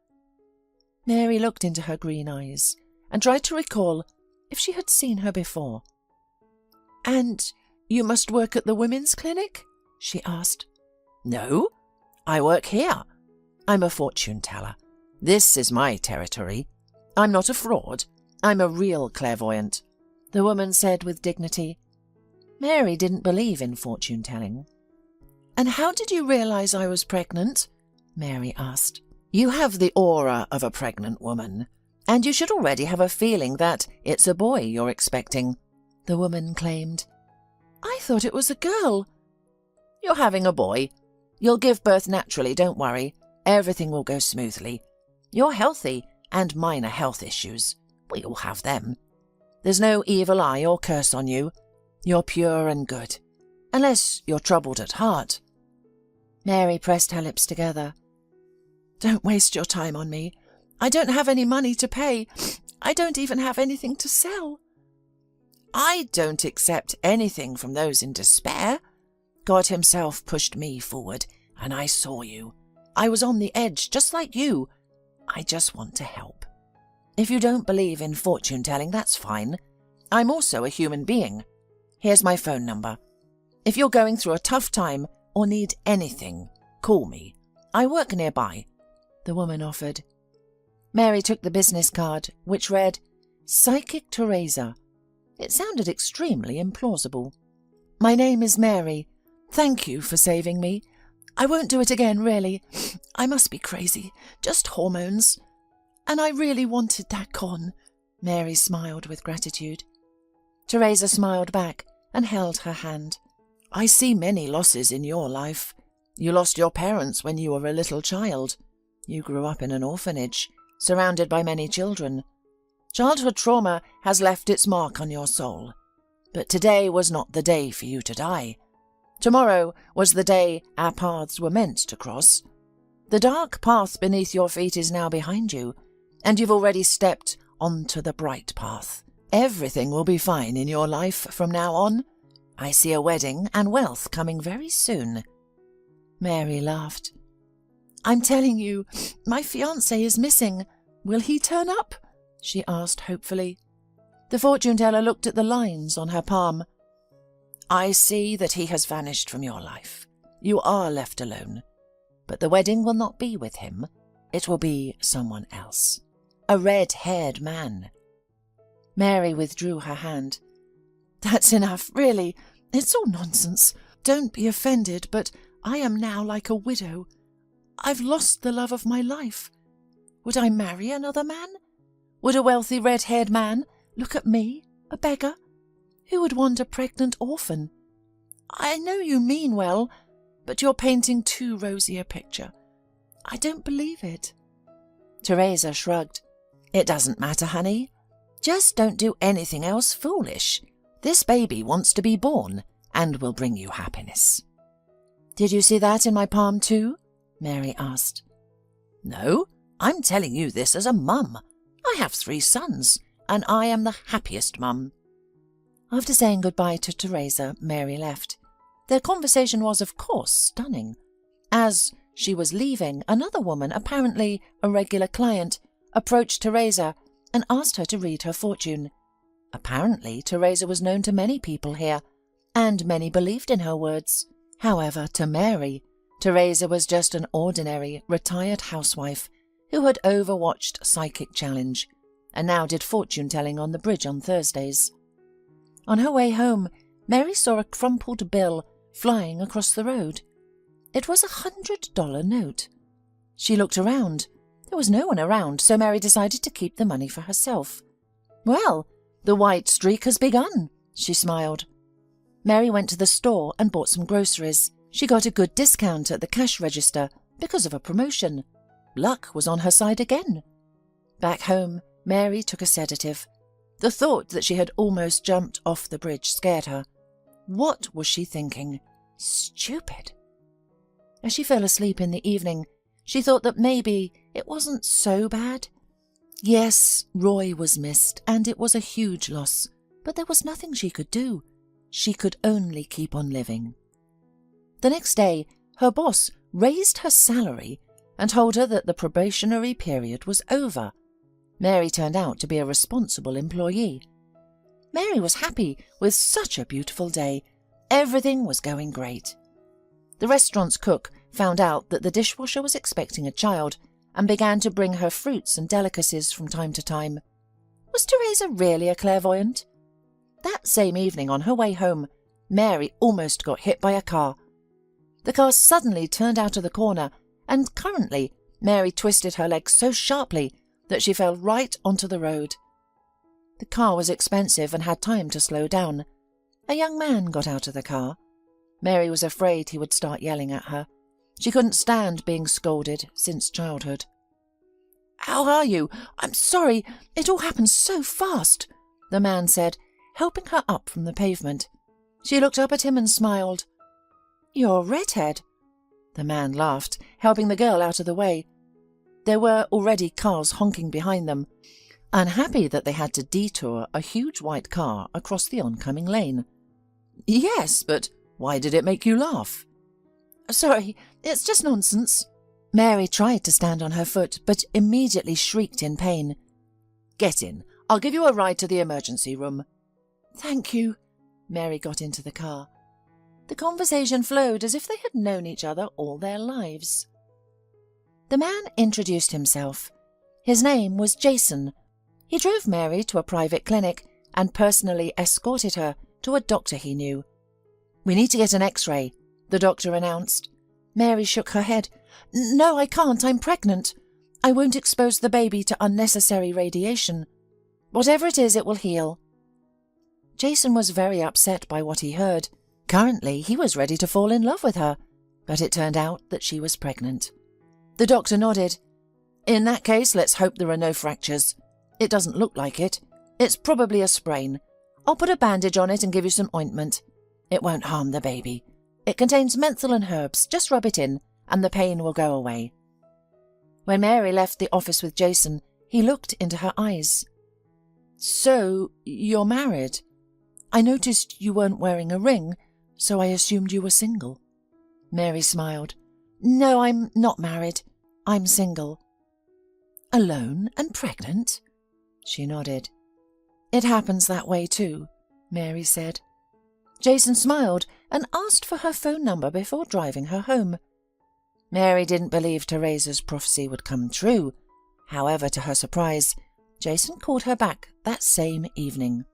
B: Mary looked into her green eyes and tried to recall if she had seen her before. "And you must work at the women's clinic?" she asked. "No, I work here. I'm a fortune teller. This is my territory. I'm not a fraud. I'm a real clairvoyant," the woman said with dignity. Mary didn't believe in fortune telling. "And how did you realize I was pregnant?" Mary asked. "You have the aura of a pregnant woman, and you should already have a feeling that it's a boy you're expecting," the woman claimed. "I thought it was a girl." "You're having a boy. You'll give birth naturally, don't worry. Everything will go smoothly. You're healthy, and minor health issues. We all have them. There's no evil eye or curse on you. You're pure and good, unless you're troubled at heart." Mary pressed her lips together. "Don't waste your time on me. I don't have any money to pay. I don't even have anything to sell." "I don't accept anything from those in despair. God himself pushed me forward, and I saw you. I was on the edge, just like you. I just want to help. If you don't believe in fortune telling, that's fine. I'm also a human being. Here's my phone number. If you're going through a tough time or need anything, call me. I work nearby," the woman offered. Mary took the business card, which read, "Psychic Teresa." It sounded extremely implausible. "My name is Mary. Thank you for saving me. I won't do it again, really. I must be crazy. Just hormones. And I really wanted that corn." Mary smiled with gratitude. Teresa smiled back and held her hand. "I see many losses in your life. You lost your parents when you were a little child. You grew up in an orphanage, surrounded by many children. Childhood trauma has left its mark on your soul. But today was not the day for you to die. Tomorrow was the day our paths were meant to cross. The dark path beneath your feet is now behind you, and you've already stepped onto the bright path. Everything will be fine in your life from now on. I see a wedding and wealth coming very soon." Mary laughed. "I'm telling you, my fiancé is missing. Will he turn up?" she asked hopefully. The fortune-teller looked at the lines on her palm. "I see that he has vanished from your life. You are left alone. But the wedding will not be with him. It will be someone else. A red-haired man." Mary withdrew her hand. "That's enough, really. It's all nonsense. Don't be offended, but I am now like a widow. I've lost the love of my life. Would I marry another man? Would a wealthy red-haired man look at me, a beggar? Who would want a pregnant orphan? I know you mean well, but you're painting too rosy a picture. I don't believe it." Teresa shrugged. "It doesn't matter, honey. Just don't do anything else foolish. This baby wants to be born and will bring you happiness." "Did you see that in my palm too?" Mary asked. "No, I'm telling you this as a mum. I have 3 sons, and I am the happiest mum." After saying goodbye to Teresa, Mary left. Their conversation was, of course, stunning. As she was leaving, another woman, apparently a regular client, approached Teresa and asked her to read her fortune. Apparently, Teresa was known to many people here, and many believed in her words. However, to Mary, Teresa was just an ordinary, retired housewife who had overwatched Psychic Challenge and now did fortune-telling on the bridge on Thursdays. On her way home, Mary saw a crumpled bill flying across the road. It was $100 note. She looked around. There was no one around, so Mary decided to keep the money for herself. "Well, the white streak has begun," she smiled. Mary went to the store and bought some groceries. She got a good discount at the cash register because of a promotion. Luck was on her side again. Back home, Mary took a sedative. The thought that she had almost jumped off the bridge scared her. What was she thinking? Stupid. As she fell asleep in the evening, she thought that maybe it wasn't so bad. Yes, Roy was missed, and it was a huge loss, but there was nothing she could do. She could only keep on living. The next day, her boss raised her salary and told her that the probationary period was over. Mary turned out to be a responsible employee. Mary was happy with such a beautiful day. Everything was going great. The restaurant's cook found out that the dishwasher was expecting a child and began to bring her fruits and delicacies from time to time. Was Teresa really a clairvoyant? That same evening on her way home, Mary almost got hit by a car. The car suddenly turned out of the corner, and currently Mary twisted her leg so sharply that she fell right onto the road. The car was expensive and had time to slow down. A young man got out of the car. Mary was afraid he would start yelling at her. She couldn't stand being scolded since childhood. "How are you? I'm sorry, it all happened so fast," the man said, helping her up from the pavement. She looked up at him and smiled. "You're a redhead." The man laughed, helping the girl out of the way. There were already cars honking behind them, unhappy that they had to detour a huge white car across the oncoming lane. "Yes, but why did it make you laugh?" "Sorry, it's just nonsense." Mary tried to stand on her foot, but immediately shrieked in pain. "Get in. I'll give you a ride to the emergency room." "Thank you." Mary got into the car. The conversation flowed as if they had known each other all their lives. The man introduced himself. His name was Jason. He drove Mary to a private clinic and personally escorted her to a doctor he knew. "We need to get an X-ray," the doctor announced. Mary shook her head. "No, I can't. I'm pregnant. I won't expose the baby to unnecessary radiation. Whatever it is, it will heal." Jason was very upset by what he heard. Currently, he was ready to fall in love with her, but it turned out that she was pregnant. The doctor nodded. "In that case, let's hope there are no fractures. It doesn't look like it. It's probably a sprain. I'll put a bandage on it and give you some ointment. It won't harm the baby. It contains menthol and herbs. Just rub it in, and the pain will go away." When Mary left the office with Jason, he looked into her eyes. "So, you're married? I noticed you weren't wearing a ring, so I assumed you were single." Mary smiled. "No, I'm not married. I'm single." "Alone and pregnant?" She nodded. "It happens that way too," Mary said. Jason smiled and asked for her phone number before driving her home. Mary didn't believe Teresa's prophecy would come true. However, to her surprise, Jason called her back that same evening.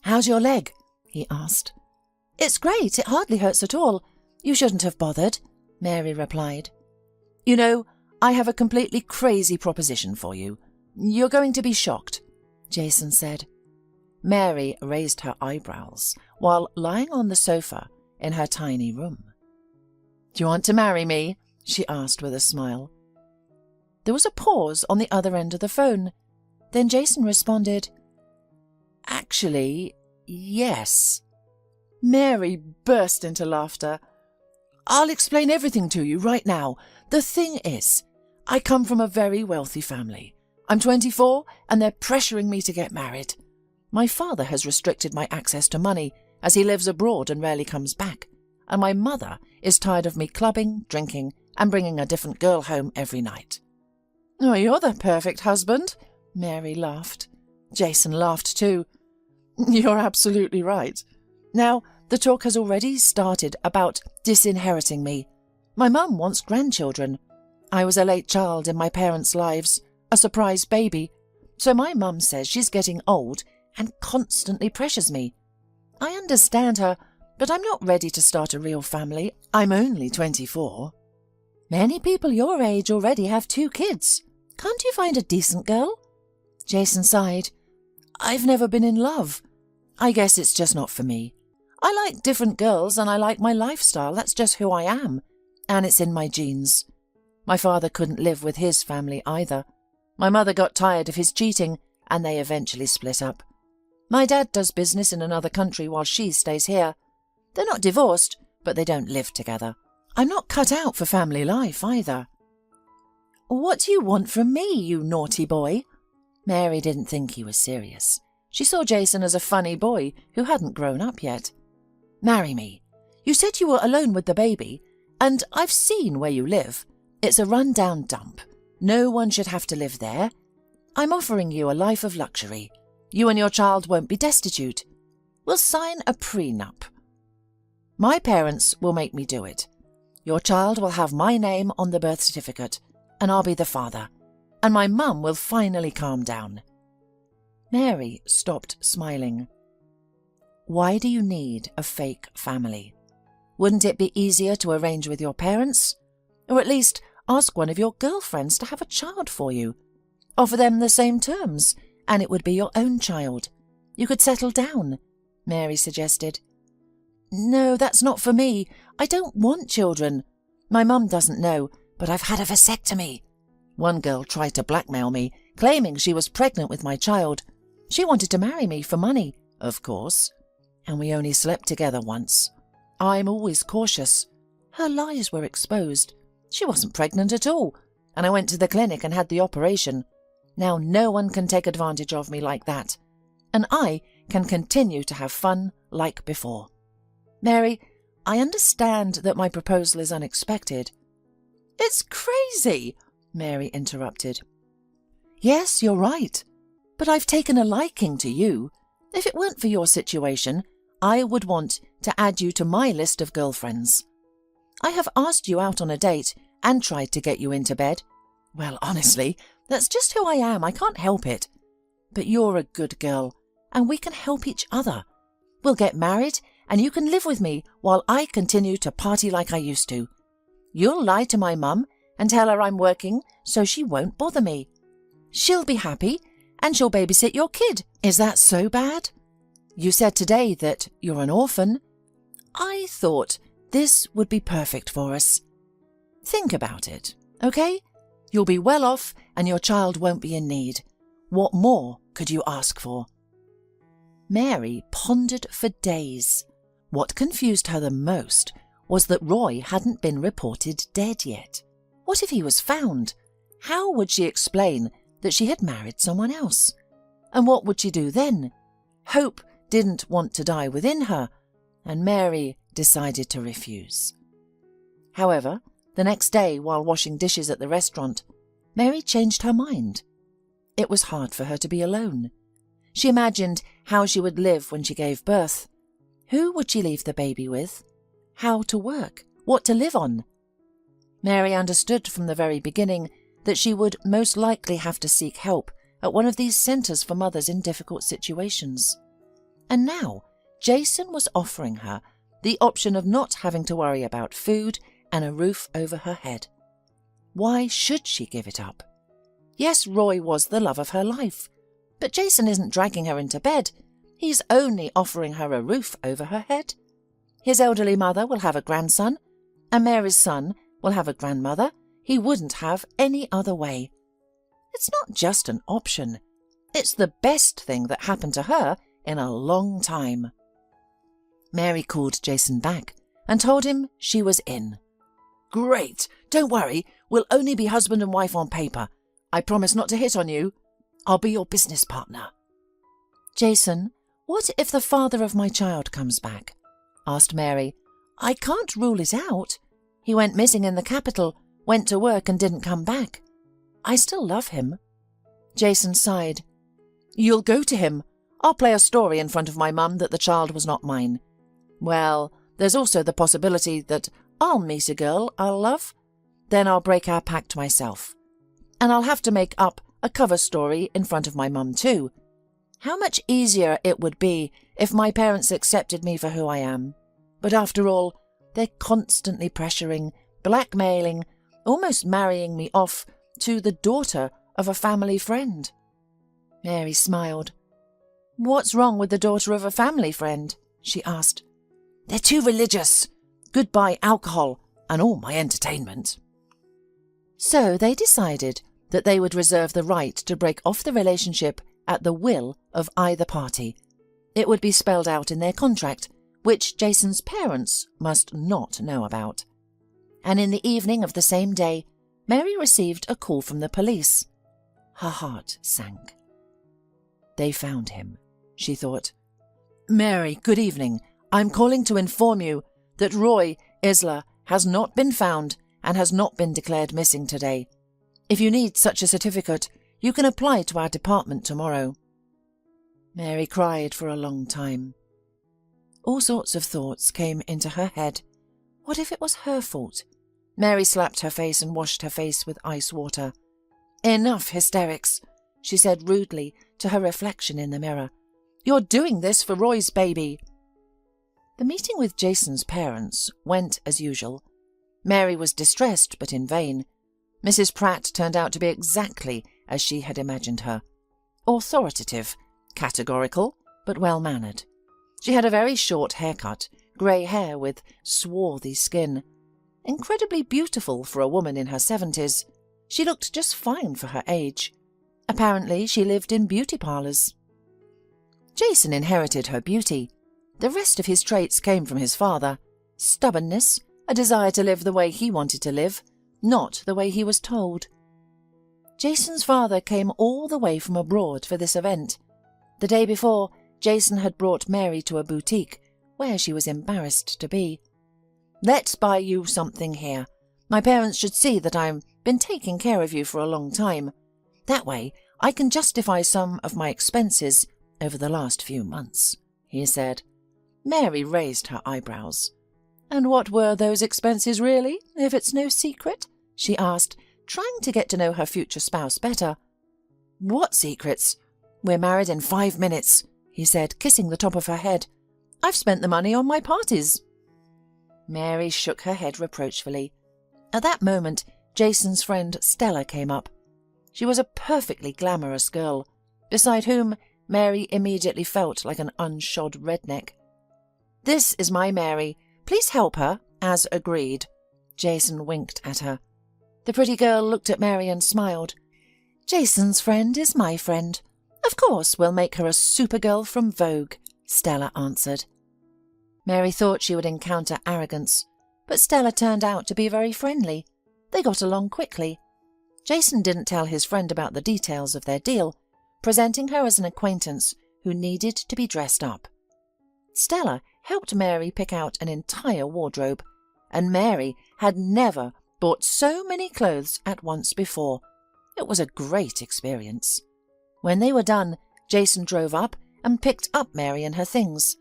B: "How's your leg?" he asked. "It's great. It hardly hurts at all. You shouldn't have bothered," Mary replied. "You know, I have a completely crazy proposition for you. You're going to be shocked," Jason said. Mary raised her eyebrows while lying on the sofa in her tiny room. "Do you want to marry me?" she asked with a smile. There was a pause on the other end of the phone. Then Jason responded, "Actually, yes." Mary burst into laughter. "I'll explain everything to you right now. The thing is, I come from a very wealthy family. I'm 24 and they're pressuring me to get married. My father has restricted my access to money as he lives abroad and rarely comes back, and my mother is tired of me clubbing, drinking, and bringing a different girl home every night." "Oh, you're the perfect husband," Mary laughed. Jason laughed too. "You're absolutely right. Now, the talk has already started about disinheriting me. My mum wants grandchildren. I was a late child in my parents' lives, a surprise baby, so my mum says she's getting old and constantly pressures me. I understand her, but I'm not ready to start a real family. I'm only 24. Many people your age already have 2 kids. Can't you find a decent girl?" Jason sighed. "I've never been in love. I guess it's just not for me. I like different girls and I like my lifestyle. That's just who I am. And it's in my genes. My father couldn't live with his family either. My mother got tired of his cheating and they eventually split up. My dad does business in another country while she stays here. They're not divorced, but they don't live together. I'm not cut out for family life either." "What do you want from me, you naughty boy?" Mary didn't think he was serious. She saw Jason as a funny boy who hadn't grown up yet. "Marry me. You said you were alone with the baby, and I've seen where you live. It's a run-down dump. No one should have to live there. I'm offering you a life of luxury. You and your child won't be destitute. We'll sign a prenup. My parents will make me do it. Your child will have my name on the birth certificate, and I'll be the father, and my mum will finally calm down." Mary stopped smiling. "Why do you need a fake family? Wouldn't it be easier to arrange with your parents? Or at least ask one of your girlfriends to have a child for you. Offer them the same terms, and it would be your own child. You could settle down," Mary suggested. "No, that's not for me. I don't want children. My mum doesn't know, but I've had a vasectomy. One girl tried to blackmail me, claiming she was pregnant with my child. She wanted to marry me for money, of course. And we only slept together once. I'm always cautious. Her lies were exposed. She wasn't pregnant at all, and I went to the clinic and had the operation. Now no one can take advantage of me like that, and I can continue to have fun like before. Mary, I understand that my proposal is unexpected." "It's crazy," Mary interrupted. "Yes, you're right, but I've taken a liking to you. If it weren't for your situation, I would want to add you to my list of girlfriends. I have asked you out on a date and tried to get you into bed. Well, honestly, that's just who I am. I can't help it. But you're a good girl, and we can help each other. We'll get married, and you can live with me while I continue to party like I used to. You'll lie to my mum and tell her I'm working so she won't bother me. She'll be happy, and she'll babysit your kid. Is that so bad? You said today that you're an orphan. I thought this would be perfect for us. Think about it, okay? You'll be well off, and your child won't be in need. What more could you ask for?" Mary pondered for days. What confused her the most was that Roy hadn't been reported dead yet. What if he was found? How would she explain that she had married someone else? And what would she do then? Hope didn't want to die within her, and Mary decided to refuse. However, the next day, while washing dishes at the restaurant, Mary changed her mind. It was hard for her to be alone. She imagined how she would live when she gave birth. Who would she leave the baby with? How to work? What to live on? Mary understood from the very beginning that she would most likely have to seek help at one of these centres for mothers in difficult situations. And now Jason was offering her the option of not having to worry about food and a roof over her head. Why should she give it up? Yes, Roy was the love of her life, but Jason isn't dragging her into bed. He's only offering her a roof over her head. His elderly mother will have a grandson, and Mary's son will have a grandmother. He wouldn't have any other way. It's not just an option. It's the best thing that happened to her in a long time. Mary called Jason back and told him she was in. "Great! Don't worry, we'll only be husband and wife on paper. I promise not to hit on you. I'll be your business partner." "Jason, what if the father of my child comes back?" asked Mary. "I can't rule it out. He went missing in the capital, went to work and didn't come back. I still love him." Jason sighed. "You'll go to him. I'll play a story in front of my mum that the child was not mine. Well, there's also the possibility that I'll meet a girl I'll love. Then I'll break our pact myself. And I'll have to make up a cover story in front of my mum too. How much easier it would be if my parents accepted me for who I am. But after all, they're constantly pressuring, blackmailing, almost marrying me off to the daughter of a family friend." Mary smiled. "What's wrong with the daughter of a family friend?" she asked. "They're too religious. Goodbye alcohol and all my entertainment." So they decided that they would reserve the right to break off the relationship at the will of either party. It would be spelled out in their contract, which Jason's parents must not know about. And in the evening of the same day, Mary received a call from the police. Her heart sank. They found him, she thought. "Mary, good evening. I'm calling to inform you that Roy Isler has not been found and has not been declared missing today. If you need such a certificate, you can apply to our department tomorrow." Mary cried for a long time. All sorts of thoughts came into her head. What if it was her fault? Mary slapped her face and washed her face with ice water. "Enough hysterics," she said rudely to her reflection in the mirror. "You're doing this for Roy's baby." The meeting with Jason's parents went as usual. Mary was distressed, but in vain. Mrs. Pratt turned out to be exactly as she had imagined her. Authoritative, categorical, but well-mannered. She had a very short haircut, grey hair with swarthy skin. Incredibly beautiful for a woman in her 70s. She looked just fine for her age. Apparently she lived in beauty parlours. Jason inherited her beauty. The rest of his traits came from his father. Stubbornness, a desire to live the way he wanted to live, not the way he was told. Jason's father came all the way from abroad for this event. The day before, Jason had brought Mary to a boutique, where she was embarrassed to be. "Let's buy you something here. My parents should see that I've been taking care of you for a long time. That way, I can justify some of my expenses over the last few months," he said. Mary raised her eyebrows. "And what were those expenses really, if it's no secret?" she asked, trying to get to know her future spouse better. "What secrets? We're married in 5 minutes," he said, kissing the top of her head. "I've spent the money on my parties." Mary shook her head reproachfully. At that moment, Jason's friend Stella came up. She was a perfectly glamorous girl, beside whom Mary immediately felt like an unshod redneck. "This is my Mary. Please help her, as agreed." Jason winked at her. The pretty girl looked at Mary and smiled. "Jason's friend is my friend. Of course we'll make her a Supergirl from Vogue," Stella answered. Mary thought she would encounter arrogance, but Stella turned out to be very friendly. They got along quickly. Jason didn't tell his friend about the details of their deal, presenting her as an acquaintance who needed to be dressed up. Stella helped Mary pick out an entire wardrobe, and Mary had never bought so many clothes at once before. It was a great experience. When they were done, Jason drove up and picked up Mary and her things.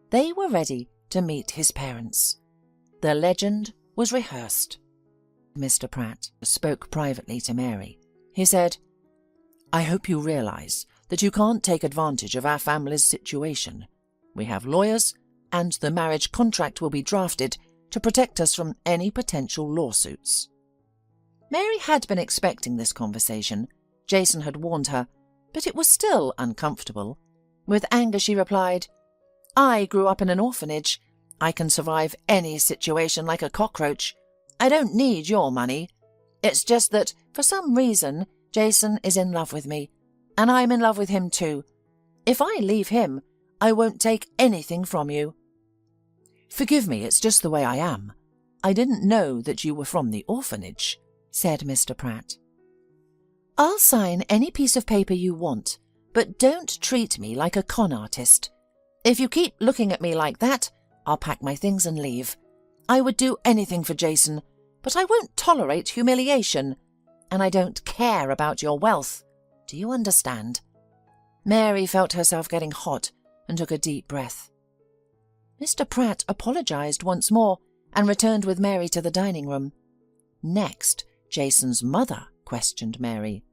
B: They were ready to meet his parents. The legend was rehearsed. Mr. Pratt spoke privately to Mary. He said, "I hope you realize that you can't take advantage of our family's situation. We have lawyers, and the marriage contract will be drafted to protect us from any potential lawsuits." Mary had been expecting this conversation. Jason had warned her, but it was still uncomfortable. With anger she replied, "I grew up in an orphanage. I can survive any situation like a cockroach. I don't need your money. It's just that, for some reason, Jason is in love with me, and I'm in love with him too. If I leave him, I won't take anything from you." "Forgive me, it's just the way I am. I didn't know that you were from the orphanage," said Mr. Pratt. "I'll sign any piece of paper you want, but don't treat me like a con artist. If you keep looking at me like that, I'll pack my things and leave. I would do anything for Jason, but I won't tolerate humiliation, and I don't care about your wealth. Do you understand?" Mary felt herself getting hot and took a deep breath. Mr. Pratt apologized once more and returned with Mary to the dining room. Next, Jason's mother questioned Mary.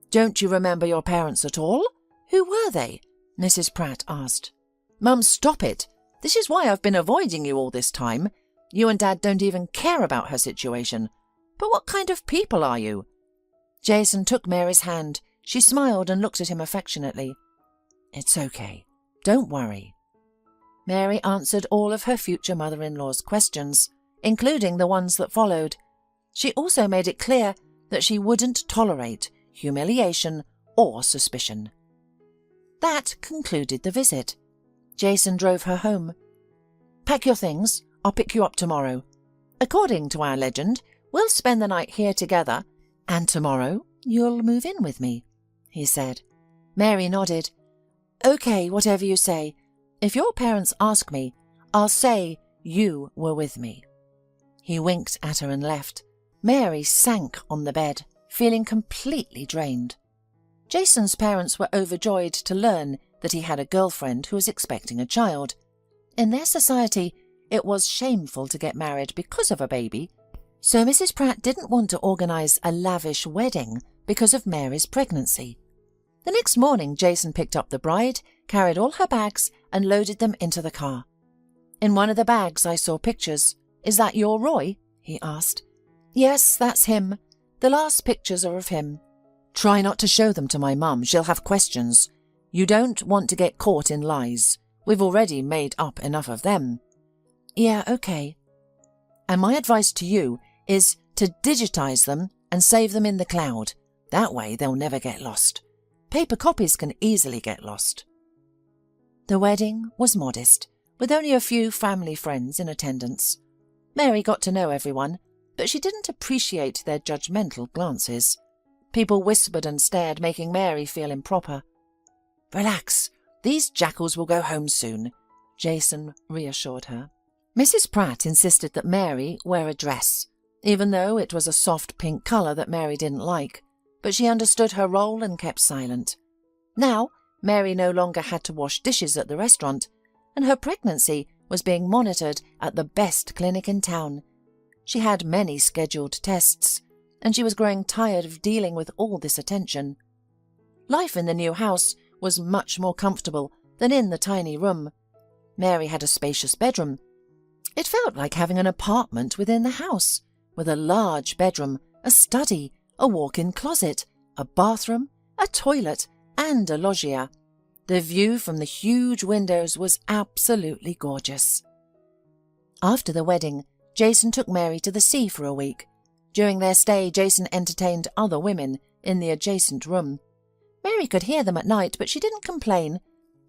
B: "Don't you remember your parents at all? Who were they?" Mrs. Pratt asked. "Mum, stop it. This is why I've been avoiding you all this time. You and Dad don't even care about her situation. But what kind of people are you?" Jason took Mary's hand. She smiled and looked at him affectionately. "It's okay. Don't worry." Mary answered all of her future mother-in-law's questions, including the ones that followed. She also made it clear that she wouldn't tolerate humiliation or suspicion. That concluded the visit. Jason drove her home. "Pack your things. I'll pick you up tomorrow. According to our legend, we'll spend the night here together, and tomorrow you'll move in with me," he said. Mary nodded. "Okay, whatever you say. If your parents ask me, I'll say you were with me." He winked at her and left. Mary sank on the bed, feeling completely drained. Jason's parents were overjoyed to learn that he had a girlfriend who was expecting a child. In their society, it was shameful to get married because of a baby, so Mrs. Pratt didn't want to organize a lavish wedding because of Mary's pregnancy. The next morning, Jason picked up the bride, carried all her bags, and loaded them into the car. "In one of the bags I saw pictures. Is that your Roy?" he asked. "Yes, that's him. The last pictures are of him." "Try not to show them to my mum. She'll have questions. You don't want to get caught in lies. We've already made up enough of them." "Yeah, okay." "And my advice to you is to digitize them and save them in the cloud. That way they'll never get lost. Paper copies can easily get lost." The wedding was modest, with only a few family friends in attendance. Mary got to know everyone, but she didn't appreciate their judgmental glances. People whispered and stared, making Mary feel improper. "Relax. These jackals will go home soon," Jason reassured her. Mrs. Pratt insisted that Mary wear a dress, even though it was a soft pink colour that Mary didn't like, but she understood her role and kept silent. Now, Mary no longer had to wash dishes at the restaurant, and her pregnancy was being monitored at the best clinic in town. She had many scheduled tests, and she was growing tired of dealing with all this attention. Life in the new house was much more comfortable than in the tiny room. Mary had a spacious bedroom. It felt like having an apartment within the house, with a large bedroom, a study, a walk-in closet, a bathroom, a toilet, and a loggia. The view from the huge windows was absolutely gorgeous. After the wedding, Jason took Mary to the sea for a week. During their stay, Jason entertained other women in the adjacent room. Mary could hear them at night, but she didn't complain.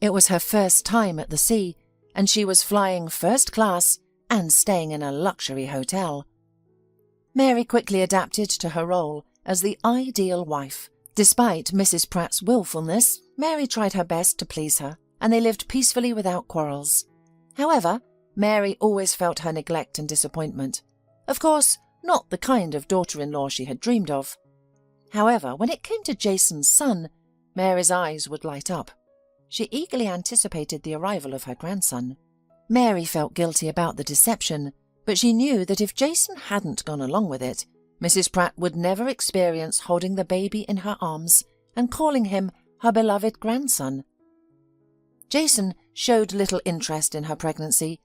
B: It was her first time at the sea, and she was flying first class and staying in a luxury hotel. Mary quickly adapted to her role as the ideal wife. Despite Mrs. Pratt's willfulness, Mary tried her best to please her, and they lived peacefully without quarrels. However, Mary always felt her neglect and disappointment. Of course, not the kind of daughter-in-law she had dreamed of. However, when it came to Jason's son, Mary's eyes would light up. She eagerly anticipated the arrival of her grandson. Mary felt guilty about the deception, but she knew that if Jason hadn't gone along with it, Mrs. Pratt would never experience holding the baby in her arms and calling him her beloved grandson. Jason showed little interest in her pregnancy.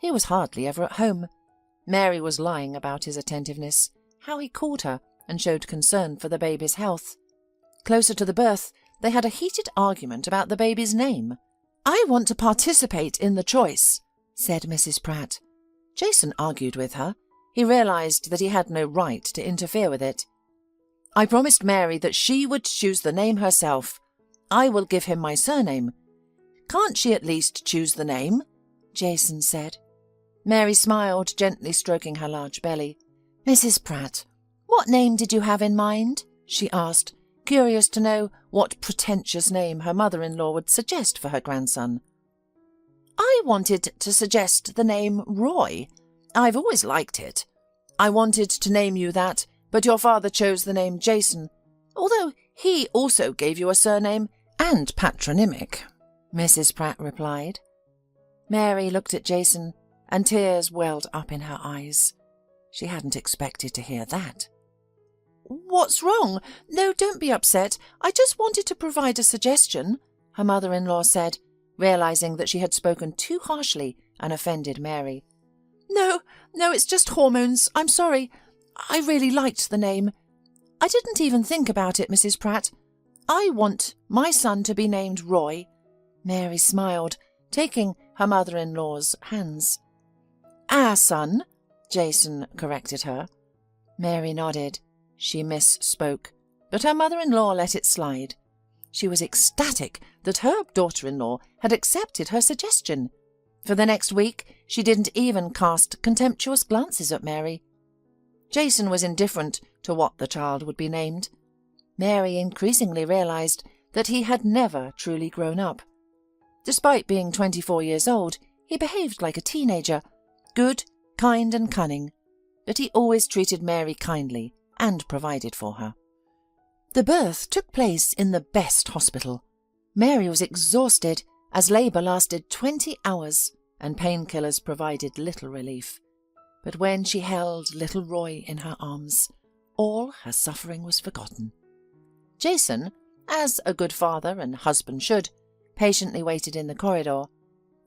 B: He was hardly ever at home. Mary was lying about his attentiveness, how he called her and showed concern for the baby's health. Closer to the birth, they had a heated argument about the baby's name. "I want to participate in the choice," said Mrs. Pratt. Jason argued with her. He realized that he had no right to interfere with it. "I promised Mary that she would choose the name herself. I will give him my surname. Can't she at least choose the name?" Jason said. Mary smiled, gently stroking her large belly. "Mrs. Pratt, what name did you have in mind?" she asked, curious to know what pretentious name her mother-in-law would suggest for her grandson. "I wanted to suggest the name Roy. I've always liked it. I wanted to name you that, but your father chose the name Jason, although he also gave you a surname and patronymic," Mrs. Pratt replied. Mary looked at Jason, and tears welled up in her eyes. She hadn't expected to hear that. "What's wrong? No, don't be upset. I just wanted to provide a suggestion," her mother-in-law said, realizing that she had spoken too harshly and offended Mary. No, it's just hormones. I'm sorry. I really liked the name. I didn't even think about it, Mrs. Pratt. I want my son to be named Roy." Mary smiled, taking her mother-in-law's hands. "Our son," Jason corrected her. Mary nodded. She misspoke, but her mother-in-law let it slide. She was ecstatic that her daughter-in-law had accepted her suggestion. For the next week, she didn't even cast contemptuous glances at Mary. Jason was indifferent to what the child would be named. Mary increasingly realized that he had never truly grown up. Despite being 24 years old, he behaved like a teenager, good, kind and cunning, but he always treated Mary kindly and provided for her. The birth took place in the best hospital. Mary was exhausted as labour lasted 20 hours and painkillers provided little relief. But when she held little Roy in her arms, all her suffering was forgotten. Jason, as a good father and husband should, patiently waited in the corridor.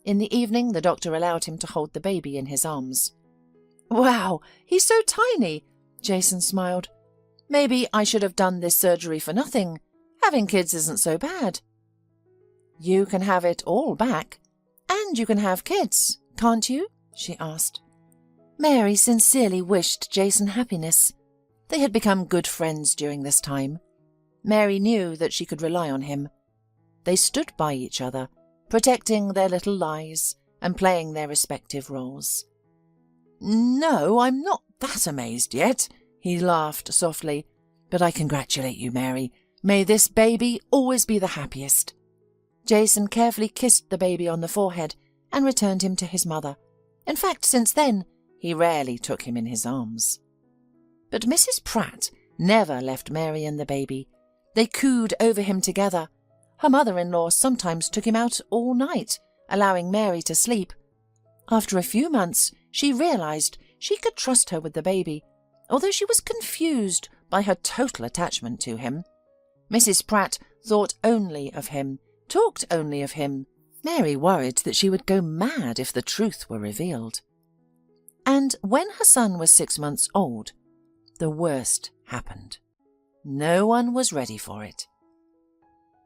B: In the evening, the doctor allowed him to hold the baby in his arms. "Wow, he's so tiny," Jason smiled. "Maybe I should have done this surgery for nothing. Having kids isn't so bad." "You can have it all back, and you can have kids, can't you?" she asked. Mary sincerely wished Jason happiness. They had become good friends during this time. Mary knew that she could rely on him. They stood by each other, protecting their little lies and playing their respective roles. "No, I'm not that amazed yet," he laughed softly. "But I congratulate you, Mary. May this baby always be the happiest." Jason carefully kissed the baby on the forehead and returned him to his mother. In fact, since then, he rarely took him in his arms. But Mrs. Pratt never left Mary and the baby. They cooed over him together. Her mother-in-law sometimes took him out all night, allowing Mary to sleep. After a few months, she realized she could trust her with the baby, although she was confused by her total attachment to him. Mrs. Pratt thought only of him, talked only of him. Mary worried that she would go mad if the truth were revealed. And when her son was 6 months old, the worst happened. No one was ready for it.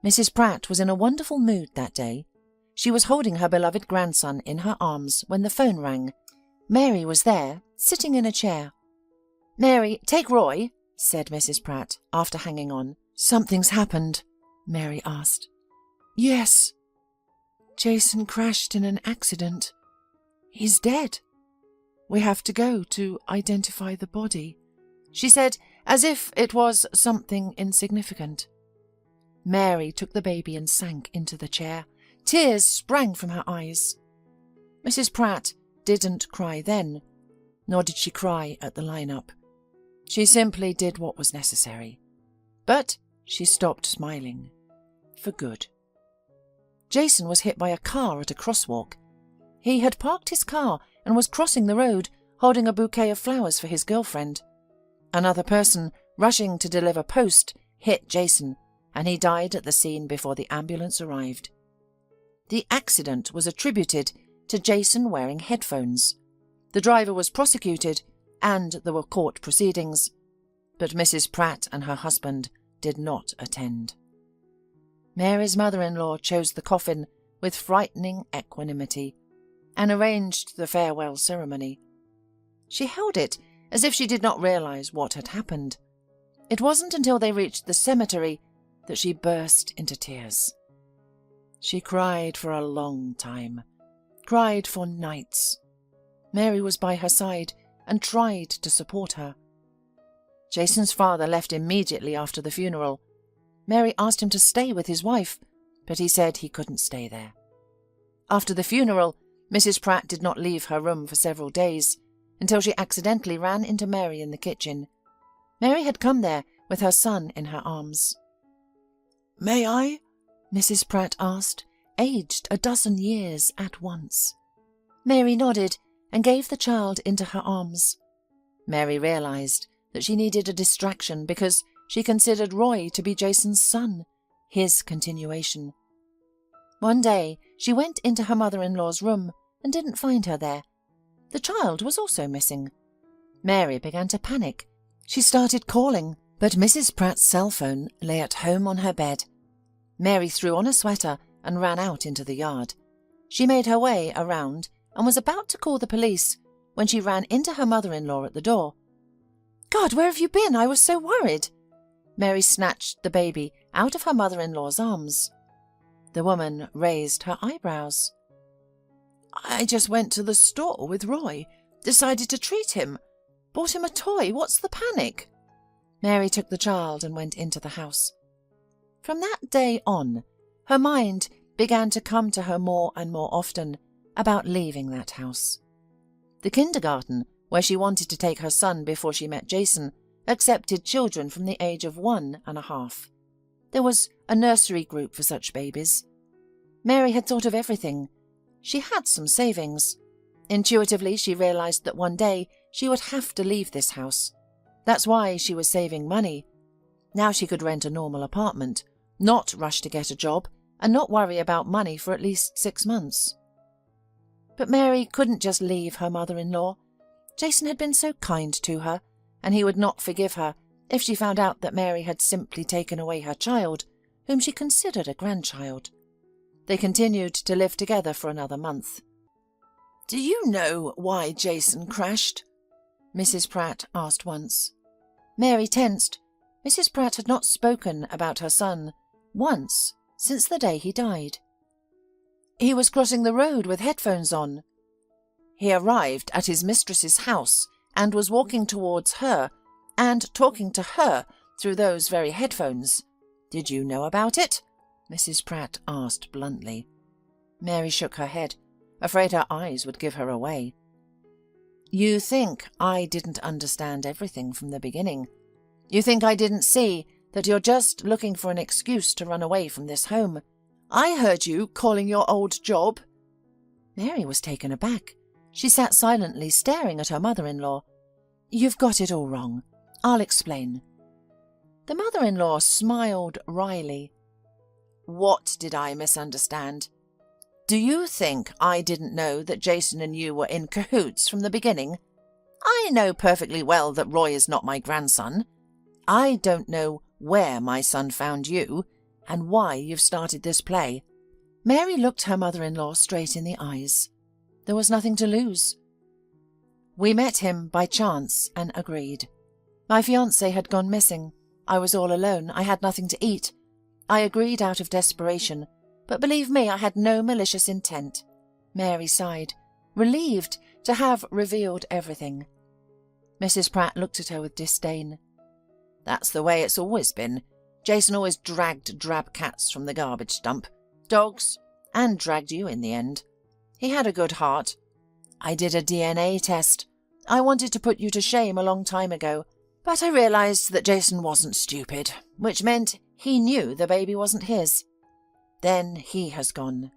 B: Mrs. Pratt was in a wonderful mood that day. She was holding her beloved grandson in her arms when the phone rang. Mary was there, sitting in a chair. "Mary, take Roy," said Mrs. Pratt, after hanging on. "Something's happened?" Mary asked. "Yes." Jason crashed in an accident. He's dead. We have to go to identify the body, she said, as if it was something insignificant. Mary took the baby and sank into the chair. Tears sprang from her eyes. Mrs. Pratt didn't cry then, nor did she cry at the lineup. She simply did what was necessary. But she stopped smiling. For good. Jason was hit by a car at a crosswalk. He had parked his car and was crossing the road, holding a bouquet of flowers for his girlfriend. Another person, rushing to deliver post, hit Jason, and he died at the scene before the ambulance arrived. The accident was attributed to Jason wearing headphones. The driver was prosecuted, and there were court proceedings, but Mrs. Pratt and her husband did not attend. Mary's mother-in-law chose the coffin with frightening equanimity and arranged the farewell ceremony. She held it as if she did not realize what had happened. It wasn't until they reached the cemetery that she burst into tears. She cried for a long time, cried for nights. Mary was by her side and tried to support her. Jason's father left immediately after the funeral. Mary asked him to stay with his wife, but he said he couldn't stay there. After the funeral, Mrs. Pratt did not leave her room for several days, until she accidentally ran into Mary in the kitchen. Mary had come there with her son in her arms. "May I?" Mrs. Pratt asked, aged a dozen years at once. Mary nodded and gave the child into her arms. Mary realized that she needed a distraction because she considered Roy to be Jason's son, his continuation. One day she went into her mother-in-law's room and didn't find her there. The child was also missing. Mary began to panic. She started calling, but Mrs. Pratt's cell phone lay at home on her bed. Mary threw on a sweater and ran out into the yard. She made her way around and was about to call the police when she ran into her mother-in-law at the door. "God, where have you been? I was so worried." Mary snatched the baby out of her mother-in-law's arms. The woman raised her eyebrows. "I just went to the store with Roy, decided to treat him, bought him a toy. What's the panic?" Mary took the child and went into the house. From that day on, her mind began to come to her more and more often about leaving that house. The kindergarten, where she wanted to take her son before she met Jason, accepted children from the age of 1.5. There was a nursery group for such babies. Mary had thought of everything. She had some savings. Intuitively, she realized that one day she would have to leave this house. That's why she was saving money. Now she could rent a normal apartment, not rush to get a job, and not worry about money for at least 6 months. But Mary couldn't just leave her mother-in-law. Jason had been so kind to her, and he would not forgive her if she found out that Mary had simply taken away her child, whom she considered a grandchild. They continued to live together for another month. "Do you know why Jason crashed?" Mrs. Pratt asked once. Mary tensed. Mrs. Pratt had not spoken about her son once since the day he died. "He was crossing the road with headphones on. He arrived at his mistress's house and was walking towards her and talking to her through those very headphones. Did you know about it?" Mrs. Pratt asked bluntly. Mary shook her head, afraid her eyes would give her away. "You think I didn't understand everything from the beginning. You think I didn't see that you're just looking for an excuse to run away from this home. I heard you calling your old job." Mary was taken aback. She sat silently staring at her mother-in-law. "You've got it all wrong. I'll explain." The mother-in-law smiled wryly. "What did I misunderstand? Do you think I didn't know that Jason and you were in cahoots from the beginning? I know perfectly well that Roy is not my grandson. I don't know where my son found you and why you've started this play." Mary looked her mother-in-law straight in the eyes. There was nothing to lose. "We met him by chance and agreed. My fiancé had gone missing. I was all alone. I had nothing to eat. I agreed out of desperation, But believe me, I had no malicious intent. Mary sighed, relieved to have revealed everything. Mrs. Pratt looked at her with disdain. That's the way it's always been. Jason always dragged drab cats from the garbage dump, dogs, and dragged you in the end. He had a good heart. I did a DNA test. I wanted to put you to shame a long time ago, but I realized that Jason wasn't stupid, which meant he knew the baby wasn't his. Then he has gone.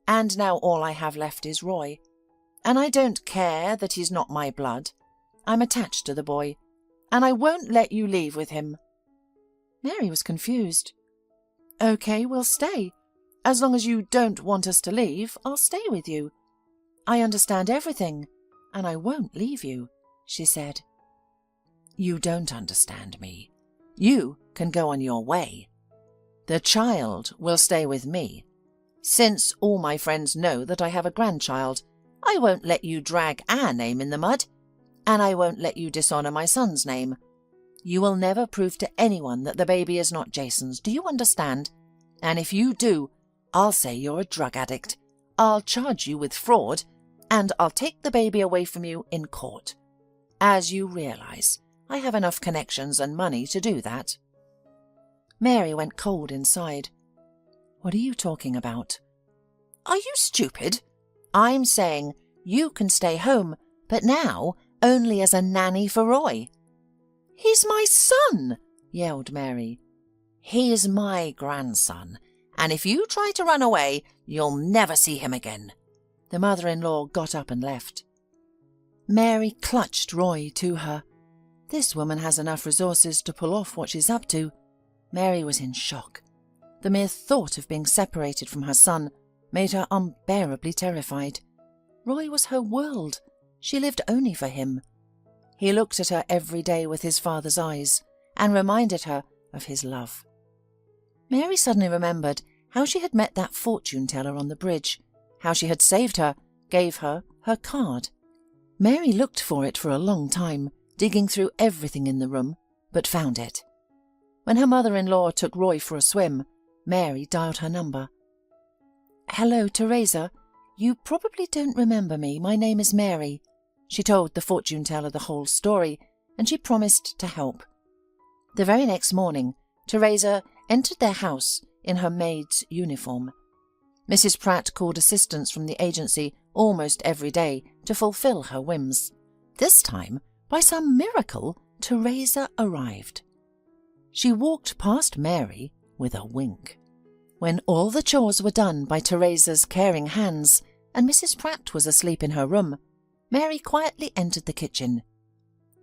B: And now all I have left is Roy. And I don't care that he's not my blood. I'm attached to the boy, and I won't let you leave with him. Mary was confused. Okay, we'll stay. As long as you don't want us to leave, I'll stay with you. I understand everything, and I won't leave you, she said. You don't understand me. You can go on your way. The child will stay with me. Since all my friends know that I have a grandchild, I won't let you drag our name in the mud, and I won't let you dishonour my son's name. You will never prove to anyone that the baby is not Jason's, do you understand? And if you do, I'll say you're a drug addict. I'll charge you with fraud, and I'll take the baby away from you in court. As you realise, I have enough connections and money to do that. Mary went cold inside. What are you talking about? Are you stupid? I'm saying you can stay home, but now only as a nanny for Roy. He's my son, yelled Mary. He's my grandson, and if you try to run away, you'll never see him again. The mother-in-law got up and left. Mary clutched Roy to her. This woman has enough resources to pull off what she's up to. Mary was in shock. The mere thought of being separated from her son made her unbearably terrified. Roy was her world. She lived only for him. He looked at her every day with his father's eyes and reminded her of his love. Mary suddenly remembered how she had met that fortune-teller on the bridge, how she had saved her, gave her her card. Mary looked for it for a long time, digging through everything in the room, but found it. When her mother-in-law took Roy for a swim, Mary dialed her number. Hello, Teresa. You probably don't remember me. My name is Mary. She told the fortune-teller the whole story, and she promised to help. The very next morning, Teresa entered their house in her maid's uniform. Mrs. Pratt called assistants from the agency almost every day to fulfill her whims. This time, by some miracle, Teresa arrived. She walked past Mary with a wink. When all the chores were done by Teresa's caring hands and Mrs. Pratt was asleep in her room, Mary quietly entered the kitchen.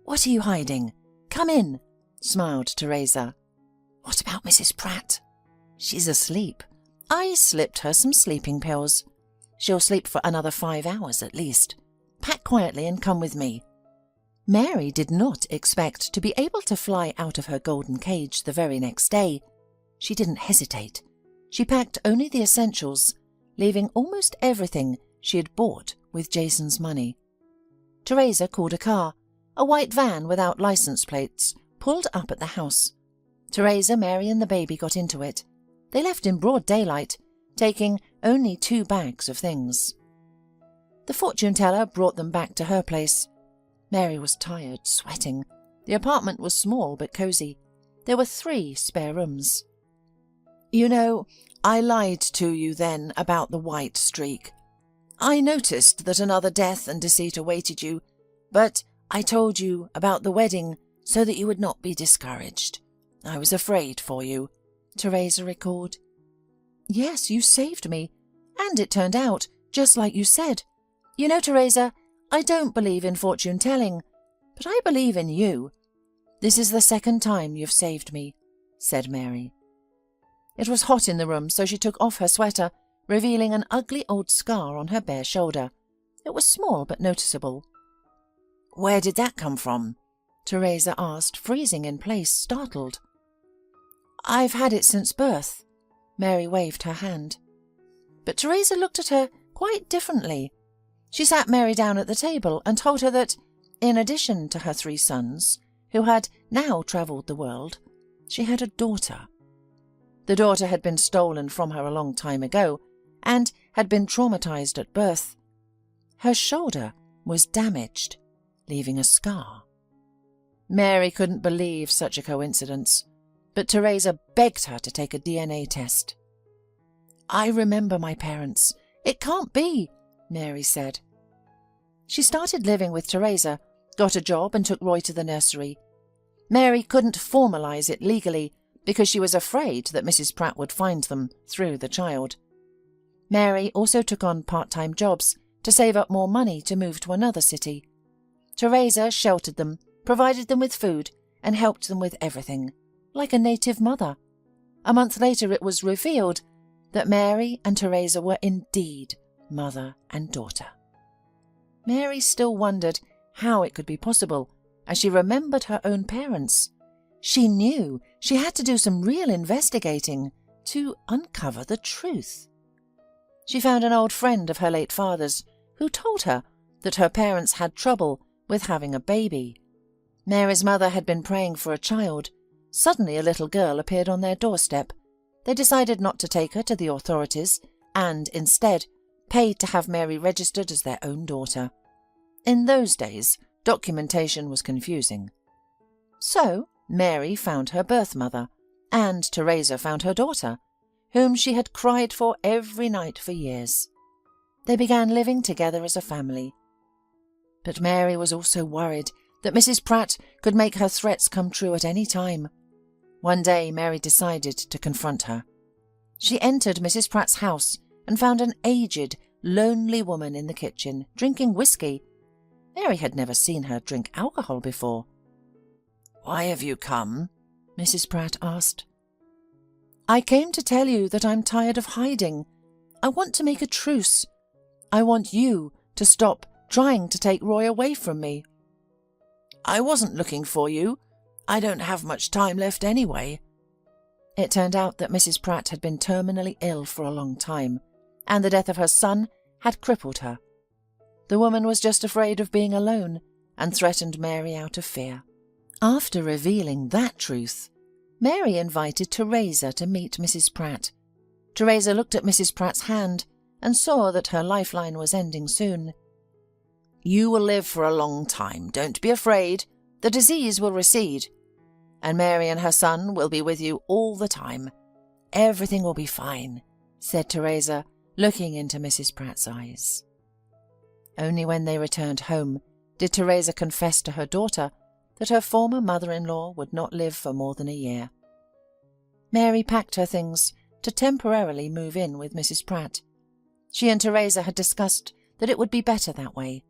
B: "What are you hiding? Come in," smiled Teresa. "What about Mrs. Pratt?" "She's asleep. I slipped her some sleeping pills. She'll sleep for another 5 hours at least. Pack quietly and come with me." Mary did not expect to be able to fly out of her golden cage the very next day. She didn't hesitate. She packed only the essentials, leaving almost everything she had bought with Jason's money. Teresa called a car. A white van without license plates pulled up at the house. Teresa, Mary and the baby got into it. They left in broad daylight, taking only 2 bags of things. The fortune-teller brought them back to her place. Mary was tired, sweating. The apartment was small but cosy. There were 3 spare rooms. "You know, I lied to you then about the white streak. I noticed that another death and deceit awaited you, but I told you about the wedding so that you would not be discouraged. I was afraid for you," Teresa recalled. "Yes, you saved me, and it turned out just like you said. You know, Teresa, I don't believe in fortune-telling, but I believe in you. This is the 2nd time you've saved me," said Mary. It was hot in the room, so she took off her sweater, revealing an ugly old scar on her bare shoulder. It was small but noticeable. "Where did that come from?" Teresa asked, freezing in place, startled. "I've had it since birth." Mary waved her hand. But Teresa looked at her quite differently. She sat Mary down at the table and told her that, in addition to her 3 sons, who had now travelled the world, she had a daughter. The daughter had been stolen from her a long time ago and had been traumatized at birth. Her shoulder was damaged, leaving a scar. Mary couldn't believe such a coincidence, but Teresa begged her to take a DNA test. "I remember my parents. It can't be," Mary said. She started living with Teresa, got a job and took Roy to the nursery. Mary couldn't formalize it legally because she was afraid that Mrs. Pratt would find them through the child. Mary also took on part-time jobs to save up more money to move to another city. Teresa sheltered them, provided them with food, and helped them with everything, like a native mother. A month later it was revealed that Mary and Teresa were indeed mother and daughter. Mary still wondered how it could be possible, as she remembered her own parents. She knew she had to do some real investigating to uncover the truth. She found an old friend of her late father's who told her that her parents had trouble with having a baby. Mary's mother had been praying for a child. Suddenly a little girl appeared on their doorstep. They decided not to take her to the authorities and instead paid to have Mary registered as their own daughter. In those days, documentation was confusing. So Mary found her birth mother, and Teresa found her daughter, whom she had cried for every night for years. They began living together as a family. But Mary was also worried that Mrs. Pratt could make her threats come true at any time. One day Mary decided to confront her. She entered Mrs. Pratt's house and found an aged, lonely woman in the kitchen, drinking whiskey. Mary had never seen her drink alcohol before. "Why have you come?" Mrs. Pratt asked. "I came to tell you that I'm tired of hiding. I want to make a truce. I want you to stop trying to take Roy away from me." "I wasn't looking for you. I don't have much time left anyway." It turned out that Mrs. Pratt had been terminally ill for a long time, and the death of her son had crippled her. The woman was just afraid of being alone and threatened Mary out of fear. After revealing that truth, Mary invited Teresa to meet Mrs. Pratt. Teresa looked at Mrs. Pratt's hand and saw that her lifeline was ending soon. "You will live for a long time. Don't be afraid. The disease will recede. And Mary and her son will be with you all the time. Everything will be fine," said Teresa, looking into Mrs. Pratt's eyes. Only when they returned home did Teresa confess to her daughter that her former mother-in-law would not live for more than a year. Mary packed her things to temporarily move in with Mrs. Pratt. She and Teresa had discussed that it would be better that way.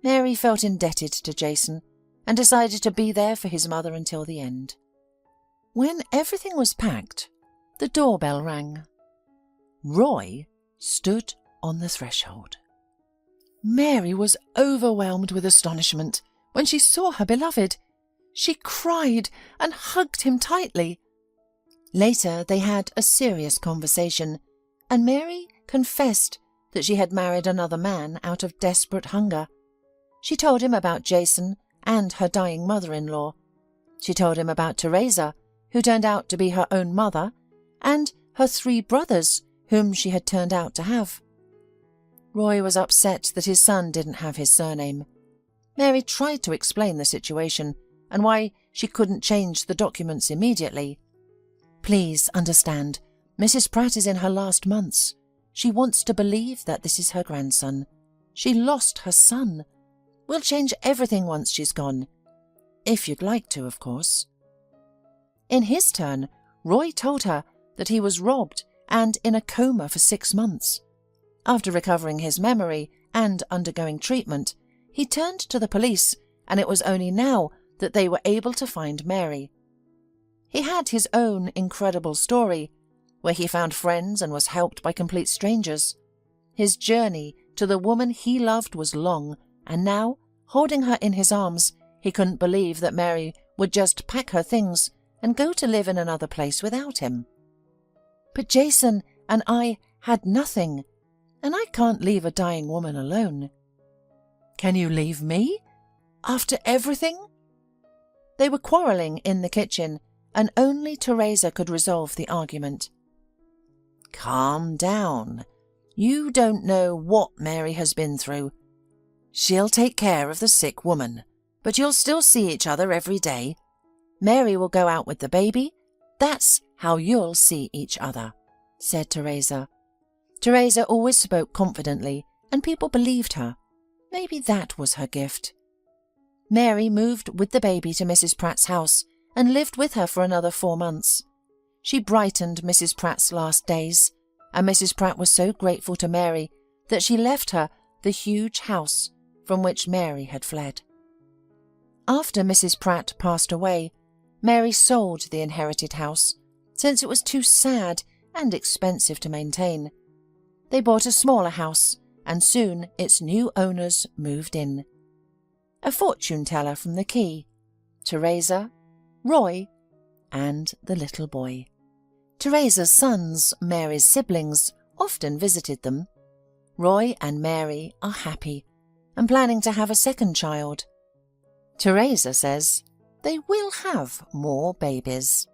B: Mary felt indebted to Jason and decided to be there for his mother until the end. When everything was packed, the doorbell rang. Roy stood on the threshold. Mary was overwhelmed with astonishment when she saw her beloved. She cried and hugged him tightly. Later they had a serious conversation, and Mary confessed that she had married another man out of desperate hunger. She told him about Jason and her dying mother-in-law. She told him about Teresa, who turned out to be her own mother, and her 3 brothers, whom she had turned out to have. Roy was upset that his son didn't have his surname. Mary tried to explain the situation and why she couldn't change the documents immediately. "Please understand, Mrs. Pratt is in her last months. She wants to believe that this is her grandson. She lost her son. We'll change everything once she's gone. If you'd like to, of course." In his turn, Roy told her that he was robbed and in a coma for 6 months. After recovering his memory and undergoing treatment, he turned to the police, and it was only now that they were able to find Mary. He had his own incredible story, where he found friends and was helped by complete strangers. His journey to the woman he loved was long, and now, holding her in his arms, he couldn't believe that Mary would just pack her things and go to live in another place without him. "But Jason and I had nothing, and I can't leave a dying woman alone." "Can you leave me? After everything?" They were quarrelling in the kitchen, and only Teresa could resolve the argument. "Calm down. You don't know what Mary has been through. She'll take care of the sick woman, but you'll still see each other every day. Mary will go out with the baby. That's how you'll see each other," said Teresa. Teresa always spoke confidently, and people believed her. Maybe that was her gift. Mary moved with the baby to Mrs. Pratt's house and lived with her for another 4 months. She brightened Mrs. Pratt's last days, and Mrs. Pratt was so grateful to Mary that she left her the huge house from which Mary had fled. After Mrs. Pratt passed away, Mary sold the inherited house, since it was too sad and expensive to maintain. They bought a smaller house, and soon its new owners moved in. A fortune teller from the quay, Teresa, Roy, and the little boy. Teresa's sons, Mary's siblings, often visited them. Roy and Mary are happy and planning to have a second child. Teresa says they will have more babies.